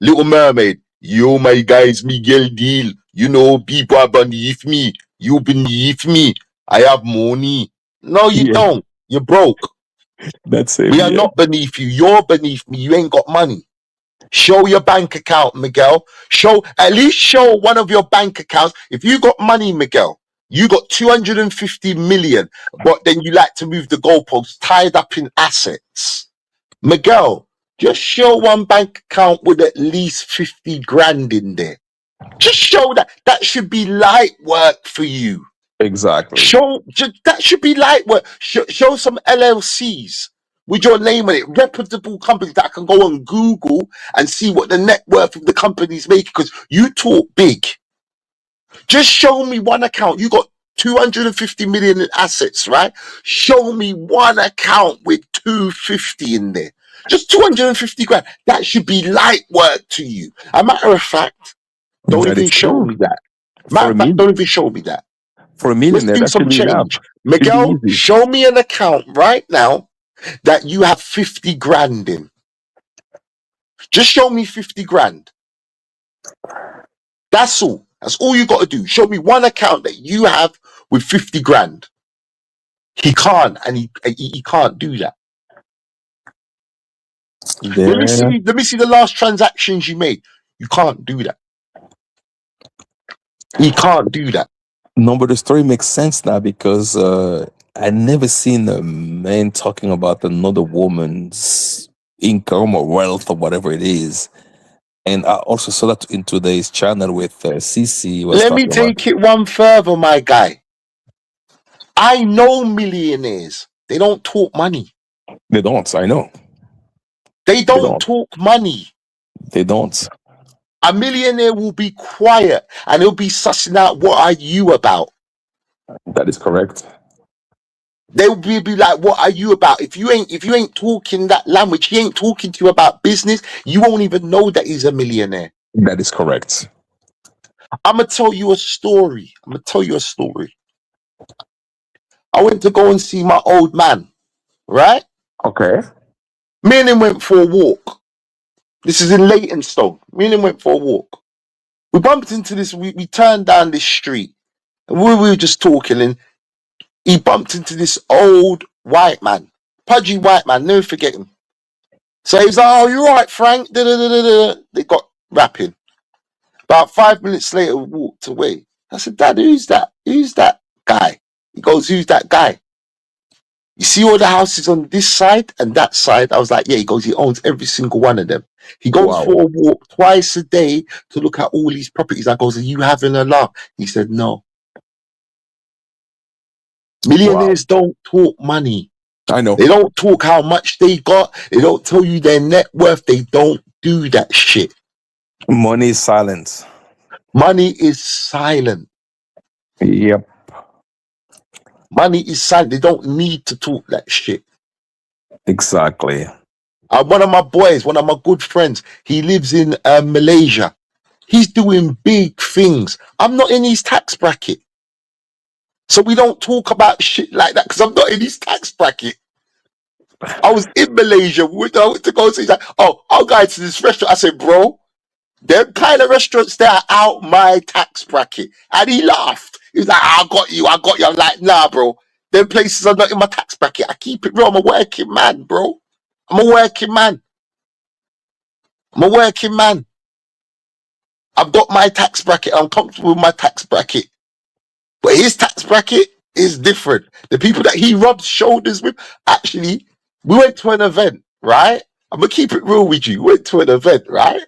Little Mermaid? Yo, my guy, it's Miguel Deal. You know, people are beneath me. You beneath me. I have money. No, you Yeah, don't. You're broke. that's him. We are Yeah. not beneath you. You're beneath me. You ain't got money. Show your bank account, Miguel. At least show one of your bank accounts. If you got money, Miguel, you got 250 million, but then you like to move the goalposts tied up in assets. Miguel, Just show one bank account with at least 50 grand in there. Just show that. That should be light work for you. Exactly. That should be light work. Show some LLCs with your name on it, reputable companies that I can go on Google and see what the net worth of the company's making. Because you talk big. Just show me one account. You got 250 million in assets, right? Show me one account with 250 in there. Just 250 grand. That should be light work to you. A matter of fact, don't That even is show true. me that. For Matter a of fact, mil- don't even show me that. for a Let's millionaire, bring that some should be enough. change. Should be Miguel, easy. show me an account right now that you have 50 grand in. Just show me 50 grand. That's all. That's all you got to do. Show me one account that you have with 50 grand. He can't, and he can't do that. Let me see the last transactions you made. You can't do that. You can't do that. No, but the story makes sense now because I never seen a man talking about another woman's income or wealth or whatever it is. And I also saw that in today's channel with Cece was Let me talking about. take it one further, my guy. I know millionaires. They don't talk money. They don't. I know. They They don't don't. talk money. They don't. A millionaire will be quiet and he'll be sussing out what are you about. That is correct. They'll be like, what are you about? If you ain't talking that language, he ain't talking to you about business, you won't even know that he's a millionaire. That is correct. I'm gonna tell you a story. I went to go and see my old man, right? Okay. Me and him went for a walk. This is in Leytonstone. Me and him went for a walk. We bumped into this, we turned down this street and we were just talking, and he bumped into this old white man, pudgy white man, never forget him. So he was like, oh, you right, Frank? Da-da-da-da-da. They got rapping. About 5 minutes later, we walked away. I said, Dad, who's that? Who's that guy? He goes, who's that guy? You see all the houses on this side and that side? I was like, yeah. He goes, he owns every single one of them. He goes Wow. for a walk twice a day to look at all these properties. I goes, are you having a laugh? He said, no. Millionaires don't talk money. I know. They don't talk how much they got. They don't tell you their net worth. They don't do that shit. Money is silent. Money is silent. Yep. Money is silent. They don't need to talk that shit. Exactly. One of my boys, one of my good friends, he lives in Malaysia. He's doing big things. I'm not in his tax bracket. So we don't talk about shit like that because I'm not in his tax bracket. I was in Malaysia. I went to go see that. Oh, I'll go to this restaurant. I said, bro, them kind of restaurants, they're out my tax bracket. And he laughed. He was like, I got you. I'm like, nah, bro. Them places are not in my tax bracket. I keep it real. I'm a working man, bro. I'm a working man. I've got my tax bracket. I'm comfortable with my tax bracket. But his tax bracket is different. The people that he rubs shoulders with, actually, we went to an event, right? I'm going to keep it real with you. We went to an event, right?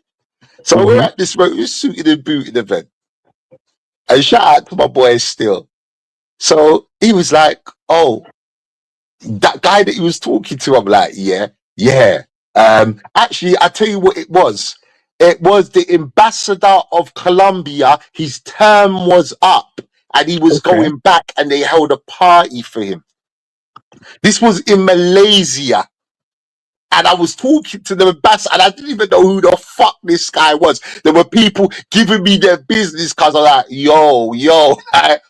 So we're at this suited and booted event. And shout out to my boy still. So he was like, oh, that guy that he was talking to, I'm like, yeah. Actually, I tell you what it was. It was the ambassador of Colombia. His term was up and he was going back and they held a party for him. This was in Malaysia. And I was talking to the ambassador and I didn't even know who the fuck this guy was. There were people giving me their business because I'm like, yo,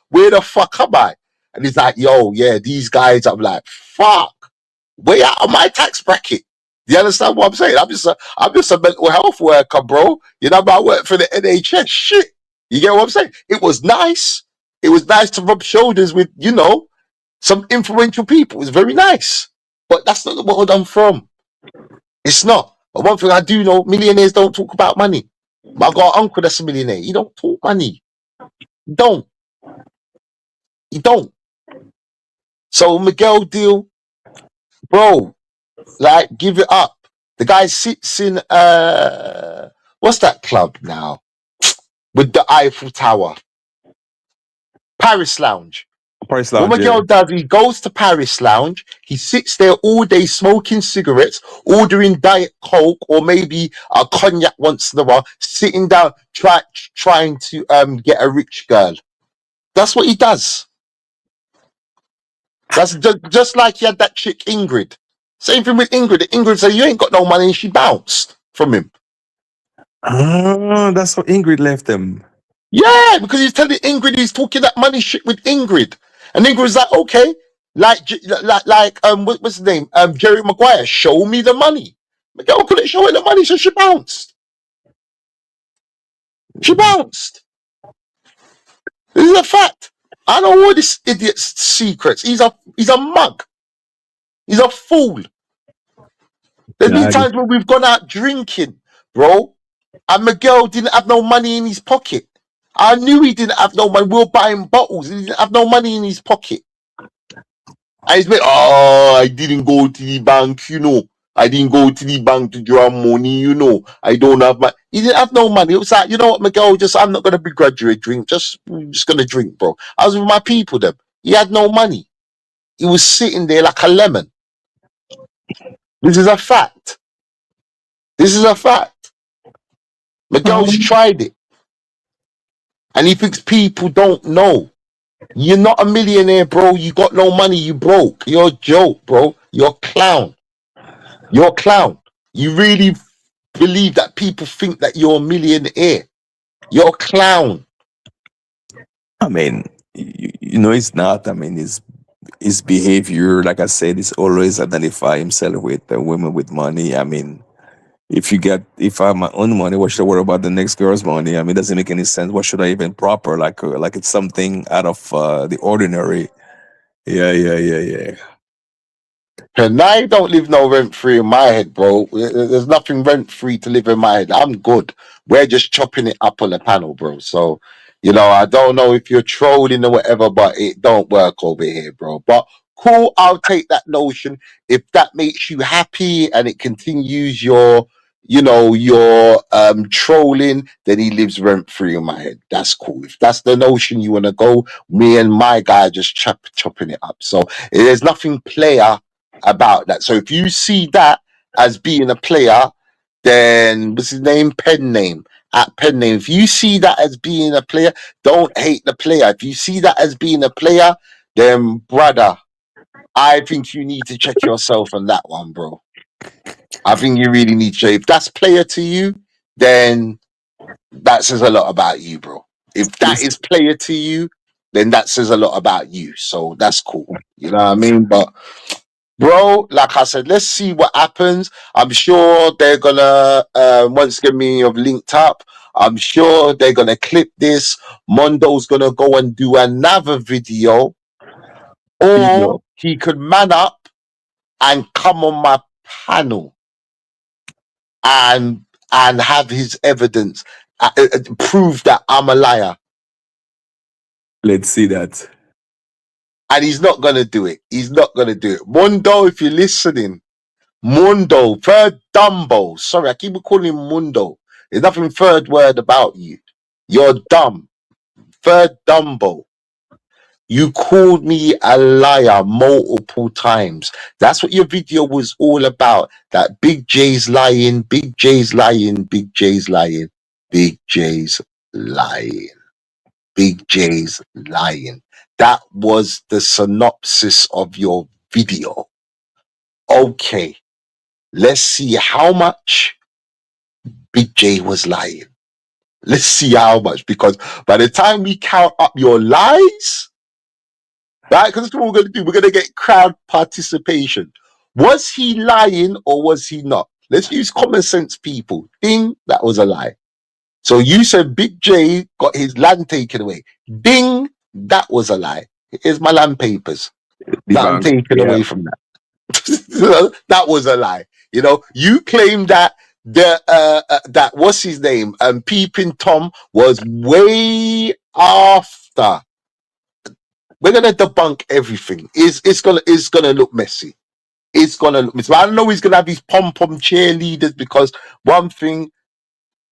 where the fuck am I? And he's like, yo, yeah, these guys. I'm like, fuck, way out of my tax bracket. Do you understand what I'm saying? I'm just a mental health worker, bro. You know, I work for the NHS. Shit. You get what I'm saying? It was nice. It was nice to rub shoulders with, some influential people. It's very nice. But that's not the world I'm from. It's not. But one thing I do know, millionaires don't talk about money. But I got an uncle that's a millionaire. He don't talk money. He don't. So Miguel deal, bro, like, give it up. The guy sits in what's that club now with the Eiffel Tower? Paris Lounge. Price What Lounge, yeah. Miguel does, he goes to Paris Lounge, he sits there all day smoking cigarettes, ordering Diet Coke or maybe a cognac once in a while, sitting down trying to get a rich girl. That's what he does. That's just like he had that chick Ingrid. Same thing with Ingrid. Ingrid said, "You ain't got no money," and she bounced from him. That's how Ingrid left him. Yeah, because he's telling Ingrid he's talking that money shit with Ingrid, and Ingrid was like, "Okay, what's his name? Jerry Maguire, show me the money." Miguel couldn't show her the money, so she bounced. She bounced. This is a fact. I know all this idiot's secrets. He's a mug. He's a fool. There's been times when we've gone out drinking, bro, and Miguel didn't have no money in his pocket. I knew he didn't have no money. We were buying bottles. He didn't have no money in his pocket. And he's like, "Oh, I didn't go to the bank, you know. I didn't go to the bank to draw money, you know. I don't have money." He didn't have no money. It was like, you know what, Miguel, I'm not going to begrudge you a drink. We're just going to drink, bro. I was with my people then. He had no money. He was sitting there like a lemon. This is a fact. This is a fact. Miguel's tried it. And he thinks people don't know. You're not a millionaire, bro. You got no money. You broke. You're a joke, bro. You're a clown. You're a clown. You really believe that people think that you're a millionaire. You're a clown. I mean, you know, it's not. I mean, his behavior, like I said, is always identify himself with women with money. I mean, if I have my own money, what should I worry about the next girl's money? I mean, it doesn't make any sense. What should I even proper? Like it's something out of the ordinary. Yeah. And I don't live no rent free in my head, bro. There's nothing rent free to live in my head. I'm good. We're just chopping it up on the panel, bro. So, you know, I don't know if you're trolling or whatever, but it don't work over here, bro. But cool, I'll take that notion. If that makes you happy and it continues your, you know, your trolling, then he lives rent free in my head. That's cool. If that's the notion you want to go, me and my guy just chopping it up. So there's nothing player about that. So if you see that as being a player, then what's his name? Pen name. At pen name. If you see that as being a player, don't hate the player. If you see that as being a player, then brother, I think you need to check yourself on that one, bro. I think you really need to. If that's player to you, then that says a lot about you, bro. If that is player to you, then that says a lot about you. So that's cool. You know what I mean? But bro, like I said, let's see what happens. I'm sure they're gonna once again me have linked up. I'm sure they're gonna clip this. Mondo's gonna go and do another video, or he could man up and come on my panel and have his evidence prove that I'm a liar. Let's see that. And he's not gonna do it. He's not gonna do it. Mondo, if you're listening. Mundo, third Dumbo. Sorry, I keep calling him Mundo. There's nothing third word about you. You're dumb. Third Dumbo. You called me a liar multiple times. That's what your video was all about. That Big J's lying, Big J's lying, Big J's lying, Big J's lying, Big J's lying. That was the synopsis of your video. Okay. Let's see how much Big J was lying. Let's see how much, because by the time we count up your lies, right? Because that's what we're going to do. We're going to get crowd participation. Was he lying or was he not? Let's use common sense, people. Ding, that was a lie. So you said Big J got his land taken away. Ding, that was a lie. Here's my land papers. Nothing taken away from that. That was a lie. You know, you claim that that what's his name? Peeping Tom was way after. We're gonna debunk everything. It's gonna look messy. it's gonna look miserable. I know he's gonna have his pom-pom cheerleaders, because one thing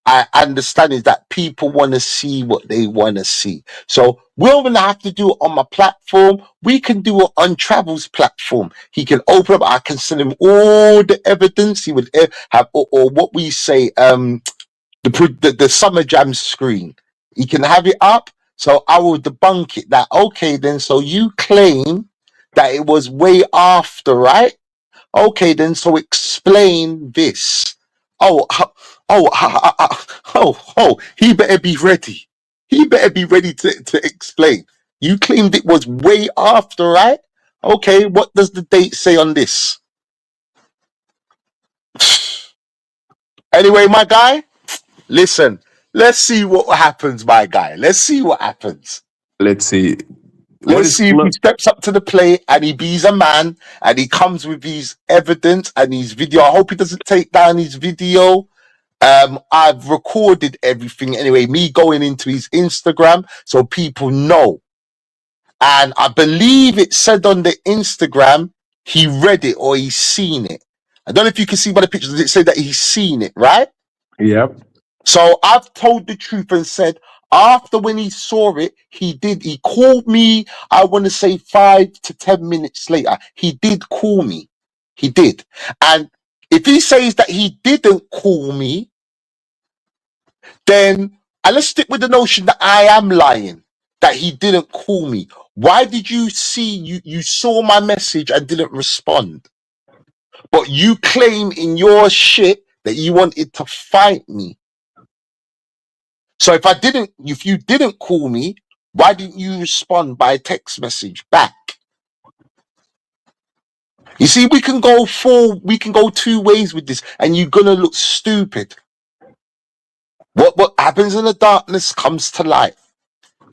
I understand is that people want to see what they want to see. So we're gonna have to do it on my platform. We can do it on Travel's platform. He can open up. I can send him all the evidence. He would have, or what we say, the Summer Jam screen. He can have it up. So I will debunk it. That okay then. So you claim that it was way after, right? Okay, then, so explain this. Oh, he better be ready. He better be ready to explain. You claimed it was way after, right? Okay, what does the date say on this? Anyway, my guy, listen, let's see what happens, my guy. Let's see what happens. Let's see. Let's see if he steps up to the plate and he be's a man and he comes with his evidence and his video. I hope he doesn't take down his video. I've recorded everything anyway, me going into his Instagram so people know. And I believe it said on the Instagram he read it or he's seen it. I don't know if you can see by the pictures, it said that he's seen it, right? Yep. So I've told the truth and said after when he saw it, he called me, I want to say 5 to 10 minutes later. He did call me. He did. And if he says that he didn't call me, then let's stick with the notion that I am lying, that he didn't call me. Why did you you saw my message and didn't respond? But you claim in your shit that you wanted to fight me. So if you didn't call me, why didn't you respond by text message back? You see, we can go two ways with this, and you're gonna look stupid. What happens in the darkness comes to light,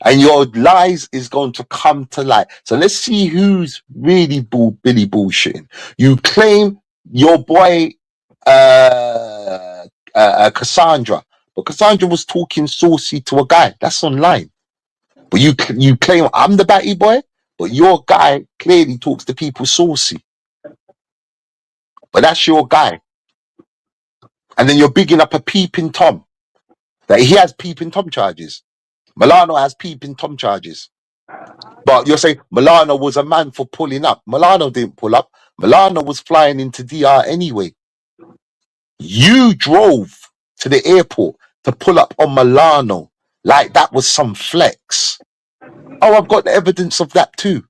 and your lies is going to come to light. So let's see who's really Billy bullshitting. You claim your boy Cassandra, but Cassandra was talking saucy to a guy. That's online. But you claim I'm the batty boy, but your guy clearly talks to people saucy. But that's your guy. And then you're bigging up a peeping Tom. That he has peeping Tom charges. Milano has peeping Tom charges. But you're saying Milano was a man for pulling up. Milano didn't pull up. Milano was flying into DR anyway. You drove to the airport to pull up on Milano like that was some flex. Oh, I've got the evidence of that too.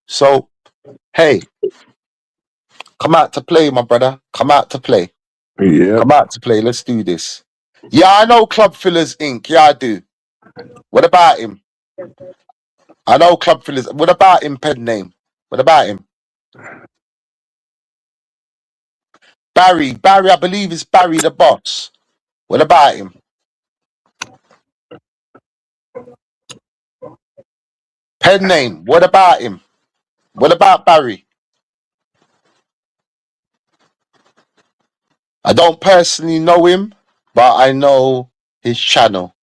So, hey, come out to play, my brother. Come out to play. Yeah. Come out to play. Let's do this. Yeah, I know Club Fillers Inc. Yeah, I do. What about him? I know Club Fillers. What about him, pen name? What about him? Barry, I believe it's Barry the boss. What about him? Pen name. What about him? What about Barry? I don't personally know him, but I know his channel.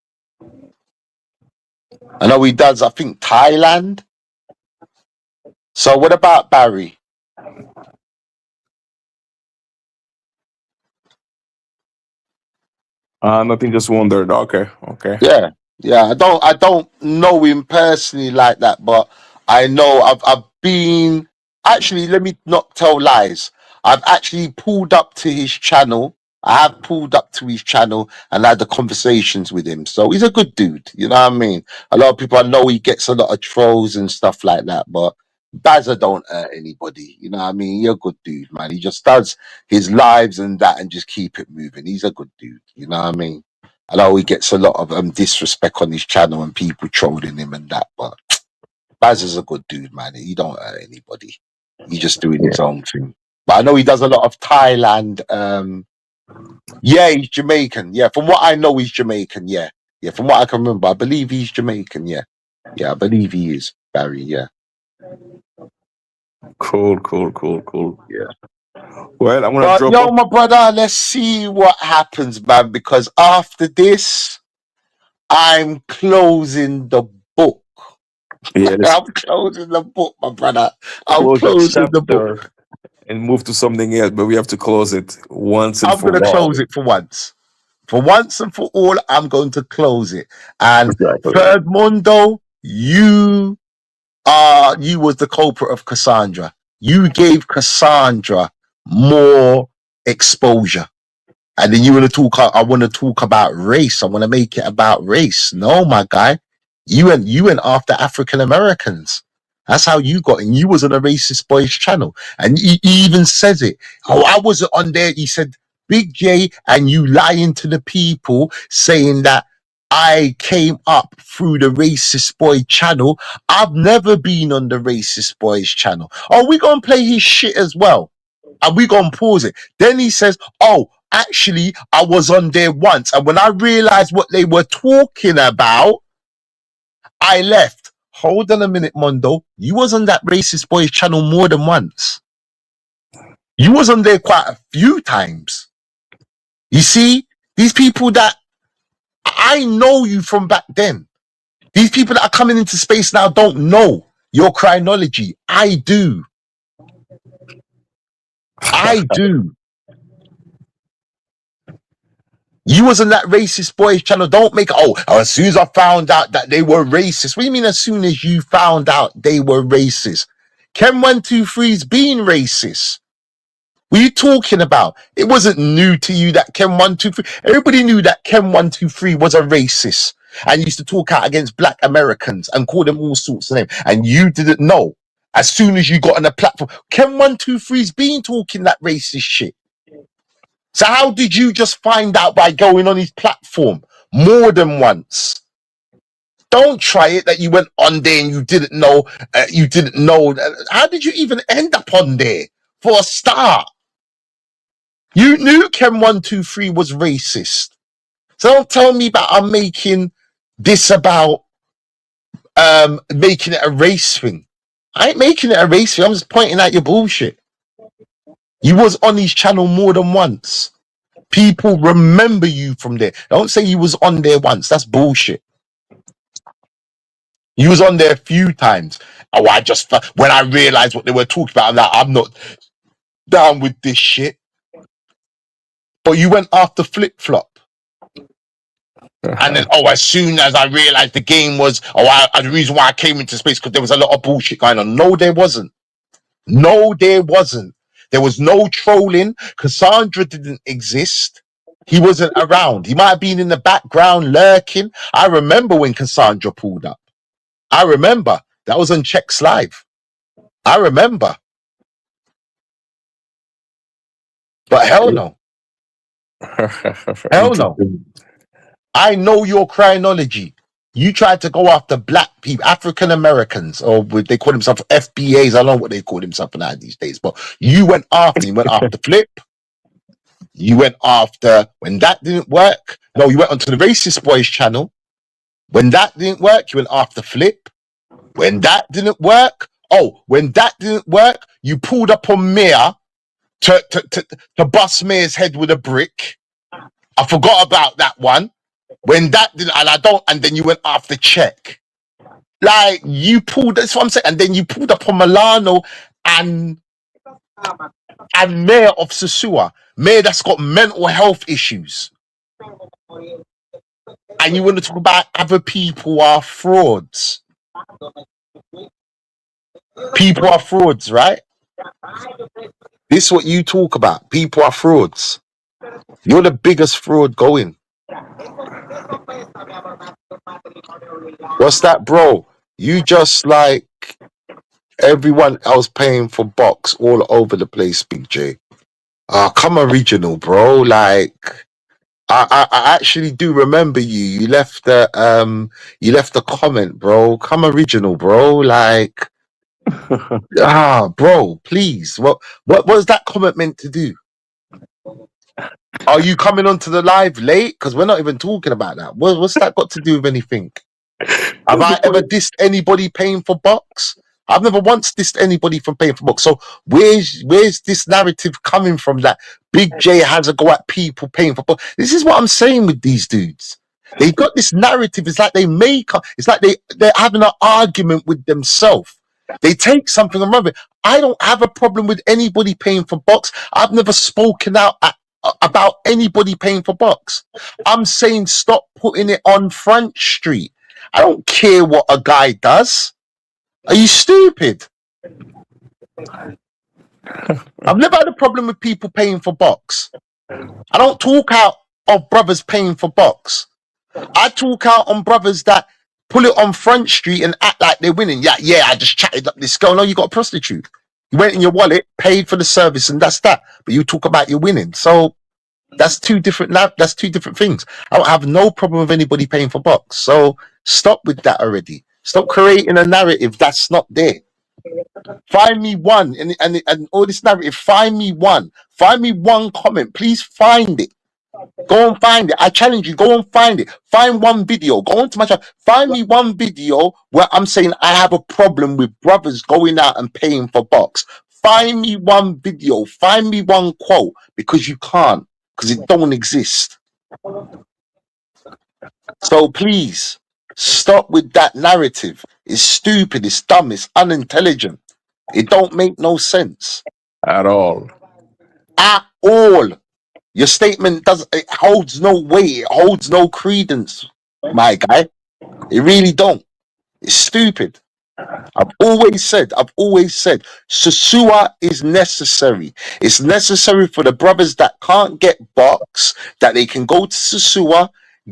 I know he does, I think, Thailand. So what about Barry? Nothing, just wondered. Okay. Yeah. I don't know him personally like that, but I know I've been actually. Let me not tell lies. I've actually pulled up to his channel. I have pulled up to his channel and had the conversations with him. So he's a good dude. You know what I mean? A lot of people, I know he gets a lot of trolls and stuff like that, but Bazza don't hurt anybody. You know what I mean? You're a good dude, man. He just does his lives and that and just keep it moving. He's a good dude. You know what I mean? I know he gets a lot of disrespect on his channel and people trolling him and that, but Baz is a good dude, man. He don't hurt anybody. He's just doing his own thing. But I know he does a lot of Thailand. Yeah, he's Jamaican. Yeah, from what I know, he's Jamaican. Yeah, from what I can remember, I believe he's Jamaican. Yeah, I believe he is Barry. Yeah. Cool. Yeah. Well, I'm gonna But drop yo, off. my brother, let's see what happens, man. Because after this, I'm closing the book. Yeah, let's I'm closing the book, my brother. I'm close that closing the book. chapter and move to something else, but we have to close it once and I'm for gonna close all. it for once. For once and for all, I'm going to close it. And Exactly. Third Mundo, you was the culprit of Cassandra. You gave Cassandra more exposure. And then you want to talk, I want to talk about race. I want to make it about race. No, my guy, you went after African Americans. That's how you got in. You was on a racist boys channel. And he even says it. Oh, I wasn't on there. He said, Big J, and you lying to the people saying that I came up through the racist boy channel. I've never been on the racist boys channel. Oh, we gonna play his shit as well. And we gonna pause it. Then he says, oh, actually, I was on there once. And when I realized what they were talking about, I left. Hold on a minute, Mondo. You was on that racist boys channel more than once. You was on there quite a few times. You see, these people that I know you from back then. These people that are coming into space now don't know your chronology. I do. I do. You was on that racist boys channel. Don't make as soon as I found out that they were racist. What do you mean as soon as you found out they were racist? Chem 123's been racist. What are you talking about? It wasn't new to you that Chem 123. Everybody knew that Chem 123 was a racist and used to talk out against black Americans and call them all sorts of names. And you didn't know. As soon as you got on a platform, Chem 123's been talking that racist shit. So how did you just find out by going on his platform more than once? Don't try it that you went on there and you didn't know. You didn't know. How did you even end up on there? For a start, you knew Chem 123 was racist. So don't tell me about I'm making this about making it a race thing. I ain't making it a race thing. I'm just pointing out your bullshit. You was on his channel more than once. People remember you from there. Don't say you was on there once. That's bullshit. You was on there a few times. Oh, when I realized what they were talking about, I'm not down with this shit. But you went after Flip Flop. And then, as soon as I realized the game was, the reason why I came into space, because there was a lot of bullshit going on. No, there wasn't. No, there wasn't. There was no trolling. Cassandra didn't exist. He wasn't around. He might have been in the background lurking. I remember when Cassandra pulled up. I remember. That was on Checks Live. I remember. But hell no. Hell no. I know your chronology. You tried to go after black people, African Americans, or they call themselves FBAs. I don't know what they call themselves now these days, but you went after Flip. You went after, when that didn't work. No, you went onto the racist boys channel. When that didn't work, you went after Flip. When that didn't work, you pulled up on Mia to bust Mia's head with a brick. I forgot about that one. When that didn't, and then you went after Check. Like, you pulled, that's what I'm saying. And then you pulled up on Milano and Mayor of Sosua. Mayor that's got mental health issues. And you want to talk about other people are frauds. People are frauds, right? This is what you talk about. People are frauds. You're the biggest fraud going. What's that, bro? You just like everyone else paying for box all over the place, Big J. Come original, bro. Like, I actually do remember you. You left the comment, bro. Come original, bro. Like, bro, please. What was that comment meant to do? Are you coming onto the live late? Because we're not even talking about that. What's that got to do with anything? Have I ever dissed anybody paying for box? I've never once dissed anybody from paying for box. So where's this narrative coming from that Big J has a go at people paying for box? This is what I'm saying with these dudes. They got this narrative. It's like it's like they're having an argument with themselves. They take something and run with it. I don't have a problem with anybody paying for box. I've never spoken out about anybody paying for box. I'm saying stop putting it on Front Street. I don't care what a guy does. Are you stupid? I've never had a problem with people paying for box. I don't talk out of brothers paying for box. I talk out on brothers that pull it on Front Street and act like they're winning. Yeah, I just chatted up this girl. No, you got a prostitute. You went in your wallet, paid for the service, and that's that. But you talk about your winning. So that's two different things. I don't have no problem with anybody paying for box. So stop with that already. Stop creating a narrative that's not there. Find me one and all this narrative. Find me one comment. Please find it. Go and find it. I challenge you. Go and find it. Find one video. Go onto my channel. Find me one video where I'm saying I have a problem with brothers going out and paying for box. Find me one video. Find me one quote, because you can't, because it don't exist. So please stop with that narrative. It's stupid. It's dumb. It's unintelligent. It don't make no sense At all. at all. Your statement it holds no weight. It holds no credence, my guy. It really don't. It's stupid. I've always said, Susua is necessary. It's necessary for the brothers that can't get box, that they can go to Susua,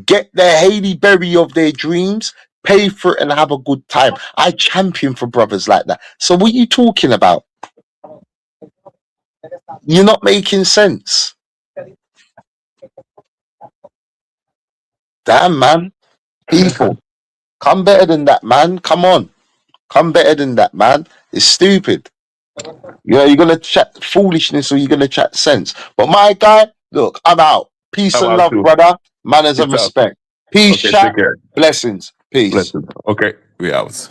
get their Hailey Berry of their dreams, pay for it and have a good time. I champion for brothers like that. So what are you talking about? You're not making sense. Damn, man. People, come better than that, man. Come on. Come better than that, man. It's stupid. You're going to chat foolishness or you're going to chat sense. But my guy, look, I'm out. Peace I'm and out love, too. brother. Manners Peace and out. respect. Peace, Okay, chat. take care. Blessings. Peace. Listen. Okay, we out.